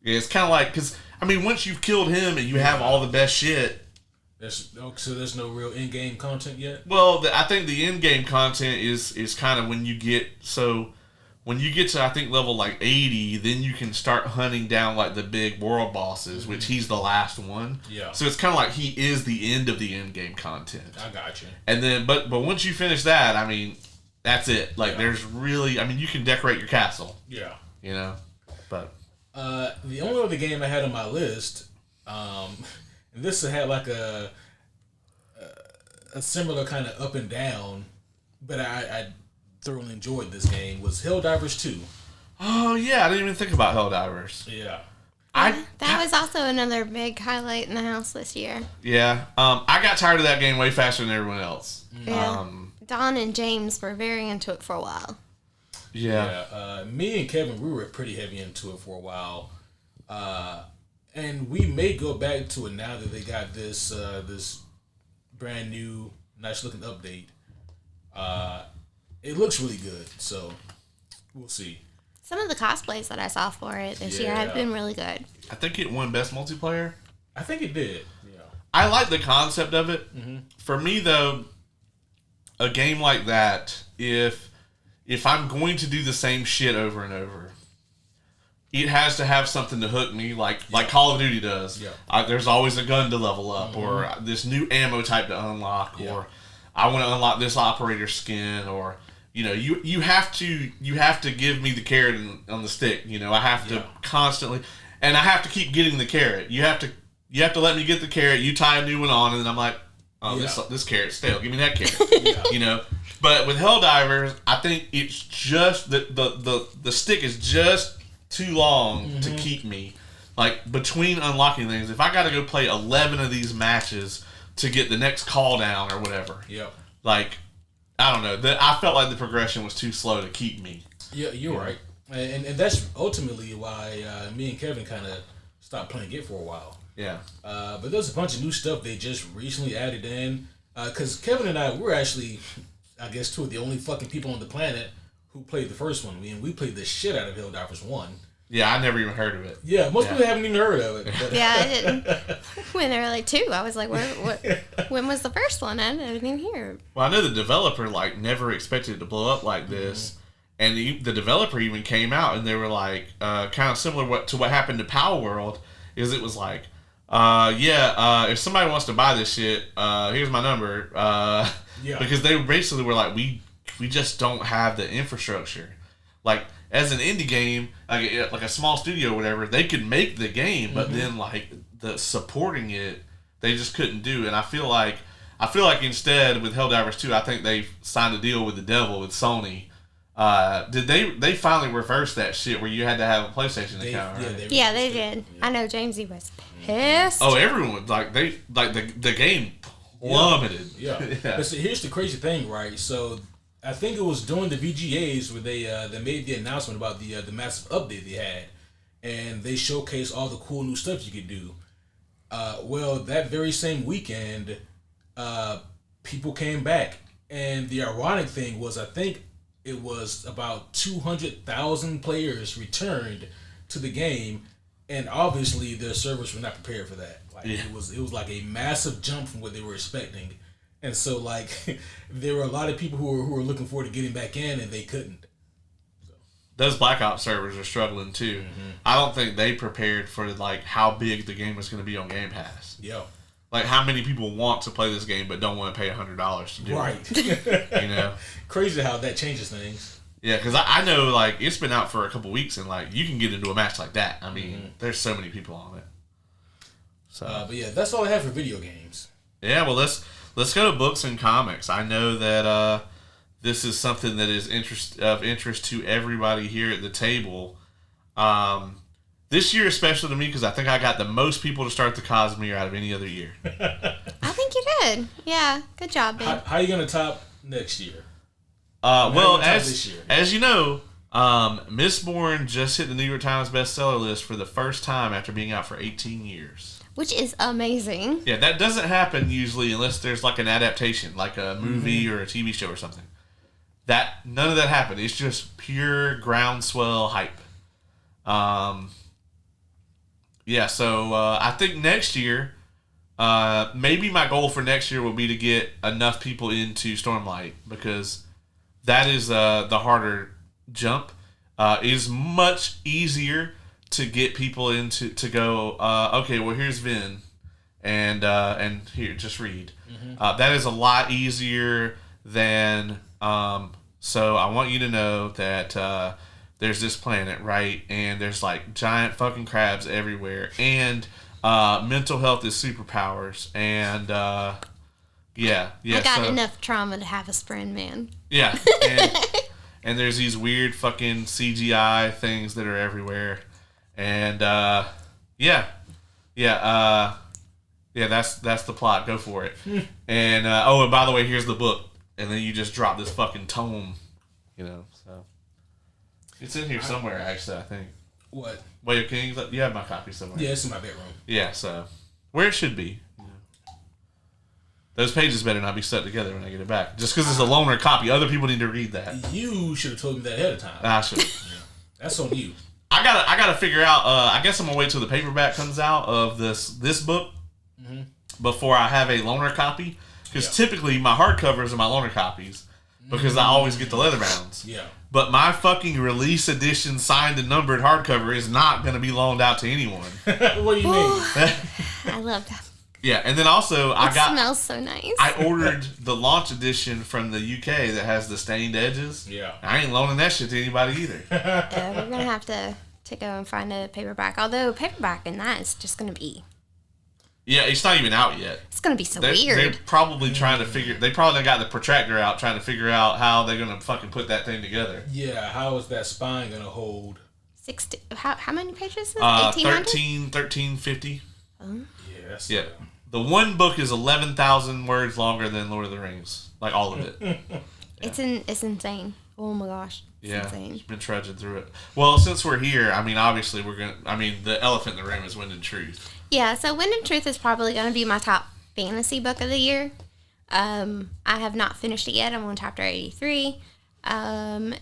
Yeah, it's kind of like because I mean, once you've killed him and you have all the best shit. So there's no real in-game content yet? Well, I think the in-game content is kind of when you get to I think level like 80, then you can start hunting down like the big world bosses, which he's the last one. Yeah. So it's kind of like he is the end of the in-game content. I got you. And then, but once you finish that, I mean, that's it. Like there's really, I mean, you can decorate your castle. Yeah. You know, but the only other game I had on my list, and this had like a similar kind of up and down, but I thoroughly enjoyed this game, was Helldivers 2. Oh, yeah. I didn't even think about Helldivers. Yeah. That was also another big highlight in the house this year. Yeah. I got tired of that game way faster than everyone else. Yeah. Don and James were very into it for a while. Yeah. Me and Kevin, we were pretty heavy into it for a while. And we may go back to it now that they got this this brand new, nice looking update. It looks really good, so we'll see. Some of the cosplays that I saw for it this year have been really good. I think it won Best Multiplayer. I think it did. Yeah. I like the concept of it. Mm-hmm. For me, though, a game like that, if I'm going to do the same shit over and over, it has to have something to hook me, like Call of Duty does. Yeah. There's always a gun to level up, or this new ammo type to unlock, or I want to unlock this operator skin, or you have to give me the carrot on the stick. I have to constantly, and I have to keep getting the carrot. You have to let me get the carrot. You tie a new one on, and then I'm like, oh, this carrot's stale. Give me that carrot. But with Helldivers, I think it's just the stick is just too long to keep me. Like, between unlocking things, if I got to go play 11 of these matches to get the next call down or whatever, like, I don't know. I felt like the progression was too slow to keep me. Yeah, you're right. And that's ultimately why me and Kevin kind of stopped playing it for a while. Yeah. But there's a bunch of new stuff they just recently added in. Because Kevin and I, we're actually, I guess, two of the only fucking people on the planet who played the first one. We played the shit out of Helldivers 1. Yeah, I never even heard of it. Yeah, most people haven't even heard of it. But. Yeah, I didn't. When they were like 2, I was like, when was the first one? I didn't even hear. Well, I know the developer never expected it to blow up like this. And the developer even came out and they were like, kind of similar to what happened to Power World, is it was like, if somebody wants to buy this shit, here's my number. Because they basically were like, we just don't have the infrastructure. Like, as an indie game, like a small studio or whatever, they could make the game, but then like the supporting it, they just couldn't do. And I feel like instead with Helldivers 2, I think they signed a deal with the devil with Sony. Did they finally reverse that shit where you had to have a PlayStation account? Right? Yeah, they did. Yeah. I know Jamesy was pissed. Oh, everyone the game plummeted. Yeah. But so here's the crazy thing, right? So I think it was during the VGAs where they made the announcement about the massive update they had, and they showcased all the cool new stuff you could do. Well, that very same weekend, people came back, and the ironic thing was, I think it was about 200,000 players returned to the game, and obviously their servers were not prepared for that. It was like a massive jump from what they were expecting. And so, like, there were a lot of people who were looking forward to getting back in, and they couldn't. So. Those Black Ops servers are struggling, too. I don't think they prepared for, like, how big the game was going to be on Game Pass. Yeah. Like, how many people want to play this game but don't want to pay $100 to do it? Crazy how that changes things. Yeah, because I know, like, it's been out for a couple weeks, and, like, you can get into a match like that. I mean, there's so many people on it. So, but, yeah, that's all I have for video games. Yeah, well, Let's go to books and comics. I know that this is something that is of interest to everybody here at the table. This year especially to me because I think I got the most people to start the Cosmere out of any other year. I think you did. Yeah, good job, babe. How are you going to top next year? As you know, Mistborn just hit the New York Times bestseller list for the first time after being out for 18 years. Which is amazing. Yeah, that doesn't happen usually unless there's like an adaptation, like a movie or a TV show or something. None of that happened. It's just pure groundswell hype. So I think next year, maybe my goal for next year will be to get enough people into Stormlight because that is the harder jump. It is much easier to get people to go, okay, well, here's Vin, and here, just read. That is a lot easier than, so I want you to know that there's this planet, right, and there's, like, giant fucking crabs everywhere, and mental health is superpowers, and, I got enough trauma to have a friend, man. Yeah, and there's these weird fucking CGI things that are everywhere. And Yeah. Yeah. Yeah, that's the plot. Go for it. And and by the way, here's the book. And then you just drop this fucking tome, so it's in here somewhere. Actually, I think. What? Wait, can you have my copy somewhere? Yeah, it's in my bedroom. Yeah, so where it should be. Those pages better not be stuck together when I get it back. Just because it's a loaner copy, other people need to read that. You should have told me that ahead of time. I should. That's on you. I gotta figure out. I guess I'm gonna wait till the paperback comes out of this book before I have a loaner copy. Because typically my hardcovers are my loaner copies because I always get the leather bounds. Yeah. But my fucking release edition signed and numbered hardcover is not gonna be loaned out to anyone. What do you mean? I love that. Yeah, and then also It smells so nice. I ordered the launch edition from the UK that has the stained edges. Yeah. I ain't loaning that shit to anybody either. Yeah, we're gonna have to go and find a paperback. Although paperback in that is just gonna be. Yeah, it's not even out yet. It's gonna be so They're weird. probably trying to figure. They probably got the protractor out trying to figure out how they're gonna fucking put that thing together. Yeah, how is that spine gonna hold? 60. How many pages is it? 1800? 1350. Yeah. The one book is 11,000 words longer than Lord of the Rings. Like all of it. It's insane. Oh my gosh. It's insane. It's been trudging through it. Well, since we're here, I mean, obviously the elephant in the room is Wind and Truth. Yeah, so Wind and Truth is probably going to be my top fantasy book of the year. I have not finished it yet. I'm on chapter 83,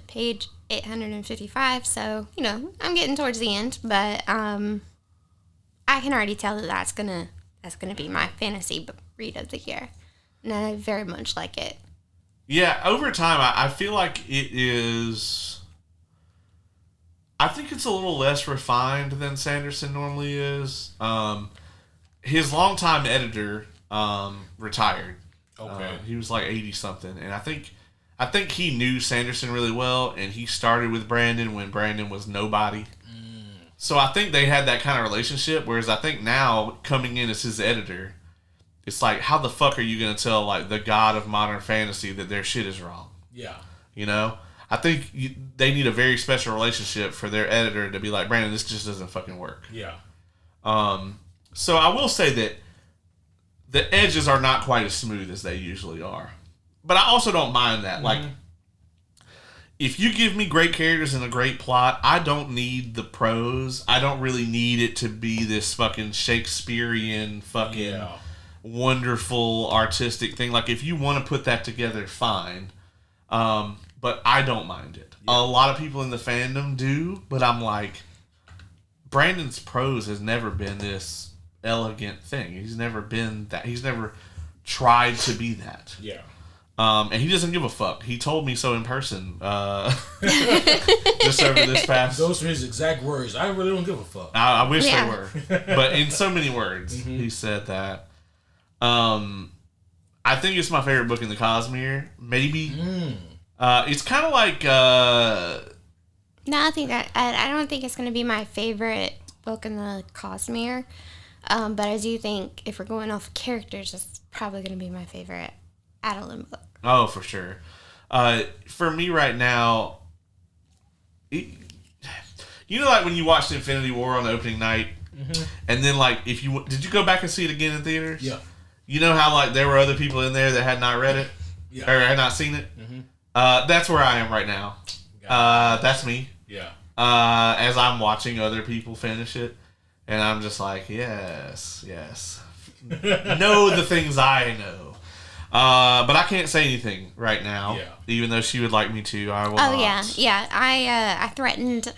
page 855. So, I'm getting towards the end, but I can already tell that that's gonna be my fantasy read of the year, and I very much like it. Yeah, over time, I feel like it is. I think it's a little less refined than Sanderson normally is. His longtime editor retired. Okay. He was like 80 something, and I think he knew Sanderson really well, and he started with Brandon when Brandon was nobody. So I think they had that kind of relationship, whereas I think now, coming in as his editor, it's like, how the fuck are you going to tell, like, the god of modern fantasy that their shit is wrong? Yeah. I think they need a very special relationship for their editor to be like, Brandon, this just doesn't fucking work. Yeah. So I will say that the edges are not quite as smooth as they usually are. But I also don't mind that. Like, if you give me great characters and a great plot, I don't need the prose. I don't really need it to be this fucking Shakespearean fucking wonderful artistic thing. Like, if you want to put that together, fine. But I don't mind it. Yeah. A lot of people in the fandom do, but I'm like, Brandon's prose has never been this elegant thing. He's never been that. He's never tried to be that. Yeah. And he doesn't give a fuck. He told me so in person. Just over this past. Those are his exact words. I really don't give a fuck. I wish they were, but in so many words, he said that. I think it's my favorite book in the Cosmere. Maybe. It's kind of like. No, I think I don't think it's going to be my favorite book in the Cosmere. But I do think if we're going off characters, it's probably going to be my favorite Adeline book. Oh, for sure. For me right now, like when you watched Infinity War on the opening night, and then like did you go back and see it again in theaters? Yeah. You know how like there were other people in there that had not read it, or had not seen it. That's where I am right now. That's me. Yeah. As I'm watching other people finish it, and I'm just like, yes, know the things I know. But I can't say anything right now. Yeah. Even though she would like me to, I will not. Oh yeah. I threatened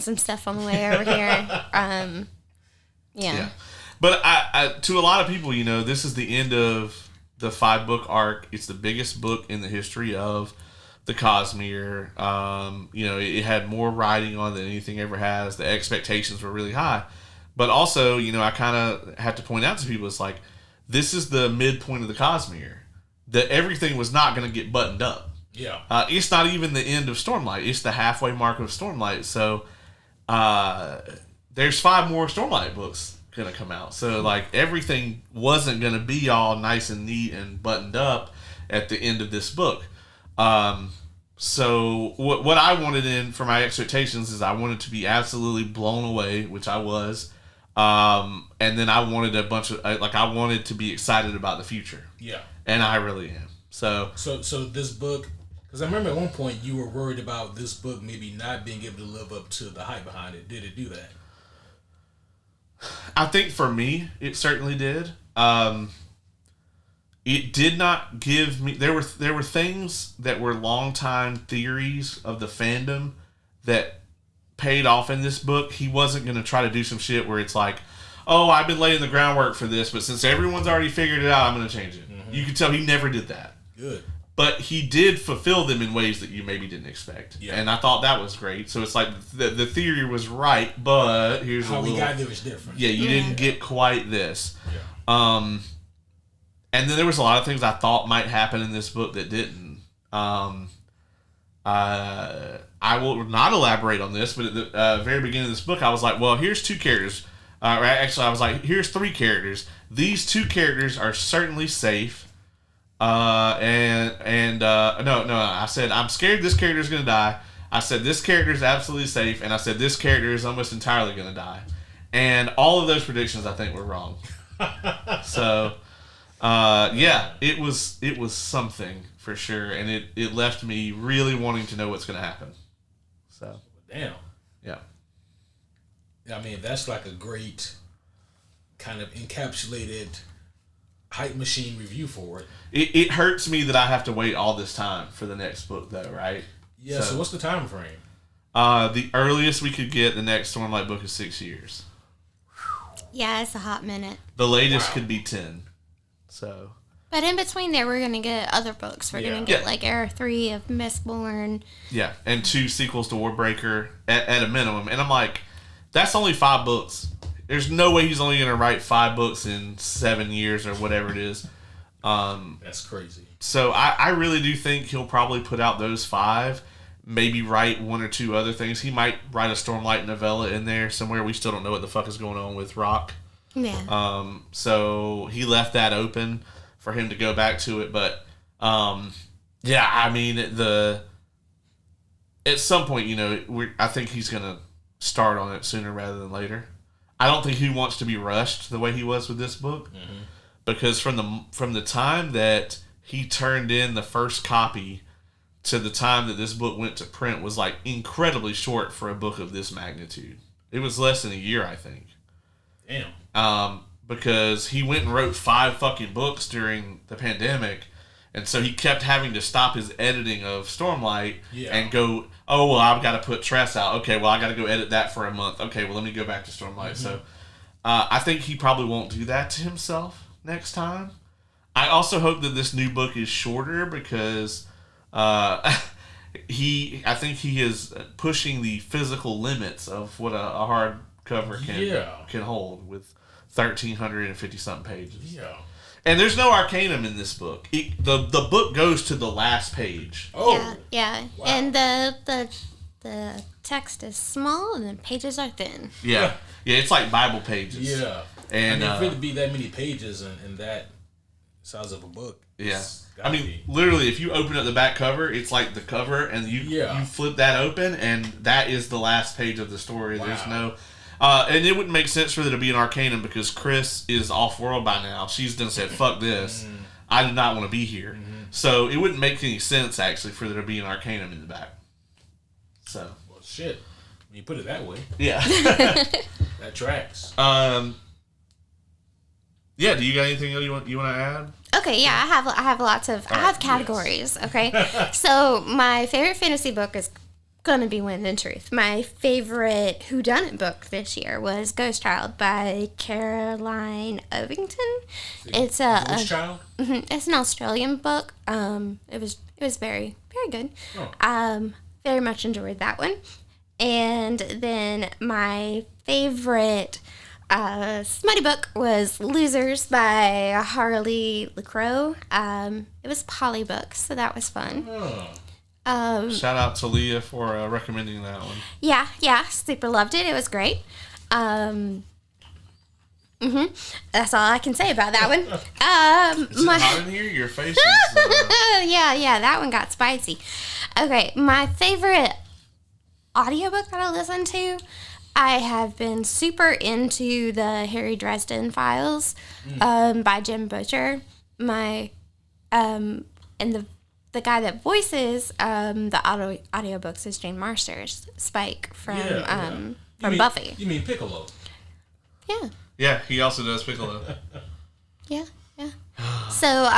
some stuff on the way over here. Yeah. But I to a lot of people, this is the end of the 5-book arc. It's the biggest book in the history of the Cosmere. It had more writing on than anything ever has. The expectations were really high. But also, I kind of have to point out to people, it's like, this is the midpoint of the Cosmere. That everything was not going to get buttoned up. Yeah. It's not even the end of Stormlight. It's the halfway mark of Stormlight. So, there's 5 more Stormlight books going to come out. So, like, everything wasn't going to be all nice and neat and buttoned up at the end of this book. So, what I wanted in for my expectations is I wanted to be absolutely blown away, which I was. And then I wanted a bunch of I wanted to be excited about the future. Yeah. And I really am. So this book, because I remember at one point you were worried about this book maybe not being able to live up to the hype behind it. Did it do that? I think for me, it certainly did. It did not give me. There were things that were longtime theories of the fandom that paid off in this book. He wasn't going to try to do some shit where it's like, oh, I've been laying the groundwork for this, but since everyone's already figured it out, I'm going to change it. Mm-hmm. You can tell he never did that. Good. But he did fulfill them in ways that you maybe didn't expect. Yeah. And I thought that was great. So it's like the theory was right, but here's how we got there was different. Yeah, you didn't get quite this. Yeah. And then there was a lot of things I thought might happen in this book that didn't. I will not elaborate on this, but at the very beginning of this book, I was like, well, here's two characters. Actually, I was like, here's three characters. These two characters are certainly safe. No, I said, I'm scared this character is going to die. I said, this character is absolutely safe. And I said, this character is almost entirely going to die. And all of those predictions, I think, were wrong. So, yeah, it was something for sure. And it left me really wanting to know what's going to happen. So, damn. Yeah. I mean, that's like a great kind of encapsulated hype machine review for it. It hurts me that I have to wait all this time for the next book, though, right? Yeah, so what's the time frame? The earliest we could get the next Stormlight book is 6 years. Yeah, it's a hot minute. The latest could be 10. So. But in between there, we're going to get other books. We're going to get, like, Era 3 of Mistborn. Yeah, and 2 sequels to Warbreaker at a minimum. And I'm like, that's only 5 books. There's no way he's only going to write 5 books in 7 years or whatever it is. That's crazy. So I really do think he'll probably put out those 5, maybe write 1 or 2 other things. He might write a Stormlight novella in there somewhere. We still don't know what the fuck is going on with Rock. Yeah. So he left that open for him to go back to it. But, yeah, I mean, at some point, I think he's going to start on it sooner rather than later. I don't think he wants to be rushed the way he was with this book, because from the time that he turned in the first copy to the time that this book went to print was like incredibly short for a book of this magnitude. It was less than a year, I think. Damn. Because he went and wrote 5 fucking books during the pandemic. And so he kept having to stop his editing of Stormlight and go, oh, well, I've got to put Tress out. Okay, well, I got to go edit that for a month. Okay, well, let me go back to Stormlight. So I think he probably won't do that to himself next time. I also hope that this new book is shorter because I think he is pushing the physical limits of what a hardcover can hold with 1,350-something pages. Yeah. And there's no arcanum in this book. The book goes to the last page. Oh, yeah. Wow. And the text is small and the pages are thin. Yeah, it's like Bible pages. Yeah, and for it to be that many pages and that size of a book. Yeah, I mean, literally, if you open up the back cover, it's like the cover, and you flip that open, and that is the last page of the story. Wow. There's no. And it wouldn't make sense for there to be an Arcanum because Chris is off-world by now. She's done said, fuck this. I do not want to be here. So it wouldn't make any sense, actually, for there to be an Arcanum in the back. So. Well, shit. When you put it that way. Yeah. That tracks. Yeah, do you got anything else you want to add? Okay, yeah, I have lots of... I have categories, okay? So my favorite fantasy book is gonna be Wind and Truth. My favorite whodunit book this year was Ghost Child by Caroline Ovington. It's Ghost Child? It's an Australian book. It was very, very good. Very much enjoyed that one. And then my favorite smutty book was Losers by Harley LaCroix. It was Polly Books, so that was fun. Shout out to Leah for recommending that one. Yeah, super loved it. It was great. That's all I can say about that one. Is it hot in here? Your face is... Yeah, that one got spicy. Okay, my favorite audiobook that I listened to I have been super into the Harry Dresden Files by Jim Butcher. And the guy that voices the audiobooks is Jane Marsters, Spike from Buffy. You mean Piccolo? Yeah. Yeah, he also does Piccolo. Yeah. So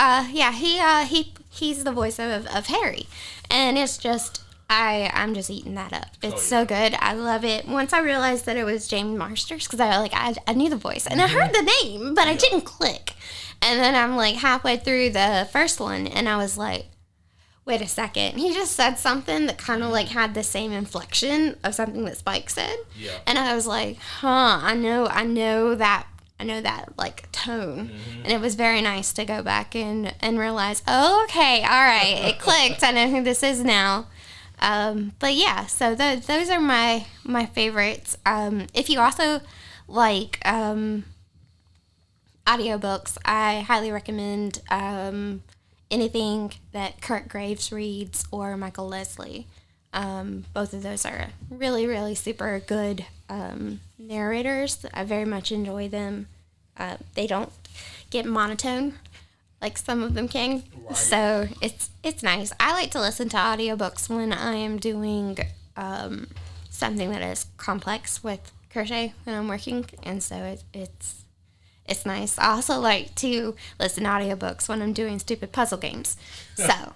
he's the voice of Harry, and it's just I'm just eating that up. It's so good. I love it. Once I realized that it was James Marsters, because I knew the voice and I heard the name, but I didn't click. And then I'm like halfway through the first one, and I was like, wait a second. He just said something that kind of like had the same inflection of something that Spike said. Yeah. And I was like, I know that like tone. Mm-hmm. And it was very nice to go back and realize, oh, okay, all right, it clicked. I know who this is now. But yeah, so those are my favorites. If you also like audiobooks, I highly recommend anything that Kurt Graves reads or Michael Leslie. Both of those are really, really super good narrators. I very much enjoy them. They don't get monotone like some of them can. Right. So it's nice. I like to listen to audiobooks when I am doing something that is complex with crochet when I'm working, and so it's nice. I also like to listen to audiobooks when I'm doing stupid puzzle games. So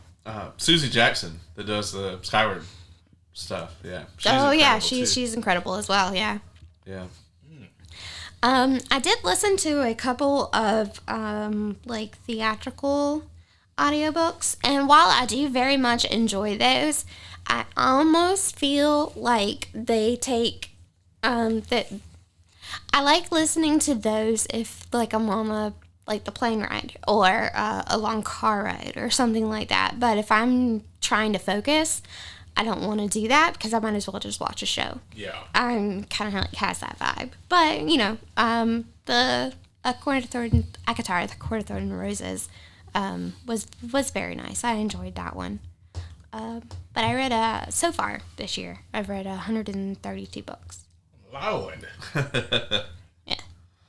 Susie Jackson that does the Skyward stuff. Yeah. She's incredible as well. Yeah. Yeah. I did listen to a couple of like theatrical audiobooks, and while I do very much enjoy those, I almost feel like they take that. I like listening to those if like I'm on the plane ride or a long car ride or something like that. But if I'm trying to focus, I don't want to do that because I might as well just watch a show. Yeah. I'm kind of like has that vibe. But, you know, the Court of Thorn and Roses was very nice. I enjoyed that one. But I read, so far this year, I've read 132 books. Lord. Yeah.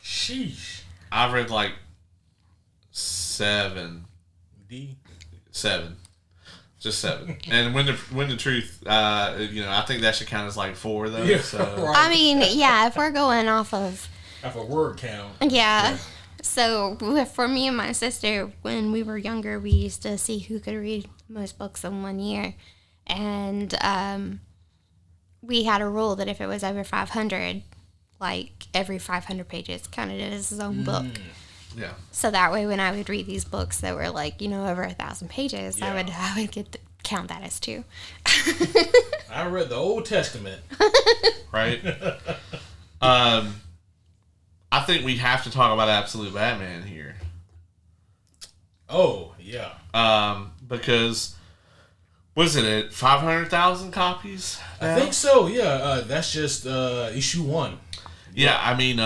Sheesh. I've read like 7. Seven. Just 7. And when the truth, I think that should count as like 4 though. Yeah, so. right. I mean, yeah, if we're going off of a word count. Yeah. So for me and my sister, when we were younger, we used to see who could read most books in 1 year, and we had a rule that if it was over 500, like every 500 pages counted as his own book. Yeah. So that way, when I would read these books that were like, over 1,000 pages, I would count that as 2. I read the Old Testament. Right. I think we have to talk about Absolute Batman here. Oh yeah. Because was it at 500,000 copies? I think so. Yeah. That's just issue 1. Yeah. I mean,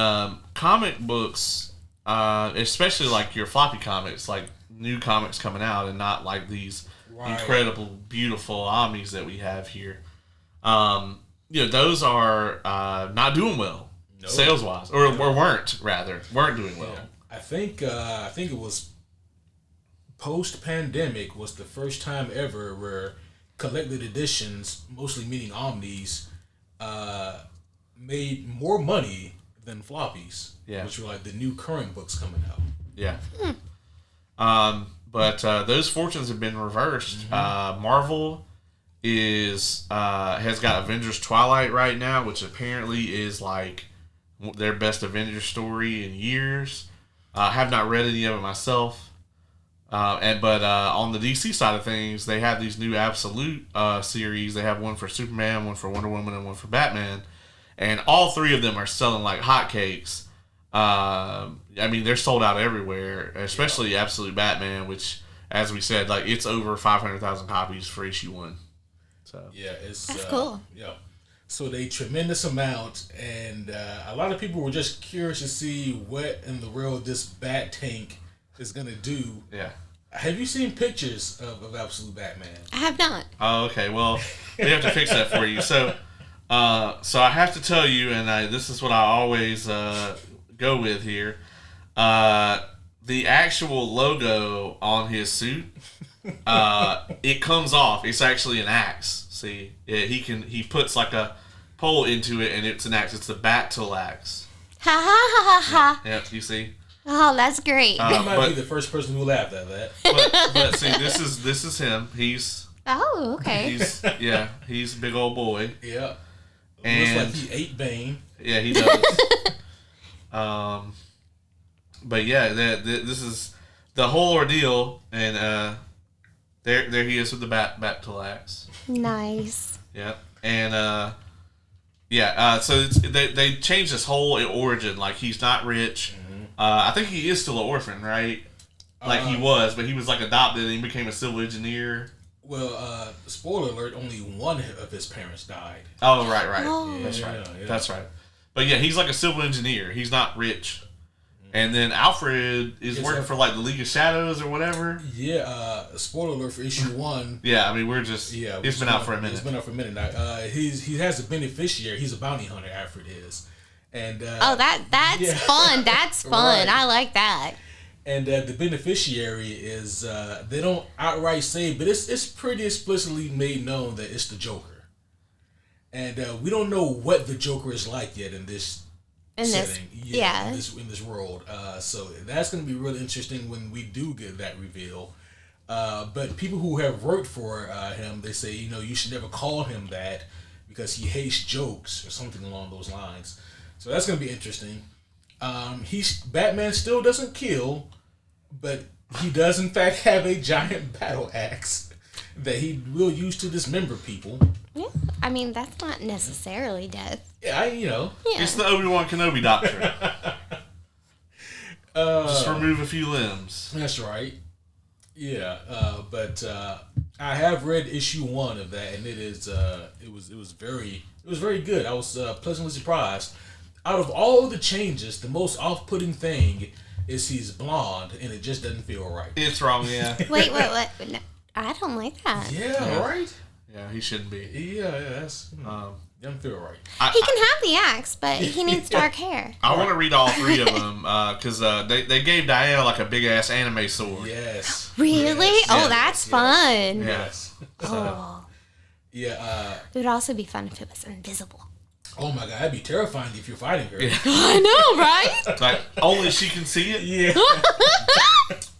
comic books. Especially like your floppy comics, like new comics coming out, and not like these incredible, beautiful omnis that we have here. Those are not doing well, sales wise, or weren't doing well. Yeah. I think it was post pandemic was the first time ever where collected editions, mostly meaning omnis, made more money than floppies. Yeah. Which were like the new current books coming out. Yeah. But those fortunes have been reversed. Mm-hmm. Marvel has got Avengers Twilight right now, which apparently is like their best Avengers story in years. I have not read any of it myself. But on the DC side of things, they have these new Absolute series. They have one for Superman, one for Wonder Woman, and one for Batman. And all 3 of them are selling like hotcakes. I mean, they're sold out everywhere, especially Absolute Batman, which, as we said, like it's over 500,000 copies for issue 1. So yeah, that's cool. Yeah, so they tremendous amount, and a lot of people were just curious to see what in the world this Bat Tank is gonna do. Yeah. Have you seen pictures of Absolute Batman? I have not. Oh, okay. Well, we have to fix that for you. So. So I have to tell you, and this is what I always go with here. The actual logo on his suit, it comes off. It's actually an axe. See, he puts like a pole into it, and it's an axe. It's the Bat-Till axe. Ha ha ha ha ha. Yep, you see. Oh, that's great. I might be the first person who laughed at that. But see, this is him. He's okay. he's a big old boy. Yeah. And looks like he ate Bane. Yeah, he does. But yeah, this is the whole ordeal, and there he is with the Bat-Till axe. Nice. Yeah, and so they changed his whole origin. Like, he's not rich. Mm-hmm. I think he is still an orphan, right? Like, he was, but he was like adopted and he became a civil engineer. Well, spoiler alert, only one of his parents died. Oh, right. Oh. Yeah, that's right. Yeah. That's right. But yeah, he's like a civil engineer. He's not rich. And then Alfred is working for like the League of Shadows or whatever. Yeah, spoiler alert for issue 1. Yeah, I mean, it's been out for a minute. It's been out for a minute now. He has a beneficiary. He's a bounty hunter, Alfred is. And that's fun. That's fun. Right. I like that. And the beneficiary is, they don't outright say, but it's pretty explicitly made known that it's the Joker. And we don't know what the Joker is like yet in this setting. In this world. So that's going to be really interesting when we do get that reveal. But people who have worked for him, they say, you should never call him that because he hates jokes or something along those lines. So that's going to be interesting. Batman still doesn't kill, but he does in fact have a giant battle axe that he will use to dismember people. Yeah, I mean, that's not necessarily death. Yeah, It's the Obi-Wan Kenobi doctrine. Just remove a few limbs. That's right. Yeah, but I have read issue 1 of that, and it was very good. I was pleasantly surprised. Out of all the changes, the most off-putting thing is he's blonde, and it just doesn't feel right. It's wrong, yeah. Wait. No, I don't like that. Yeah, right? Yeah, he shouldn't be. Yeah, that's... doesn't feel right. He can have the axe, but he needs dark hair. I want to read all 3 of them, because they gave Diana like a big-ass anime sword. Yes. Really? Yes. Oh, that's fun. Yes. Oh. Yeah. It would also be fun if it was invisible. Oh my god, that'd be terrifying if you're fighting her. Yeah. I know, right? Like, only she can see it? Yeah.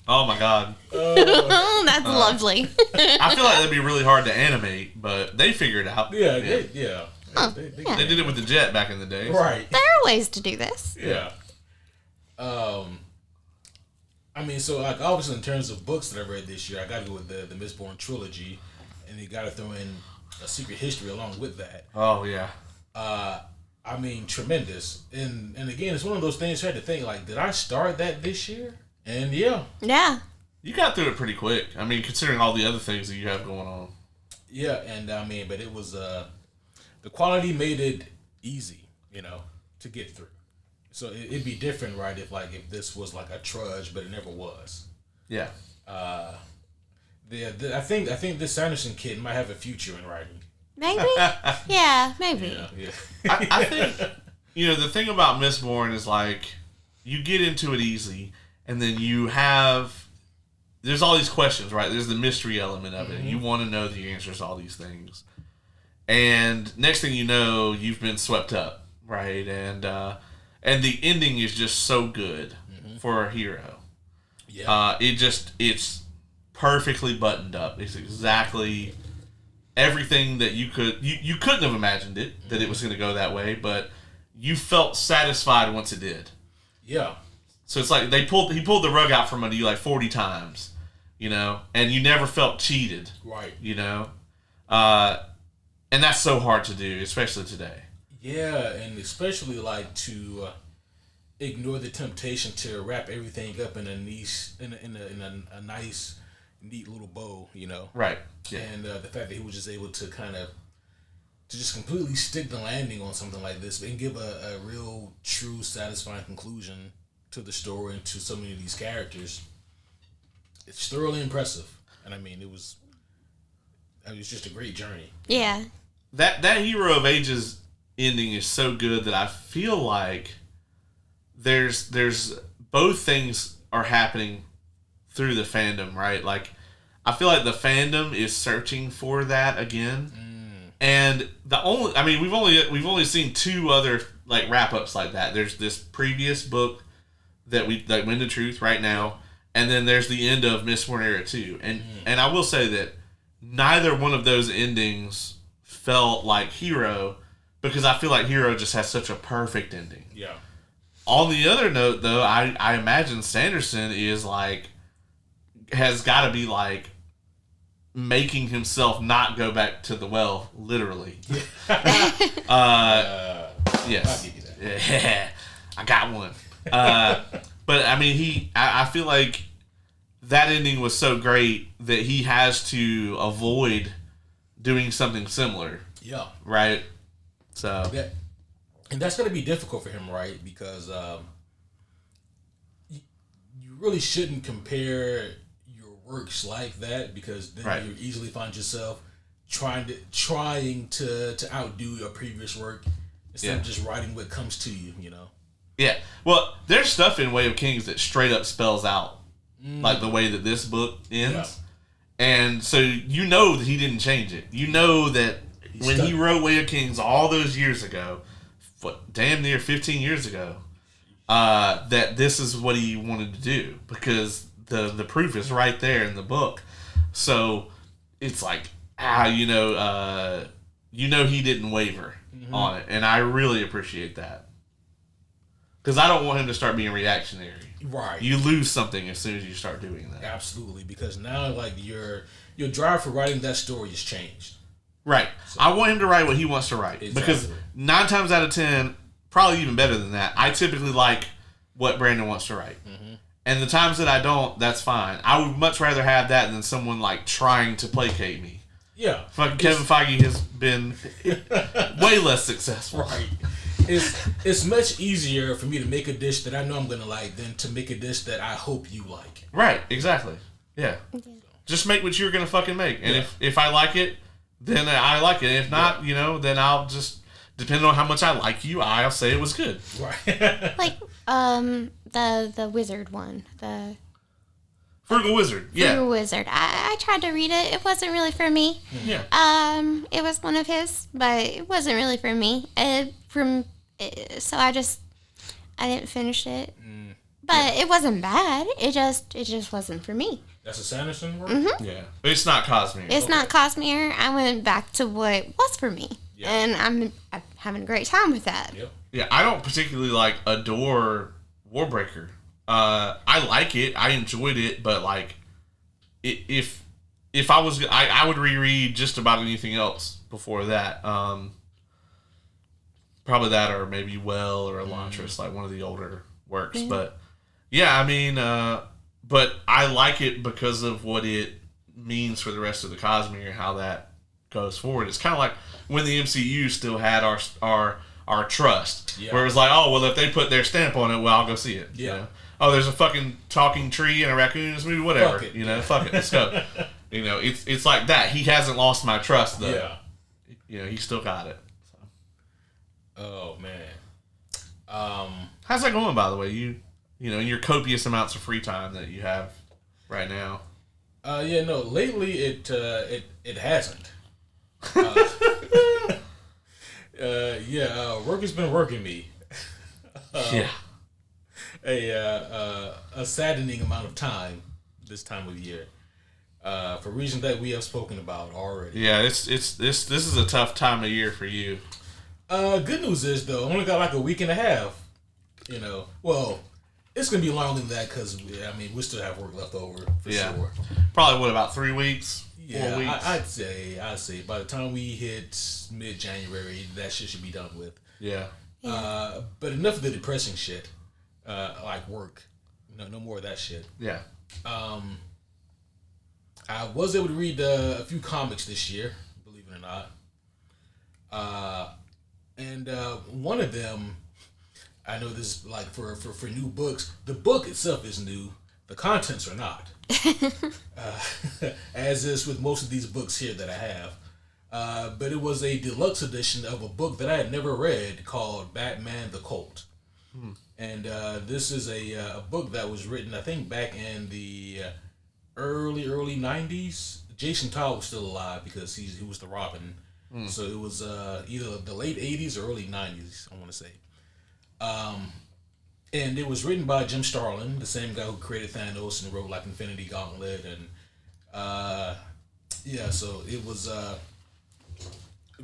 Oh my god. Oh, that's lovely. I feel like that'd be really hard to animate, but they figured it out. Yeah. They did it with the jet back in the day. Right. There are ways to do this. Yeah. I mean, so like obviously in terms of books that I read this year, I got to go with the Mistborn trilogy, and you got to throw in A Secret History along with that. Oh yeah. I mean, tremendous. And again, it's one of those things you had to think, like, did I start that this year? And yeah. You got through it pretty quick. I mean, considering all the other things that you have going on. Yeah, and I mean, but it was the quality made it easy, to get through. So it'd be different, right? If this was like a trudge, but it never was. Yeah. I think this Sanderson kid might have a future in writing. Maybe? Yeah, maybe. Yeah. I think, the thing about Mistborn is, like, you get into it easy, and then there's all these questions, right? There's the mystery element of it. Mm-hmm. You want to know the answers to all these things. And next thing you know, you've been swept up, right? And the ending is just so good for a hero. Yeah. It's perfectly buttoned up. It's exactly everything that you couldn't have imagined it, that it was going to go that way, but you felt satisfied once it did. Yeah. So it's like he pulled the rug out from under you like 40 times, and you never felt cheated. Right. And that's so hard to do, especially today. Yeah, and especially like to ignore the temptation to wrap everything up in a nice, in a nice, neat little bow, Right. Yeah. And the fact that he was just able to to just completely stick the landing on something like this and give a real, true, satisfying conclusion to the story and to so many of these characters. It's thoroughly impressive, and I mean, it was just a great journey. Yeah. that Hero of Ages ending is so good that I feel like there's both things are happening through the fandom, right? Like, I feel like the fandom is searching for that again. And we've only seen two other like wrap ups like that. There's this previous book that Wind of Truth right now, and then there's the end of Mistborn Era 2. And I will say that neither one of those endings felt like Hero, because I feel like Hero just has such a perfect ending. Yeah. On the other note, though, I imagine Sanderson has got to be like making himself not go back to the well, literally. Yes. I'll give you that. Yeah, I got one. But I mean, I feel like that ending was so great that he has to avoid doing something similar. Yeah. Right? So. Yeah. And that's going to be difficult for him, right? Because you really shouldn't compare your works like that, because then you easily find yourself trying to outdo your previous work instead of just writing what comes to you, you know? Yeah. Well, there's stuff in Way of Kings that straight up spells out like the way that this book ends. Yeah. And so you know that he didn't change it. You know that when he wrote Way of Kings all those years ago, damn near 15 years ago, that this is what he wanted to do, because the proof is right there in the book. So it's like, he didn't waver on it, and I really appreciate that, because I don't want him to start being reactionary. Right. You lose something as soon as you start doing that. Absolutely, because now like your drive for writing that story has changed. Right. So, I want him to write what he wants to write. Exactly. Because 9 times out of 10, probably even better than that, I typically like what Brandon wants to write. Mm-hmm. And the times that I don't, that's fine. I would much rather have that than someone like trying to placate me. Yeah. Fucking Kevin Feige has been way less successful. Right. It's much easier for me to make a dish that I know I'm going to like than to make a dish that I hope you like. Right. Exactly. Yeah. Just make what you're going to fucking make. And if I like it, then I like it. If not, then I'll just, depending on how much I like you, I'll say it was good. Right. Like, the wizard one. The Frugal Wizard. Yeah. Frugal Wizard. I tried to read it. It wasn't really for me. Yeah. It was one of his, but it wasn't really for me. So I didn't finish it. But it wasn't bad. It just wasn't for me. That's a Sanderson work? Mm-hmm. Yeah. But it's not Cosmere. It's not Cosmere. I went back to what was for me. Yeah. And I'm having a great time with that. Yep. Yeah, I don't particularly adore Warbreaker. I like it. I enjoyed it, but if I was, I would reread just about anything else before that. Probably that, or maybe Well or Elantris, like one of the older works. Yeah. But yeah, I mean, but I like it because of what it means for the rest of the Cosmere and how that goes forward. It's kind of like when the MCU still had our trust, where it was like, oh well, if they put their stamp on it, well, I'll go see it. Yeah. Oh, there's a fucking talking tree and a raccoon in this movie. Whatever. Fuck it. Fuck it. Let's go. It's like that. He hasn't lost my trust though. Yeah. He still got it. So. Oh man. How's that going, by the way? In your copious amounts of free time that you have right now. Lately it hasn't. Work has been working me. A saddening amount of time this time of year, for reasons that we have spoken about already. Yeah, this is a tough time of year for you. Good news is though, I only got a week and a half. Well, it's gonna be longer than that because we still have work left over for sure. Probably about 3 weeks. Yeah, 4 weeks. I'd say by the time we hit mid-January, that shit should be done with. Yeah. But enough of the depressing shit, like work. No more of that shit. Yeah. I was able to read a few comics this year, believe it or not. And one of them, I know this is for new books. The book itself is new. The contents are not. As is with most of these books here that I have. But it was a deluxe edition of a book that I had never read called Batman the Cult. And this is a book that was written, I think, back in the early 90s. Jason Todd was still alive because he was the Robin. So it was either the late 80s or early 90s, I want to say. And it was written by Jim Starlin, the same guy who created Thanos and wrote like Infinity Gauntlet. And so it was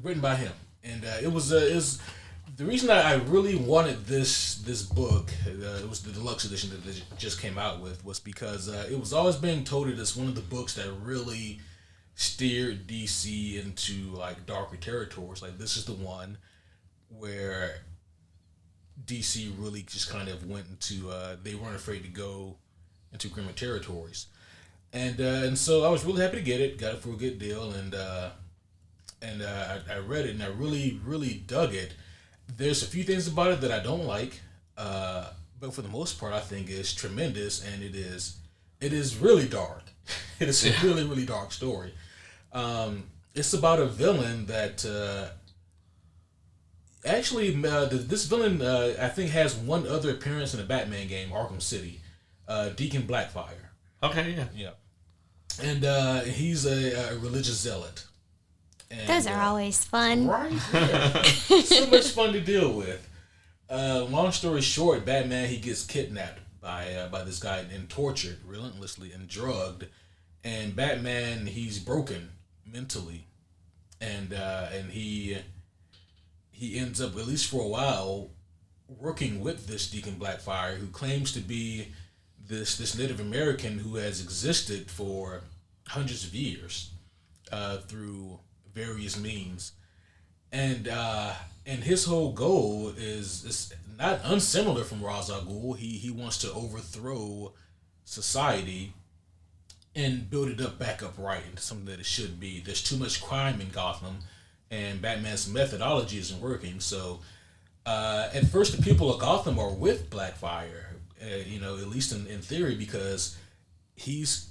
written by him. And it was the reason I really wanted this book, it was the deluxe edition that they just came out with, was because it was always being touted as one of the books that really steered DC into like darker territories. Like this is the one where DC really just kind of went into they weren't afraid to go into grimmer territories, and so I was really happy to get it. Got it for a good deal, and I read it and I really dug it. There's a few things about it that I don't like, but for the most part, I think it's tremendous, and it is really dark. It is a really dark story. It's about a villain that actually this villain I think has one other appearance in a Batman game, Arkham City, Deacon Blackfire. Okay, Yeah, and he's a religious zealot. And, Those are always fun. Right? Yeah. So much fun to deal with. Long story short, Batman, he gets kidnapped by this guy and tortured relentlessly and drugged. And Batman, he's broken mentally. And he ends up, at least for a while, working with this Deacon Blackfire, who claims to be this Native American who has existed for hundreds of years through various means, and his whole goal is not unsimilar from Ra's al Ghul. He wants to overthrow society and build it back up right into something that it should be. There's too much crime in Gotham, and Batman's methodology isn't working. So at first, the people of Gotham are with Blackfire, at least in theory, because he's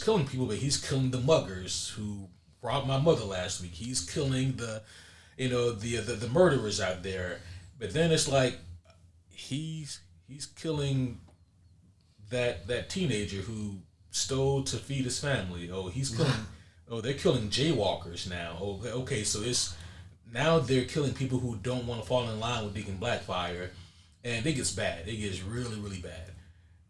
killing people, but he's killing the muggers who robbed my mother last week. He's killing the murderers out there. But then it's like he's killing that teenager who stole to feed his family. Oh, he's killing. Oh, they're killing jaywalkers now. Oh, okay, so it's now they're killing people who don't want to fall in line with Deacon Blackfire, and it gets bad. It gets really bad.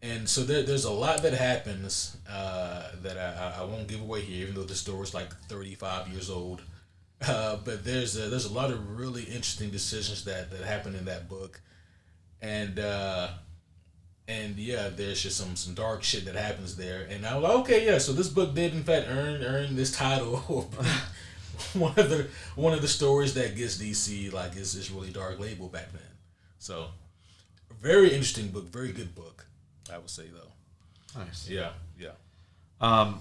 And so there's a lot that happens that I won't give away here, even though the story's like 35 years old. But there's a lot of really interesting decisions that happen in that book, and yeah, there's just some dark shit that happens there. And I was like, okay, yeah, so this book did in fact earn this title of one of the stories that gets DC like this really dark label Batman. So very interesting book, very good book, I would say though. nice. Yeah.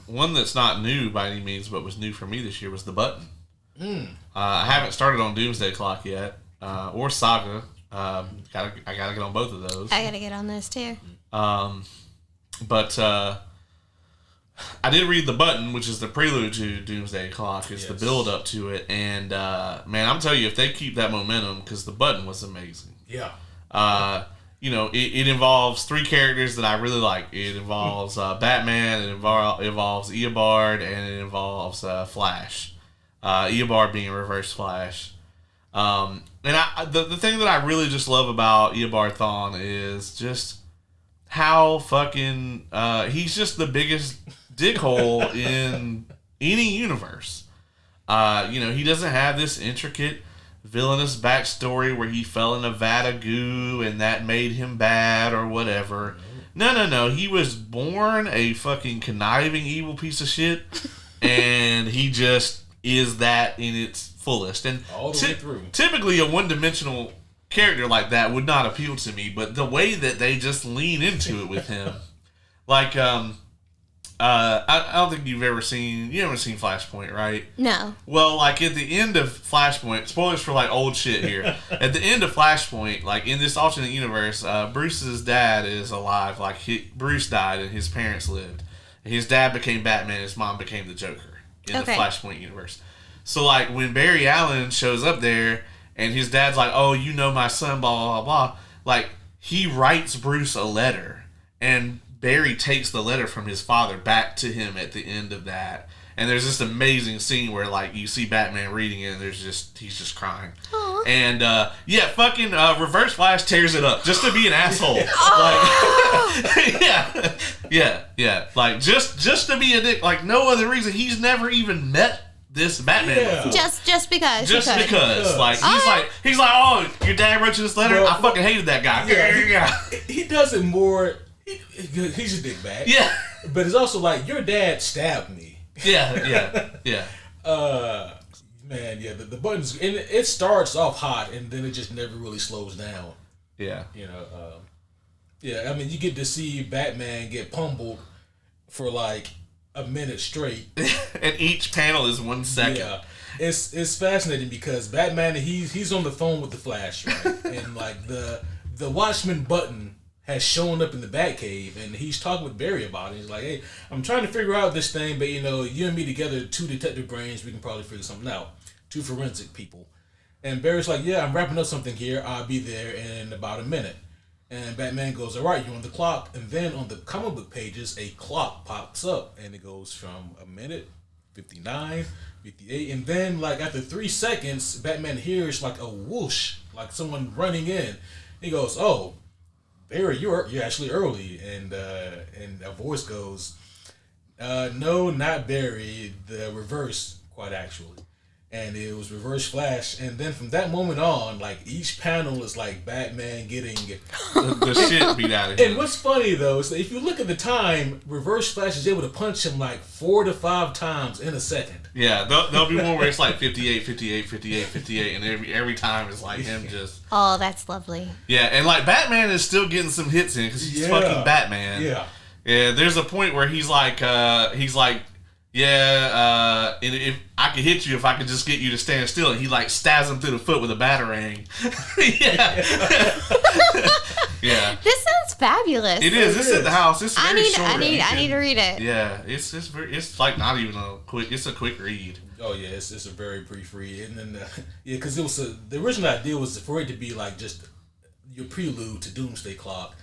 One that's not new by any means, but was new for me this year was The Button. I haven't started on Doomsday Clock yet, or Saga. I gotta get on both of those. I gotta get on those too. But I did read The Button, which is the prelude to Doomsday Clock. It's the build up to it, and man, I'm telling you, if they keep that momentum, because The Button was amazing. Yeah. It involves three characters that I really like. It involves Batman, it involves Eobard, and it involves Flash. Eobard being Reverse Flash. And the thing that I really just love about Eobard Thawne is just how fucking he's just the biggest dickhole in any universe. He doesn't have this intricate villainous backstory where he fell in a vat of goo and that made him bad or whatever. No. He was born a fucking conniving evil piece of shit, and he just is that in its fullest. And all the way through. Typically, a one-dimensional character like that would not appeal to me, but the way that they just lean into it with him, like, I don't think you haven't seen Flashpoint, right? No. Well, like at the end of Flashpoint, spoilers for like old shit here. At the end of Flashpoint, like in this alternate universe, Bruce's dad is alive. Like Bruce died and his parents lived. His dad became Batman. His mom became the Joker in the Flashpoint universe. So like when Barry Allen shows up there and his dad's like, "Oh, you know my son," blah blah blah. Like he writes Bruce a letter, and Barry takes the letter from his father back to him at the end of that. And there's this amazing scene where like you see Batman reading it, and he's just crying. Aww. And fucking Reverse Flash tears it up just to be an asshole. Like, yeah, like just to be a dick. Like no other reason. He's never even met this Batman before. Just because. Just because. Like he's like, oh, your dad wrote you this letter. I fucking hated that guy. Yeah, he does it more. He's a dick bag. Yeah, but it's also like your dad stabbed me. Yeah. Man, yeah, the buttons, and it starts off hot, and then it just never really slows down. Yeah. I mean, you get to see Batman get pummeled for like a minute straight. And each panel is 1 second. Yeah. It's fascinating because Batman, he's on the phone with the Flash, right? And like the Watchman button has shown up in the Batcave, and he's talking with Barry about it. He's like, "Hey, I'm trying to figure out this thing, but you and me together, 2 detective brains, we can probably figure something out. 2 forensic people." And Barry's like, "Yeah, I'm wrapping up something here. I'll be there in about a minute." And Batman goes, "All right, you're on the clock." And then on the comic book pages, a clock pops up, and it goes from a minute, 59, 58, and then like after 3 seconds, Batman hears like a whoosh, like someone running in. He goes, "Oh, Barry, you're actually early," and a voice goes, "No, not Barry. The reverse, quite actually." And it was Reverse Flash, and then from that moment on, like each panel is like Batman getting the shit beat out of him. And what's funny though is that if you look at the time, Reverse Flash is able to punch him like 4 to 5 times in a second. Yeah, there'll be one where it's like 58, 58, 58, 58, and every time it's like him just. Oh, that's lovely. Yeah, and like Batman is still getting some hits in because he's fucking Batman. Yeah. Yeah, there's a point where he's like, and if I could hit you if I could just get you to stand still, and he like stabs him through the foot with a batarang. Yeah. Yeah. This sounds fabulous. It is. It's at the house. It's very short. I need to read it. Yeah, it's like not even a quick. It's a quick read. Oh yeah, it's a very brief read, and then because it was the original idea was for it to be like just your prelude to Doomsday Clock.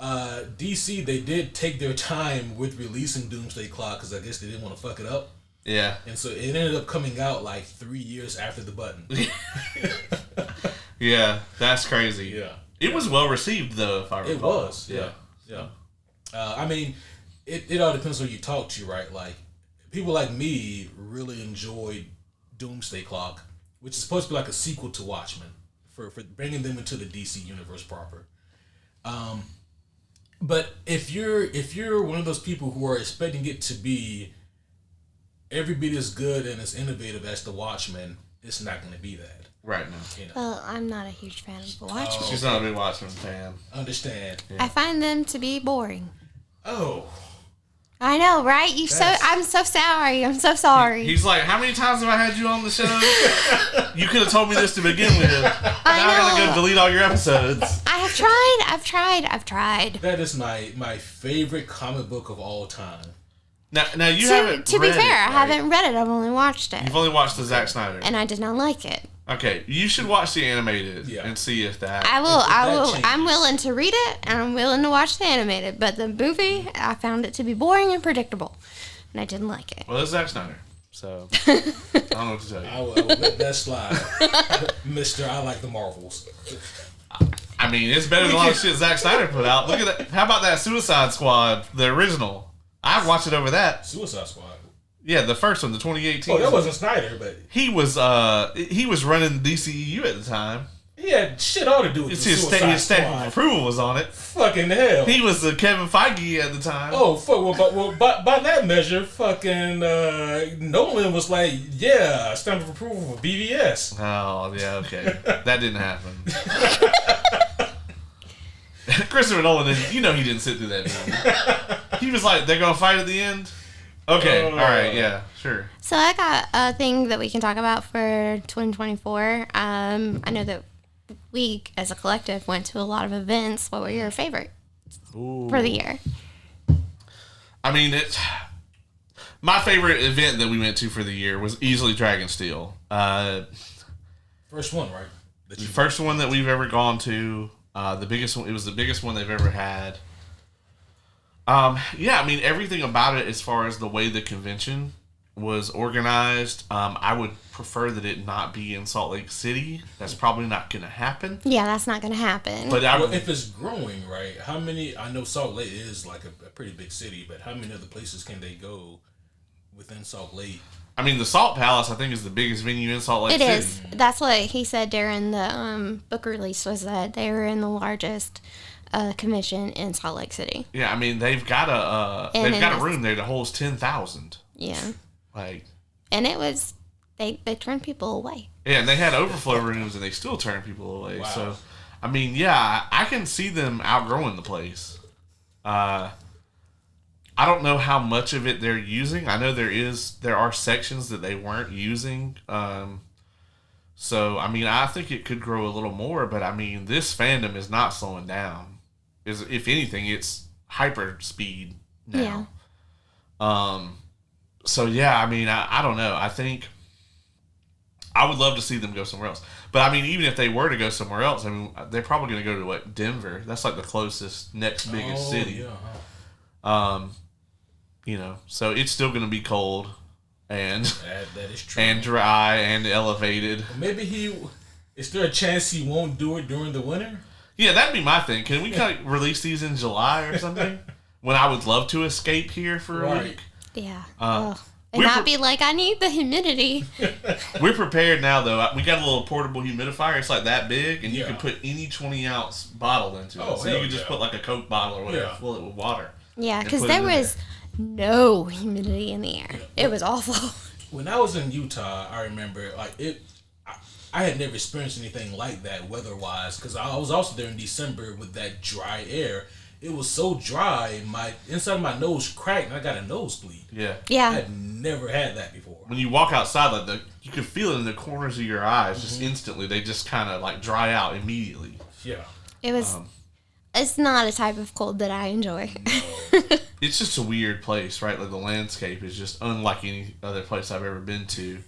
DC, they did take their time with releasing Doomsday Clock because I guess they didn't want to fuck it up. Yeah. And so it ended up coming out like 3 years after the button. Yeah, that's crazy. Yeah. It was well received though, if I recall. It was. Yeah. I mean, it all depends on who you talk to, right? Like, people like me really enjoyed Doomsday Clock, which is supposed to be like a sequel to Watchmen, for bringing them into the DC universe proper. But if you're one of those people who are expecting it to be every bit as good and as innovative as the Watchmen, it's not going to be that. Right now. You know? Well, I'm not a huge fan of the Watchmen. She's not a big Watchmen fan. Understand. Yeah. I find them to be boring. Oh. I know, right? I'm so sorry. I'm so sorry. He's like, how many times have I had you on the show? You could have told me this to begin with. Now I gotta go delete all your episodes. I have tried. That is my favorite comic book of all time. Now you haven't. To be fair, right? I haven't read it. I've only watched it. You've only watched the Zack Snyder, and I did not like it. Okay, you should watch the animated and see if that. I will. Changes. I'm willing to read it, and I'm willing to watch the animated. But the movie, I found it to be boring and predictable, and I didn't like it. Well, it's Zack Snyder, so I don't know what to tell you. I will let that slide, Mister. I like the Marvels. I mean, it's better than a lot of shit Zack Snyder put out. Look at that. How about that Suicide Squad, the original? I've watched it over that. Suicide Squad. Yeah, the first one, the 2018. Oh, that wasn't Snyder, but he was running DCEU at the time. He had shit all to do with his stamp of approval was on it. Fucking hell. He was the Kevin Feige at the time. Oh, fuck. Well, by that measure, fucking Nolan was like, yeah, stamp of approval for BVS. Oh, yeah, okay. That didn't happen. Christopher Nolan, he didn't sit through that movie. He was like, they're going to fight at the end? Okay, all right, yeah, sure. So I got a thing that we can talk about for 2024. I know that we, as a collective, went to a lot of events. What were your favorite for the year? I mean, My favorite event that we went to for the year was easily Dragonsteel. First one, right? The first one that we've ever gone to. The biggest one. It was the biggest one they've ever had. Yeah, I mean, everything about it as far as the way the convention was organized, I would prefer that it not be in Salt Lake City. That's probably not going to happen. Yeah, that's not going to happen. But Well, if it's growing, right, how many, I know Salt Lake is like a pretty big city, but how many other places can they go within Salt Lake? I mean, the Salt Palace, I think, is the biggest venue in Salt Lake City. It is. That's what he said during the book release, was that they were in the largest convention in Salt Lake City. Yeah, I mean, they've got a room there that holds 10,000. Yeah. Like, and it was, they turned people away. Yeah, and they had overflow rooms, and they still turn people away. Wow. So, I mean, yeah, I can see them outgrowing the place. I don't know how much of it they're using. I know there are sections that they weren't using. So, I mean, I think it could grow a little more, but I mean, this fandom is not slowing down. If anything, it's hyper speed now. Yeah. So, yeah, I mean, I don't know. I think I would love to see them go somewhere else. But, I mean, even if they were to go somewhere else, I mean, they're probably going to go to, Denver. That's like the closest, next biggest city. Yeah. You know, so it's still going to be cold and that is true. and dry and elevated. Maybe is there a chance he won't do it during the winter? Yeah, that'd be my thing. Can we kind of release these in July or something? When I would love to escape here for a week. Yeah. And we're not be like, I need the humidity. We're prepared now, though. We got a little portable humidifier. It's like that big, and you can put any 20-ounce bottle into it. So you can just put like a Coke bottle or whatever, fill it with water. Yeah, because there was no humidity in the air. Yeah. It was awful. When I was in Utah, I remember I had never experienced anything like that weather-wise, because I was also there in December with that dry air. It was so dry, my inside of my nose cracked, and I got a nosebleed. Yeah. Yeah. I had never had that before. When you walk outside, you could feel it in the corners of your eyes just instantly. They just kind of like dry out immediately. Yeah. It was. It's not a type of cold that I enjoy. No. It's just a weird place, right? Like the landscape is just unlike any other place I've ever been to.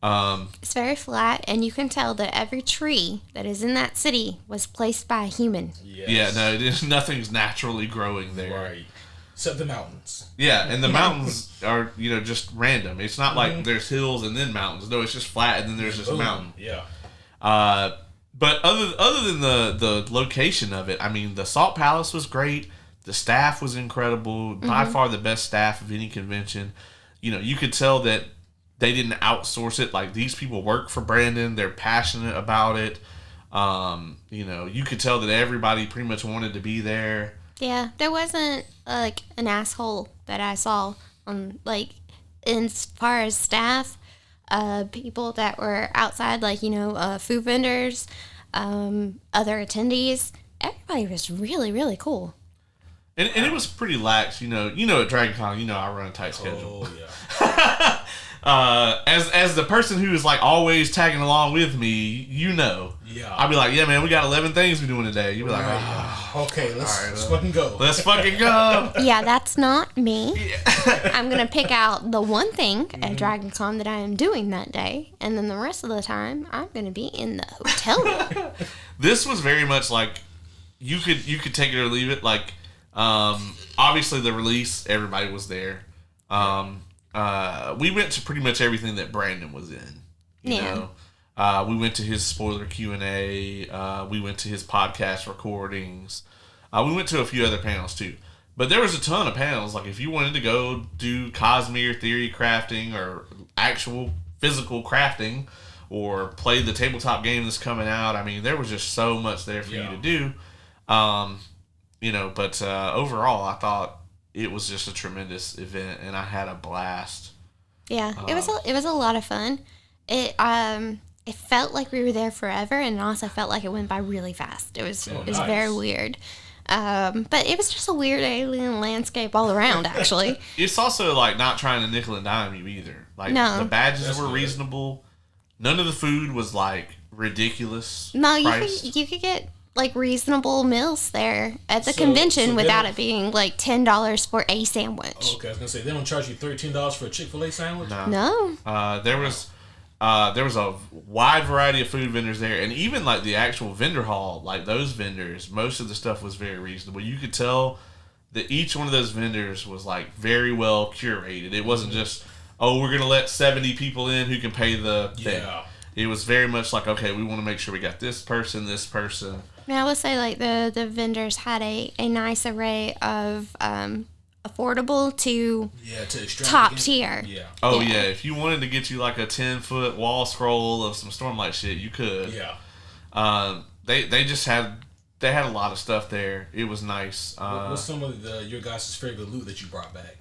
It's very flat, and you can tell that every tree that is in that city was placed by a human. Yes. Yeah, no, nothing's naturally growing there. Right. Except the mountains. Yeah, and the mountains are, just random. It's not like there's hills and then mountains. No, it's just flat and then there's just a mountain. Yeah. But other than the location of it, I mean, the Salt Palace was great. The staff was incredible. By far the best staff of any convention. You could tell that they didn't outsource it. Like, these people work for Brandon. They're passionate about it. You could tell that everybody pretty much wanted to be there. Yeah, there wasn't, an asshole that I saw on, as far as staff, people that were outside, food vendors, other attendees. Everybody was really, really cool. And it was pretty lax, at DragonCon, I run a tight schedule. Oh, yeah. As the person who is always tagging along with me, I'll be like, yeah, man, we got 11 things we're doing today. You'll be like, okay, let's fucking go. Let's fucking go. Yeah, that's not me. I'm going to pick out the one thing at DragonCon that I am doing that day, and then the rest of the time, I'm going to be in the hotel room. This was very much like, you could take it or leave it. Obviously the release, everybody was there. We went to pretty much everything that Brandon was in. You know, we went to his spoiler Q&A. We went to his podcast recordings. We went to a few other panels too. But there was a ton of panels. If you wanted to go do Cosmere theory crafting or actual physical crafting or play the tabletop game that's coming out, I mean, there was just so much there for you to do. But overall, I thought it was just a tremendous event, and I had a blast. Yeah, it was a lot of fun. It felt like we were there forever, and it also felt like it went by really fast. It was very weird. But it was just a weird alien landscape all around, actually. It's also not trying to nickel and dime you either. No. The badges were reasonable. None of the food was ridiculous. No, you could get like reasonable meals there at the So convention they without don't- it being like $10 for a sandwich. Okay, I was gonna say they don't charge you $13 for a Chick-fil-A sandwich. No. No. There was a wide variety of food vendors there, and even like the actual vendor hall, like those vendors, most of the stuff was very reasonable. You could tell that each one of those vendors was like very well curated. It wasn't just, oh, we're gonna let 70 people in who can pay the thing. Yeah. It was very much like, okay, we want to make sure we got this person. Now, I would say like the vendors had a nice array of affordable to To extract top tier. Yeah. Oh Yeah. yeah, if you wanted to get you like a 10-foot wall scroll of some Stormlight shit, you could. Yeah. They just had a lot of stuff there. It was nice. What's some of your guys' favorite loot that you brought back?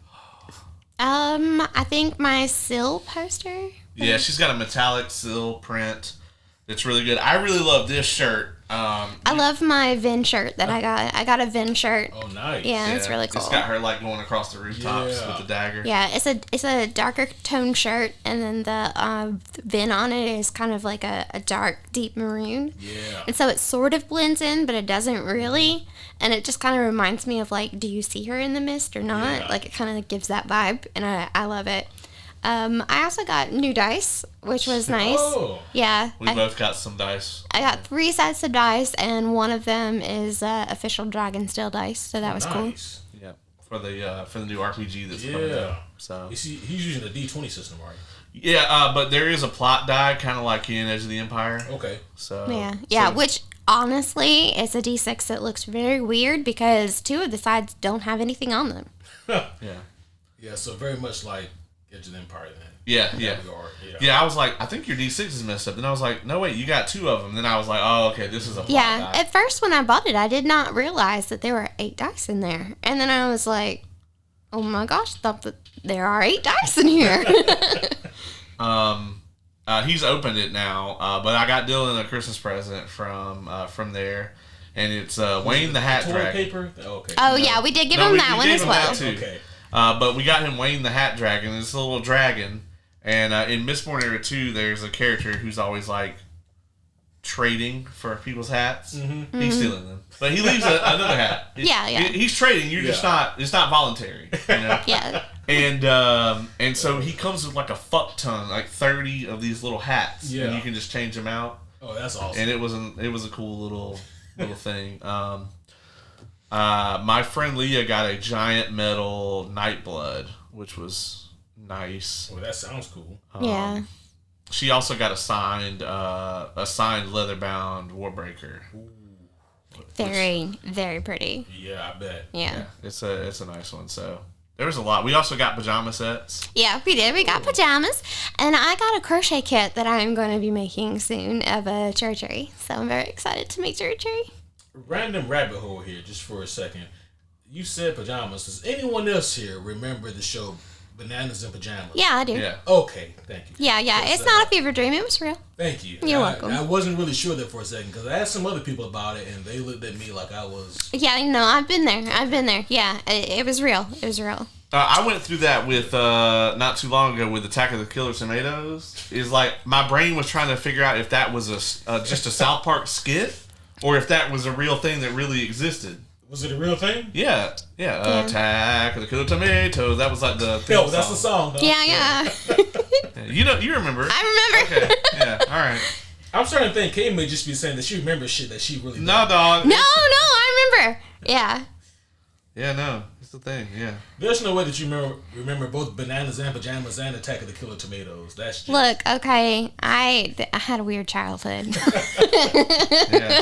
I think my Syl poster. Yeah, she's got a metallic seal print that's really good. I really love this shirt. I love my Vin shirt that I got. I got a Vin shirt. Oh, nice. Yeah, it's really cool. It's got her like going across the rooftops Yeah. with the dagger. Yeah, it's a darker tone shirt, and then the Vin on it is kind of like a dark, deep maroon. Yeah. And so it sort of blends in, but it doesn't really. And it just kind of reminds me of like, do you see her in the mist or not? Yeah. Like it kind of gives that vibe, and I love it. I also got new dice, which was nice. Oh. Yeah. We both got some dice. I got 3 sets of dice, and one of them is official Dragonsteel dice, so that was cool. Nice. Yeah, for the new RPG that's coming out. So He's using the D20 system, right? yeah, but there is a plot die, kind of like in Edge of the Empire. Okay. So Yeah, so- which honestly is a D6 that looks very weird because 2 of the sides don't have anything on them. yeah. Yeah, so very much like Edge of the Empire then. Yeah, In yeah. that regard, Yeah, I was like, I think your D6 is messed up. Then I was like, no, wait, you got 2 of them. Then I was like, oh, okay, this is a plot Yeah, die. at first when I bought it, I did not realize that there were 8 dice in there. And then I was like, oh my gosh, I thought that there are 8 dice in here. He's opened it now, but I got Dylan a Christmas present from there, and it's Wayne the Hat Toilet Dragon. paper? Okay. Oh, yeah, we did give No, him we that one gave as him well. that too. Okay. But we got him Wayne the Hat Dragon. It's a little dragon, and in Mistborn Era 2, there's a character who's always like trading for people's hats. Mm-hmm. He's stealing them, but he leaves another hat. Yeah, yeah. He's trading. You're just not. It's not voluntary. You know? Yeah. And so he comes with like a fuck ton, like 30 of these little hats, Yeah. and you can just change them out. Oh, that's awesome. And it was a cool little thing. My friend Leah got a giant metal Nightblood, which was nice. Oh, that sounds cool. Yeah. She also got a signed leather-bound Warbreaker. Very, very pretty. Yeah, I bet. Yeah. It's a nice one. So there was a lot. We also got pajama sets. Yeah, we did. We got pajamas. And I got a crochet kit that I'm going to be making soon of a cherry tree. So I'm very excited to make cherry tree. Random rabbit hole here, just for a second. You said pajamas. Does anyone else here remember the show Bananas in Pajamas? Yeah, I do. Yeah. Okay, thank you. Yeah. It's not a fever dream. It was real. Thank you. You're welcome. I wasn't really sure there for a second because I asked some other people about it and they looked at me like I was. Yeah, no, I've been there. Yeah, it was real. It was real. I went through that with not too long ago with Attack of the Killer Tomatoes. Is like my brain was trying to figure out if that was just a South Park skit or if that was a real thing that really existed. Was it a real thing? Yeah. Attack of the Killer Tomatoes. That was like the theme Yo, that's the song. song. Though. Yeah. Yeah, you remember. I remember. Okay. Yeah. All right. I'm starting to think Kay may just be saying that she remembers shit that she really No, dog. No, I remember. Yeah. Yeah, no. It's the thing. Yeah. There's no way that you remember both Bananas and Pajamas and Attack of the Killer Tomatoes. That's just... Look, okay, I had a weird childhood. Yeah.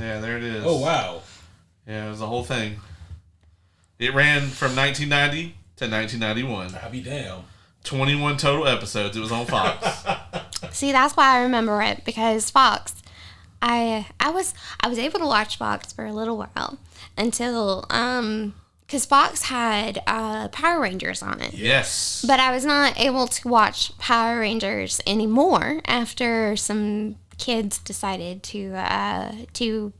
Yeah. There it is. Oh wow. Yeah, it was the whole thing. It ran from 1990 to 1991. I'll be damn. 21 total episodes. It was on Fox. See, that's why I remember it, because Fox, I was able to watch Fox for a little while until because Fox had Power Rangers on it. Yes. But I was not able to watch Power Rangers anymore after some kids decided to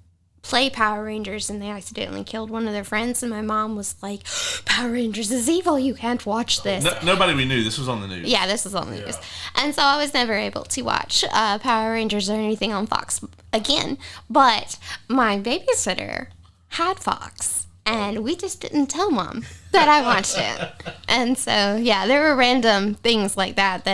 play Power Rangers and they accidentally killed one of their friends, and my mom was like, Power Rangers is evil, you can't watch this. Nobody we knew. This was on the news. Yeah, this was on the news. And so I was never able to watch Power Rangers or anything on Fox again. But my babysitter had Fox, and we just didn't tell Mom that I watched it. And so, yeah, there were random things like that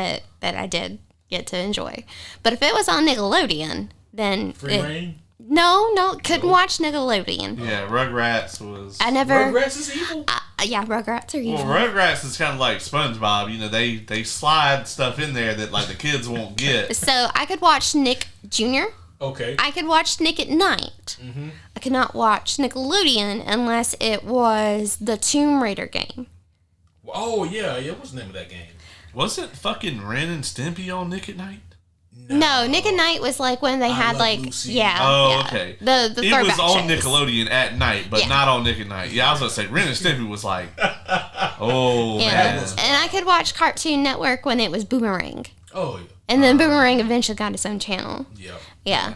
I did get to enjoy. But if it was on Nickelodeon, then... Free Reign? No, couldn't watch Nickelodeon. Yeah, Rugrats was... I never... Rugrats is evil? Yeah, Rugrats are evil. Well, Rugrats is kind of like SpongeBob. You know, they slide stuff in there that, like, the kids won't get. So I could watch Nick Jr. Okay. I could watch Nick at Night. Mm-hmm. I could not watch Nickelodeon unless it was the Tomb Raider game. Oh, yeah. What's the name of that game? Was it fucking Ren and Stimpy on Nick at Night? No, Nick at Night was like when they had like Lucy. yeah. Oh, yeah. okay. The it throwback was on shows. Nickelodeon at night, but Yeah. not on Nick at Night. Yeah, I was gonna say Ren and Stimpy was like, oh Yeah, man. and I could watch Cartoon Network when it was Boomerang, Oh, yeah. and then Boomerang eventually got its own channel. Yeah. Yeah,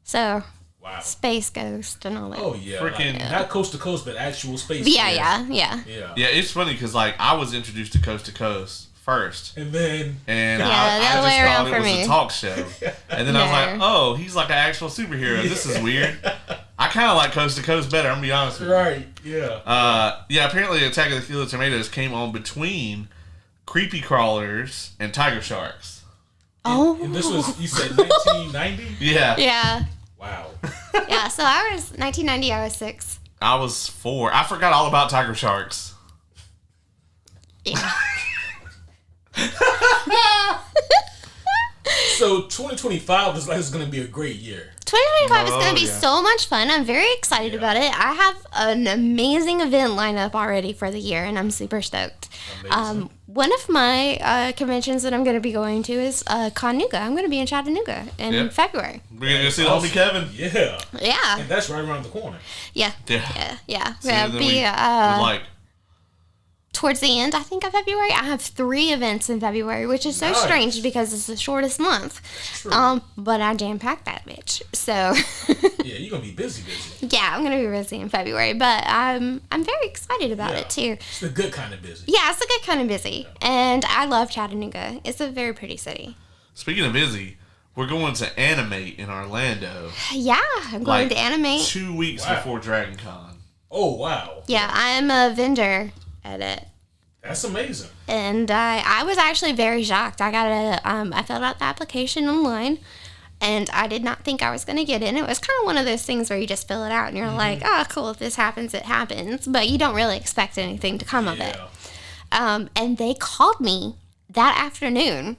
so Wow. Space Ghost and all that. Oh, yeah. Freaking- Like, not coast to coast, but actual space. Yeah. Yeah. Yeah, it's funny because like I was introduced to Coast first, And then... and Yeah, I the other just way thought around it for was me. a talk show, and then I was like, No. oh, he's like an actual superhero. This is weird. I kind of like Coast better. I'm gonna be honest with you. Right. Yeah. Yeah, apparently Attack of the Killer Tomatoes came on between Creepy Crawlers and Tiger Sharks. Oh, And this was, you said 1990? Yeah. yeah, Wow. yeah. So I was 1990. I was 6. I was 4. I forgot all about Tiger Sharks. Yeah. So 2025 is like it's going to be a great year. 2025 is going to be yeah. so much fun. I'm very excited about it. I have an amazing event lineup already for the year, and I'm super stoked. Amazing. One of my conventions that I'm going to be going to is Chattanooga. I'm going to be in Chattanooga in Yep. February. We're gonna go see the homie Kevin. Yeah. Yeah, And that's right around the corner. yeah, Yeah. yeah. See, Yeah, then be we're like, towards the end, I think, of February. I have 3 events in February, which is so Nice. strange because it's the shortest month. True. But I jam-packed that bitch. So, Yeah, you're going to be busy. yeah, I'm going to be busy in February, but I'm very excited about Yeah. it, too. It's the good kind of busy. Yeah, it's a good kind of busy. And I love Chattanooga. It's a very pretty city. speaking of busy, we're going to Animate in Orlando. Yeah, I'm going Like, to Animate. 2 weeks Wow. before Dragon Con. Oh, wow. Yeah, I'm a vendor at it. That's amazing. And I was actually very shocked. I filled out the application online, and I did not think I was going to get in. It was kind of one of those things where you just fill it out, and you're like, oh, cool, if this happens, it happens. But you don't really expect anything to come of it. Yeah. And they called me that afternoon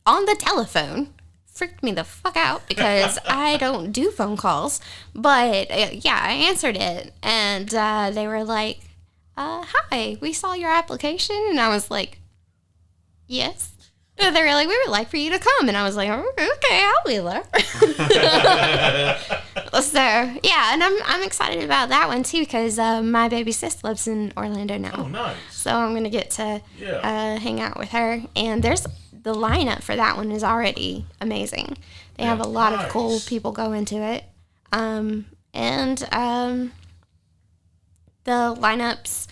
on the telephone. Freaked me the fuck out because I don't do phone calls. But yeah, I answered it, and they were like, hi, we saw your application. And I was like, yes. And they were like, we would like for you to come. And I was like, oh, okay, I'll be there. So, yeah, and I'm excited about that one, too, because my baby sis lives in Orlando now. Oh, nice. So I'm going to get to Yeah. hang out with her. And the lineup for that one is already amazing. They have a lot of cool Nice. people go into it. The lineups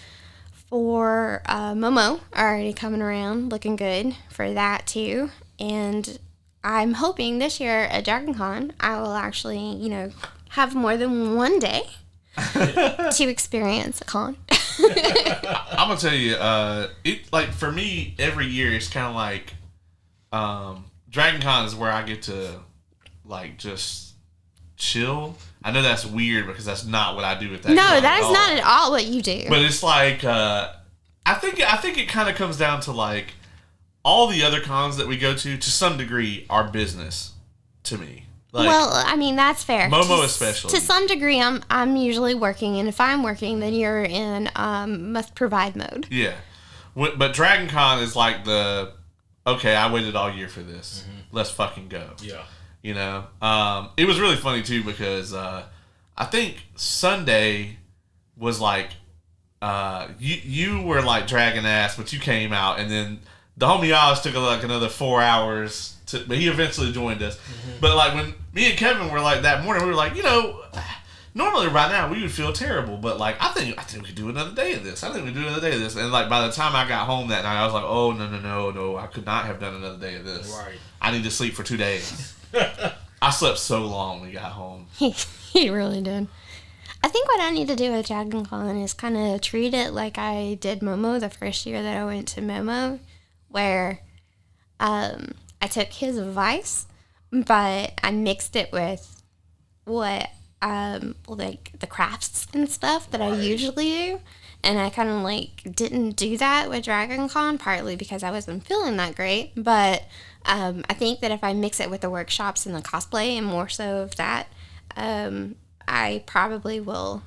for Momo are already coming around, looking good for that too. And I'm hoping this year at Dragon Con, I will actually, have more than one day to experience a con. I'm gonna tell you, it like for me every year it's kind of like, Dragon Con is where I get to like just chill. I know that's weird because that's not what I do at that. No, con that at is all. not at all what you do. But it's like, I think it kind of comes down to like all the other cons that we go to some degree are business to me. Like, well, I mean, that's fair. Momo especially. To some degree, I'm usually working, and if I'm working, then you're in must provide mode. yeah, but Dragon Con is like okay, I waited all year for this. Let's fucking go. Yeah. You know, it was really funny too because I think Sunday was like you were like dragging ass, but you came out, and then the homie Oz took like another 4 hours but he eventually joined us. But like when me and Kevin were like that morning, we were like, normally right now we would feel terrible, but like I think we could do another day of this. And like by the time I got home that night, I was like, oh no, I could not have done another day of this. Right. I need to sleep for 2 days. I slept so long when we got home. He really did. I think what I need to do with Dragon Con is kind of treat it like I did Momo the first year that I went to Momo, where I took his advice, but I mixed it with what like the crafts and stuff that I usually do. And I kind of like didn't do that with Dragon Con, partly because I wasn't feeling that great. But I think that if I mix it with the workshops and the cosplay and more so of that, I probably will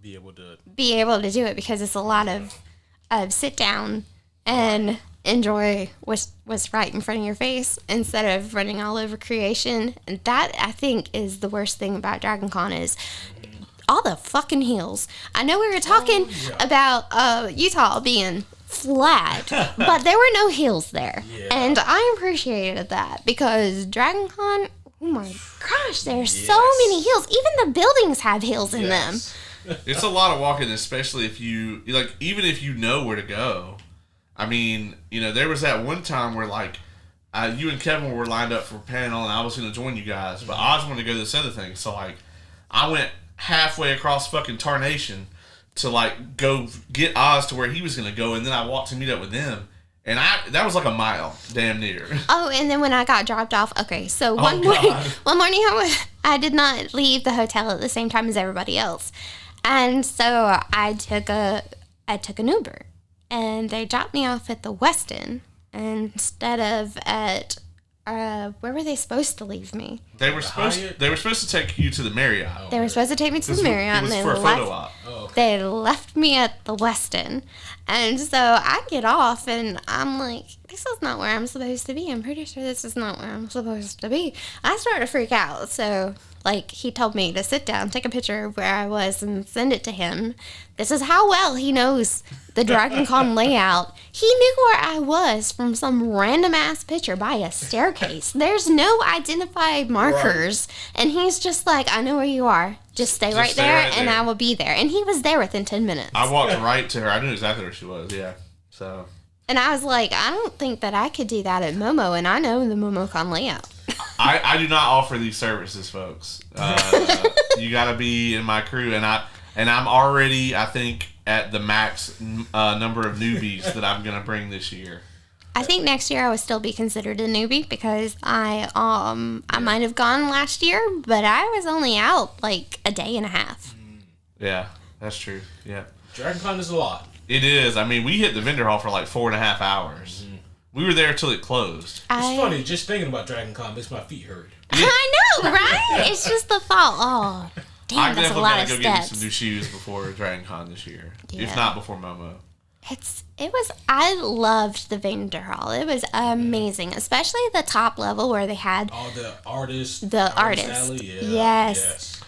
be able to do it, because it's a lot of sit down and enjoy what's right in front of your face instead of running all over creation. And that, I think, is the worst thing about Dragon Con is all the fucking hills. I know we were talking about Utah being flat, but there were no hills there. Yeah. And I appreciated that, because Dragon Con, oh my gosh, there's so many hills. Even the buildings have hills in them. It's a lot of walking, especially if you, like, even if you know where to go. I mean, you know, there was that one time where, like, you and Kevin were lined up for a panel, and I was going to join you guys, but Oz wanted to go to this other thing. So, like, I went halfway across fucking Tarnation to, like, go get Oz to where he was going to go, and then I walked to meet up with them. And that was like a mile, damn near. Oh, and then when I got dropped off, okay, so one morning I did not leave the hotel at the same time as everybody else. And so I took an Uber, and they dropped me off at the Westin instead of at where were they supposed to leave me? They were supposed to take you to the Marriott. They were supposed to take me to the Marriott, and they left me at the Westin. And so I get off, and I'm like, this is not where I'm supposed to be. I'm pretty sure this is not where I'm supposed to be. I started to freak out. So, like, he told me to sit down, take a picture of where I was, and send it to him. This is how well he knows the Dragon Con layout. He knew where I was from some random-ass picture by a staircase. There's no identified markers. Right. And he's just like, I know where you are. Just stay right there, and I will be there. And he was there within 10 minutes. I walked right to her. I knew exactly where she was, yeah. So. And I was like, I don't think that I could do that at Momo, and I know the MomoCon layout. I do not offer these services, folks. You got to be in my crew, and I'm already, I think, at the max number of newbies that I'm going to bring this year. I think next year I would still be considered a newbie, because I might have gone last year, but I was only out like a day and a half. Yeah, that's true. Yeah, Dragon Con is a lot. It is. I mean, we hit the vendor hall for like 4.5 hours. Mm-hmm. We were there till it closed. It's funny, just thinking about Dragon Con makes my feet hurt. Yeah. I know, right? It's just the thought. Oh, damn, that's a lot of steps. I'm definitely gonna go get me some new shoes before Dragon Con this year, if not before Momo. I loved the vendor hall. It was amazing, especially the top level where they had all the artists. The artists. Yes.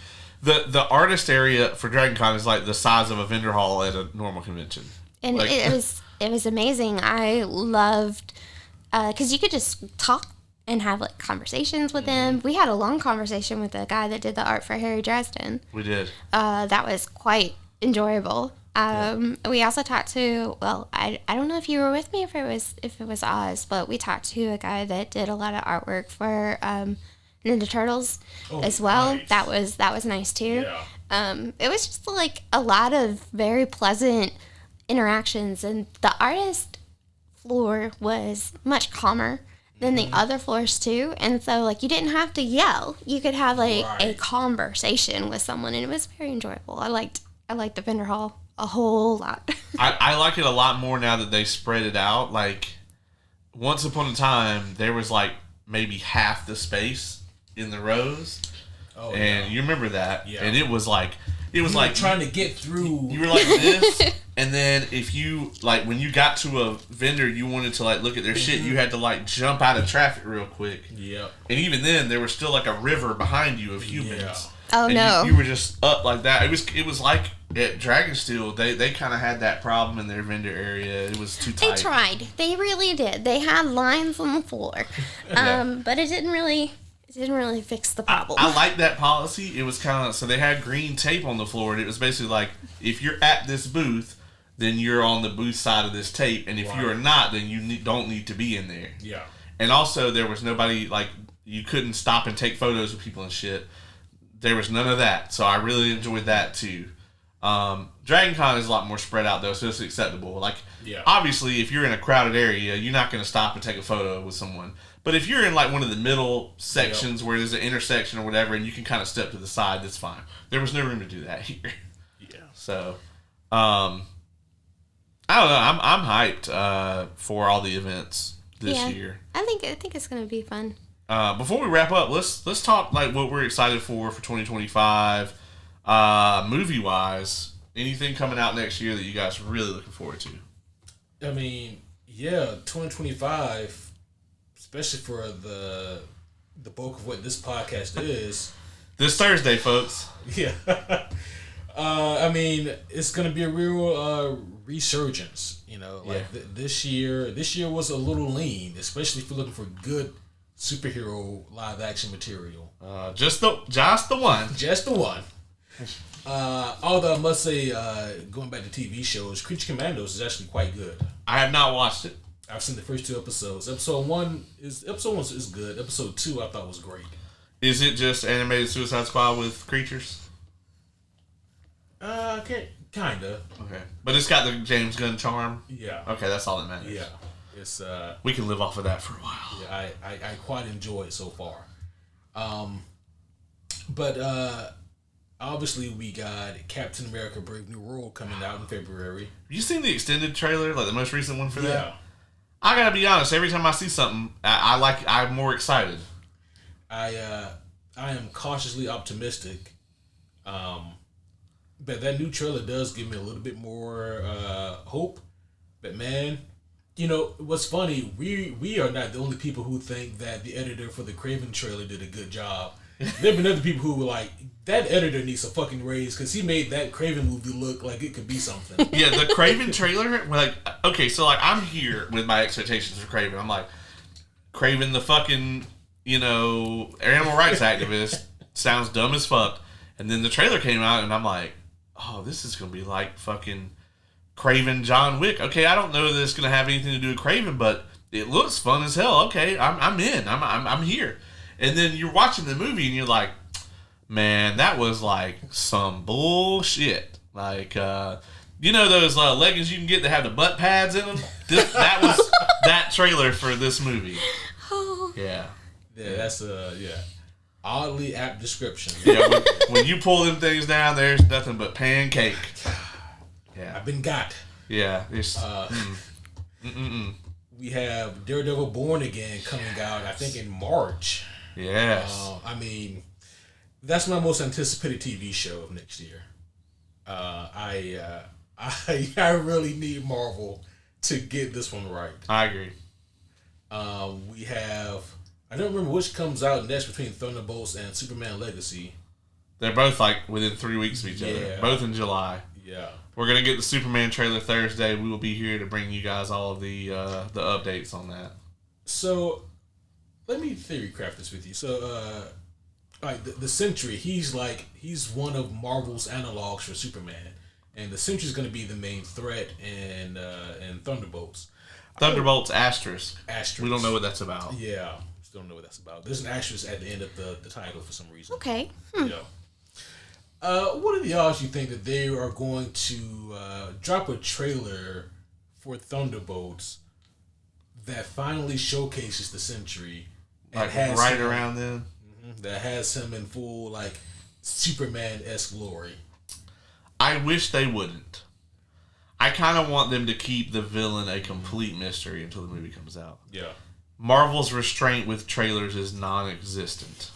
The artist area for Dragon Con is like the size of a vendor hall at a normal convention. And like, it was amazing. I loved, because you could just talk and have like conversations with them. We had a long conversation with the guy that did the art for Harry Dresden. We did. That was quite enjoyable. We also talked to, well, I don't know if you were with me if it was Oz, but we talked to a guy that did a lot of artwork for Ninja Turtles as well. Nice. That was nice too. Yeah. It was just like a lot of very pleasant interactions, and the artist floor was much calmer than the other floors too, and so like you didn't have to yell. You could have like a conversation with someone, and it was very enjoyable. I liked the vendor hall a whole lot. I like it a lot more now that they spread it out. Like, once upon a time, there was like maybe half the space in the rows. Oh, and you remember that. Yeah. And it was like trying to get through. You were like this, and then if you, like, when you got to a vendor, you wanted to, like, look at their shit, you had to, like, jump out of traffic real quick. Yep. And even then, there was still, like, a river behind you of humans. Yeah. Oh, and no. You were just up like that. It was like at Dragonsteel, they kind of had that problem in their vendor area. It was too tight. They tried. They really did. They had lines on the floor. But it didn't really It didn't really fix the problem. I like that policy. It was kind of, so they had green tape on the floor, and it was basically like, if you're at this booth, then you're on the booth side of this tape, and if you are not, then you don't need to be in there. Yeah. And also, there was nobody, like, you couldn't stop and take photos with people and shit. There was none of that, so I really enjoyed that, too. Dragon Con is a lot more spread out, though, so it's acceptable. Like, obviously, if you're in a crowded area, you're not going to stop and take a photo with someone. But if you're in, like, one of the middle sections where there's an intersection or whatever, and you can kind of step to the side, that's fine. There was no room to do that here. Yeah. So, I don't know. I'm hyped for all the events this year. I think it's going to be fun. Before we wrap up, let's talk, like, what we're excited for 2025. Movie-wise, anything coming out next year that you guys are really looking forward to? I mean, 2025... especially for the bulk of what this podcast is. This Thursday, folks. Yeah. I mean, it's going to be a real resurgence, you know. Like this year was a little lean, especially if you're looking for good superhero live action material. Just the one. Just the one. Although I must say, going back to TV shows, Creature Commandos is actually quite good. I have not watched it. I've seen the first 2 episodes. Episode one is good. Episode 2 I thought was great. Is it just animated Suicide Squad with creatures? Kinda. Okay, but it's got the James Gunn charm. Yeah. Okay, that's all that matters. Yeah, it's we can live off of that for a while. Yeah, I quite enjoy it so far. But obviously we got Captain America: Brave New World coming out in February. Have you seen the extended trailer, like the most recent one for that? Yeah. I gotta be honest. Every time I see something, I'm more excited. I am cautiously optimistic, but that new trailer does give me a little bit more hope. But man, you know what's funny? We are not the only people who think that the editor for the Craven trailer did a good job. There've been other people who were like, that editor needs a fucking raise because he made that Craven movie look like it could be something. Yeah, the Craven trailer, like, okay, so, like, I'm here with my expectations for Craven. I'm like, Craven the fucking, you know, animal rights activist sounds dumb as fuck. And then the trailer came out, and I'm like, oh, this is going to be like fucking Craven John Wick. Okay, I don't know that it's going to have anything to do with Craven, but it looks fun as hell. Okay, I'm in. I'm here. And then you're watching the movie and you're like, man, that was like some bullshit. Like, you know those leggings you can get that have the butt pads in them? That was that trailer for this movie. Yeah. Yeah, that's oddly apt description. Yeah, when you pull them things down, there's nothing but pancake. Yeah. I've been got. Yeah. It's, we have Daredevil Born Again coming out, I think, in March. Yes. I mean, that's my most anticipated TV show of next year. I really need Marvel to get this one right. I agree. We have, I don't remember which comes out next between Thunderbolts and Superman Legacy. They're both like within 3 weeks of each other. Both in July. Yeah. We're gonna get the Superman trailer Thursday. We will be here to bring you guys all of the updates on that. So, let me theory craft this with you. So, like the Sentry, he's one of Marvel's analogs for Superman, and the Sentry's going to be the main threat in Thunderbolts. Thunderbolts asterisk. Asterisk. We don't know what that's about. Yeah, still don't know what that's about. There's an asterisk at the end of the title for some reason. Okay. Yeah. What are the odds you think that they are going to drop a trailer for Thunderbolts that finally showcases the Sentry? Like right around then? That has him in full, like, Superman-esque glory. I wish they wouldn't. I kind of want them to keep the villain a complete mystery until the movie comes out. Yeah. Marvel's restraint with trailers is non-existent.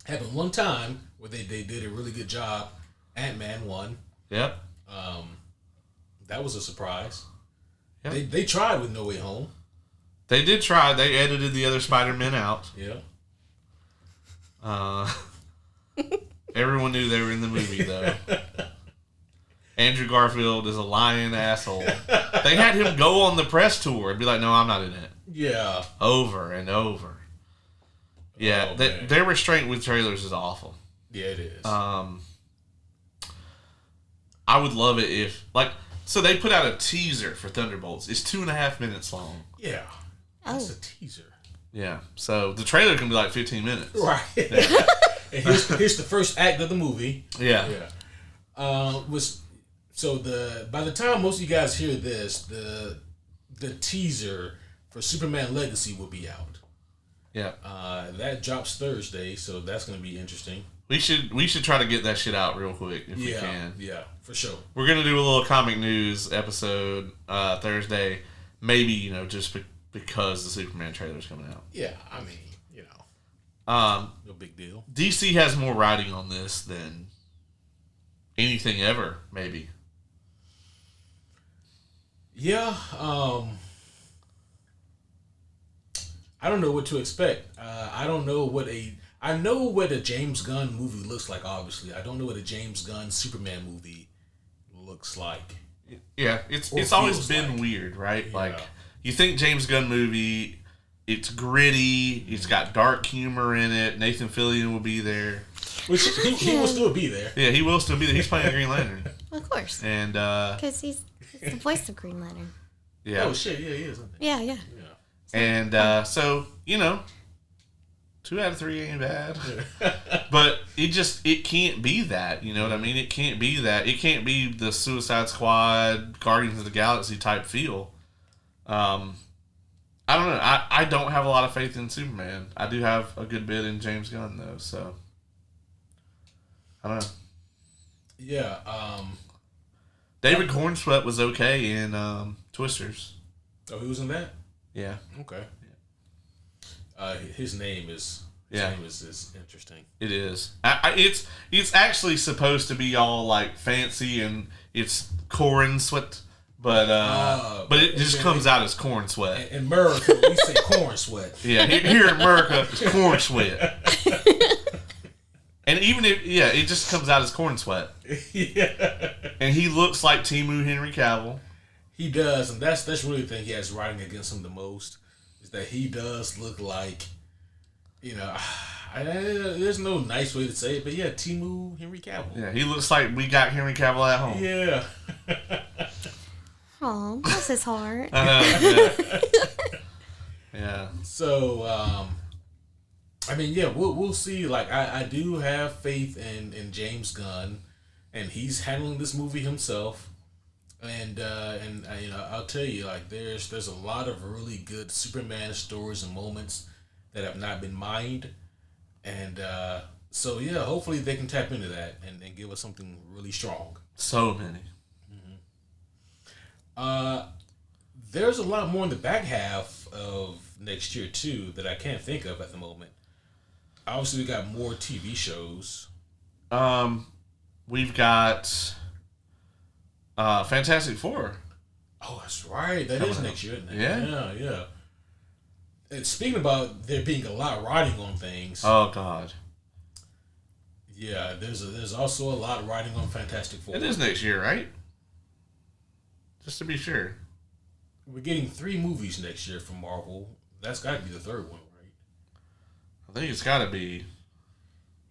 Happened one time where they did a really good job. Ant-Man 1. Yep. That was a surprise. Yep. They tried with No Way Home. They did try. They edited the other Spider-Men out. Yeah. Everyone knew they were in the movie, though. Andrew Garfield is a lying asshole. They had him go on the press tour and be like, no, I'm not in it. Yeah. Over and over. Yeah, their restraint with trailers is awful. Yeah, it is. I would love it if, like, so they put out a teaser for Thunderbolts. It's 2.5 minutes long. Yeah. That's a teaser. Yeah. So the trailer can be like 15 minutes. Right. Yeah. And here's the first act of the movie. Yeah. Yeah. By the time most of you guys hear this, the teaser for Superman Legacy will be out. Yeah. That drops Thursday, so that's going to be interesting. We should try to get that shit out real quick if we can. Yeah, for sure. We're gonna do a little comic news episode Thursday, maybe just because the Superman trailer's coming out. Yeah, I mean, no big deal. DC has more writing on this than anything ever, maybe. Yeah, I don't know what to expect. I know what a James Gunn movie looks like, obviously. I don't know what a James Gunn Superman movie looks like. Yeah, it's always been weird, right? Yeah. Like, you think James Gunn movie, it's gritty, it's got dark humor in it, Nathan Fillion will be there. Which he will still be there. Yeah, he will still be there. He's playing Green Lantern. Of course. And because he's the voice of Green Lantern. Yeah. Oh shit, yeah, he is. Yeah. And so 2 out of 3 ain't bad. But it can't be that. You know what I mean? It can't be that. It can't be the Suicide Squad, Guardians of the Galaxy type feel. I don't know. I don't have a lot of faith in Superman. I do have a good bit in James Gunn, though, so I don't know. Yeah. David Cornsweet was okay in Twisters. Oh, he was in that? Yeah. Okay. His name is interesting. It is. It's actually supposed to be all like fancy and it's corn sweat, but it just comes out as corn sweat. In America, we say corn sweat. Yeah, here in America, it's corn sweat. And even if it just comes out as corn sweat. Yeah. And he looks like Temu Henry Cavill. He does, and that's really the thing he has riding against him the most. That he does look like, there's no nice way to say it, but yeah, Temu Henry Cavill. Yeah, he looks like we got Henry Cavill at home. Yeah. Oh, bless his heart. Yeah. So, we'll see. Like, I do have faith in James Gunn, and he's handling this movie himself. And I'll tell you, like, there's a lot of really good Superman stories and moments that have not been mined, and so hopefully they can tap into that and give us something really strong. So many. Mm-hmm. There's a lot more in the back half of next year too that I can't think of at the moment. Obviously, we got more TV shows. We've got Fantastic Four. Oh, that's right. That is next year, isn't it? Yeah. And speaking about there being a lot riding on things. Oh God. Yeah, there's also a lot riding on Fantastic Four. It is next year, right? Just to be sure. We're getting 3 movies next year from Marvel. That's got to be the third one, right? I think it's got to be.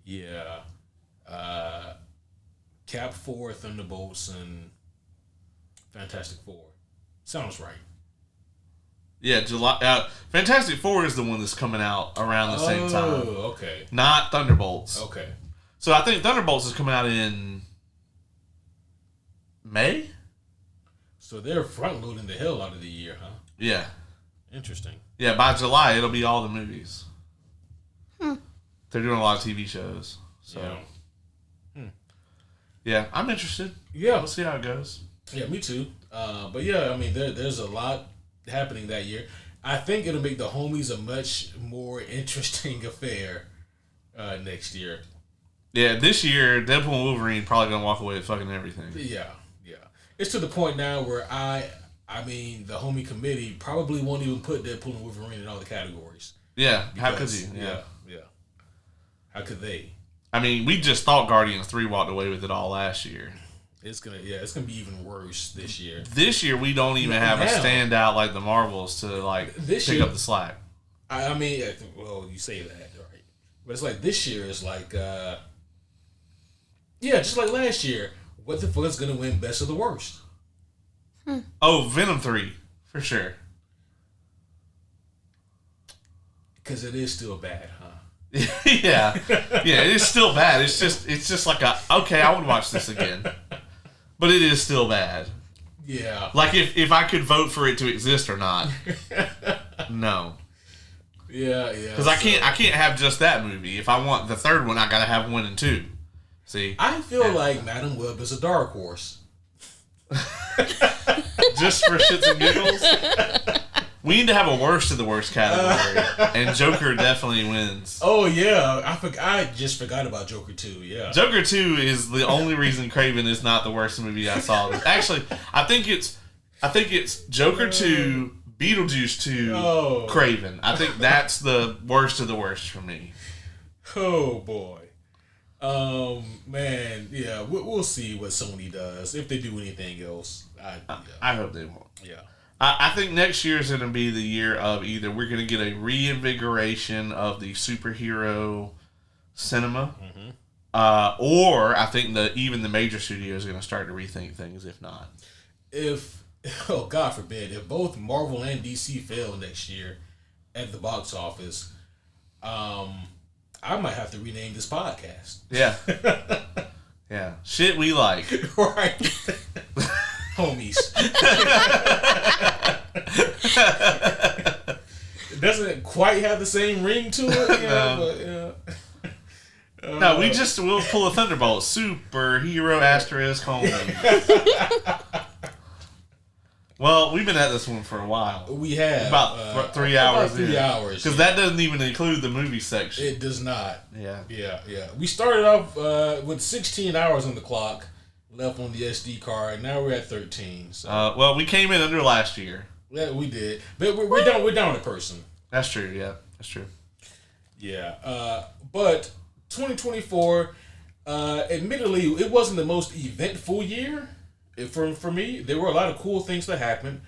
Yeah. Cap 4, Thunderbolts, and Fantastic Four. Sounds right. Yeah, July. Fantastic Four is the one that's coming out around the same time. Oh, okay. Not Thunderbolts. Okay. So I think Thunderbolts is coming out in May? So they're front loading the hell out of the year, huh? Yeah. Interesting. Yeah, by July it'll be all the movies. They're doing a lot of TV shows. So yeah, I'm interested. Yeah. We'll see how it goes. Yeah, me too. But yeah, I mean there's a lot happening that year. I think it'll make the homies a much more interesting affair next year. Yeah, this year Deadpool and Wolverine probably gonna walk away with fucking everything. Yeah. It's to the point now where I mean the homie committee probably won't even put Deadpool and Wolverine in all the categories. Yeah, how could you? Yeah. How could they? I mean, we just thought Guardians 3 walked away with it all last year. It's gonna be even worse this year. This year we don't even have a standout like the Marvels to pick up the slack. I mean, well, you say that, right? But it's like this year is like, just like last year. What the fuck is gonna win best of the worst? Oh, Venom 3 for sure. Because it is still bad, huh? yeah, it is still bad. It's just like okay, I would watch this again, but it is still bad. Yeah. Like if I could vote for it to exist or not, no. Yeah. Because I can't have just that movie. If I want the third one, I gotta have 1 and 2. See, I feel like Madam Web is a dark horse. Just for shits and giggles. We need to have a worst of the worst category, and Joker definitely wins. Oh yeah, I just forgot about Joker 2. Yeah, Joker 2 is the only reason Craven is not the worst movie I saw. Actually, I think it's Joker 2, Beetlejuice 2, Craven. I think that's the worst of the worst for me. Oh boy. Man, yeah, we'll see what Sony does if they do anything else. I hope they won't. Yeah. I think next year is going to be the year of either we're going to get a reinvigoration of the superhero cinema, or I think even the major studios are going to start to rethink things. If not, oh God forbid, if both Marvel and DC fail next year at the box office, I might have to rename this podcast. Yeah, yeah, shit we like, right, homies. It doesn't quite have the same ring to it, but yeah. No, we'll pull a Thunderbolt. Superhero asterisk home. Well, we've been at this one for a while. We have. About 3 hours. About 3 hours. Because that doesn't even include the movie section. It does not. Yeah. Yeah. We started off with 16 hours on the clock left on the SD card. Now we're at 13. So. Well, we came in under last year. Yeah, we did. But we're down a person. That's true, yeah. That's true. Yeah. But 2024, admittedly, it wasn't the most eventful year for me. There were a lot of cool things that happened.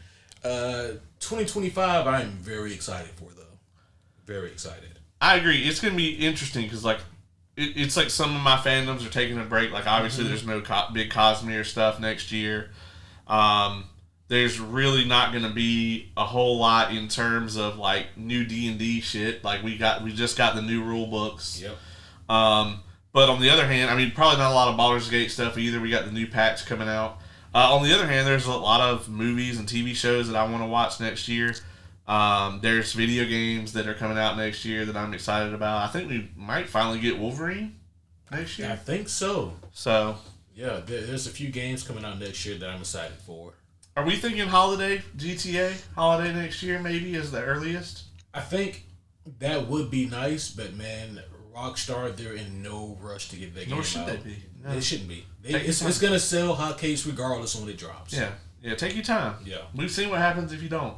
2025, I'm very excited for, though. Very excited. I agree. It's going to be interesting because, like, it's like some of my fandoms are taking a break. Like, obviously, there's no big Cosmere stuff next year. There's really not going to be a whole lot in terms of, like, new D&D shit. Like, we just got the new rule books. Yep. But on the other hand, I mean, probably not a lot of Baldur's Gate stuff either. We got the new patch coming out. On the other hand, there's a lot of movies and TV shows that I want to watch next year. There's video games that are coming out next year that I'm excited about. I think we might finally get Wolverine next year. I think so. So, yeah, there's a few games coming out next year that I'm excited for. Are we thinking holiday GTA holiday next year? Maybe is the earliest. I think that would be nice, but man, Rockstar, they're in no rush to get that game out. Nor should they be. No. They shouldn't be. It's going to sell hotcakes regardless when it drops. Yeah, take your time. Yeah. We've seen what happens if you don't.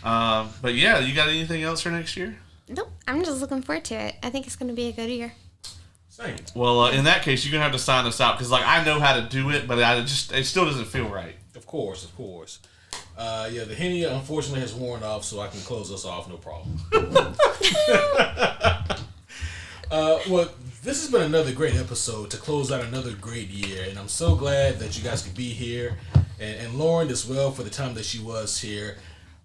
But yeah, you got anything else for next year? Nope. I'm just looking forward to it. I think it's going to be a good year. Same. Well, in that case, you're going to have to sign us out because, like, I know how to do it, but it still doesn't feel right. Of course. Yeah, the Henny unfortunately has worn off, so I can close us off, no problem. Well, this has been another great episode to close out another great year, and I'm so glad that you guys could be here, and Lauren as well for the time that she was here.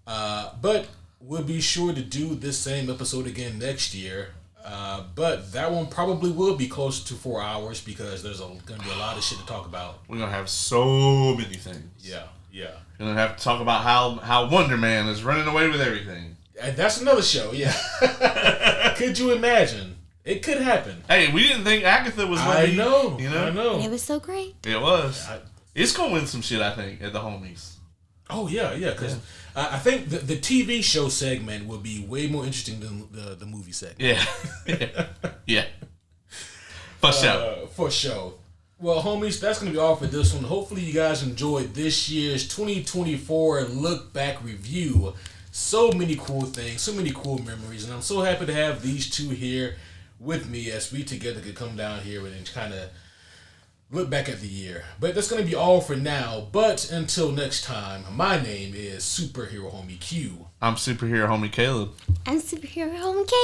But we'll be sure to do this same episode again next year. But that one probably will be close to 4 hours because there's going to be a lot of shit to talk about. We're going to have so many things. Yeah. We're going to have to talk about how Wonder Man is running away with everything. And that's another show, yeah. Could you imagine? It could happen. Hey, we didn't think Agatha was going to be... I know. And it was so great. It was. It's going to win some shit, I think, at the homies. Oh, yeah, because I think the TV show segment will be way more interesting than the movie segment. Yeah. For sure. Well, homies, that's going to be all for this one. Hopefully you guys enjoyed this year's 2024 Look Back Review. So many cool things, so many cool memories, and I'm so happy to have these two here with me as we together could come down here and kind of look back at the year. But that's going to be all for now. But until next time, my name is Superhero Homie Q. I'm Superhero Homie Caleb. I'm Superhero Homie K.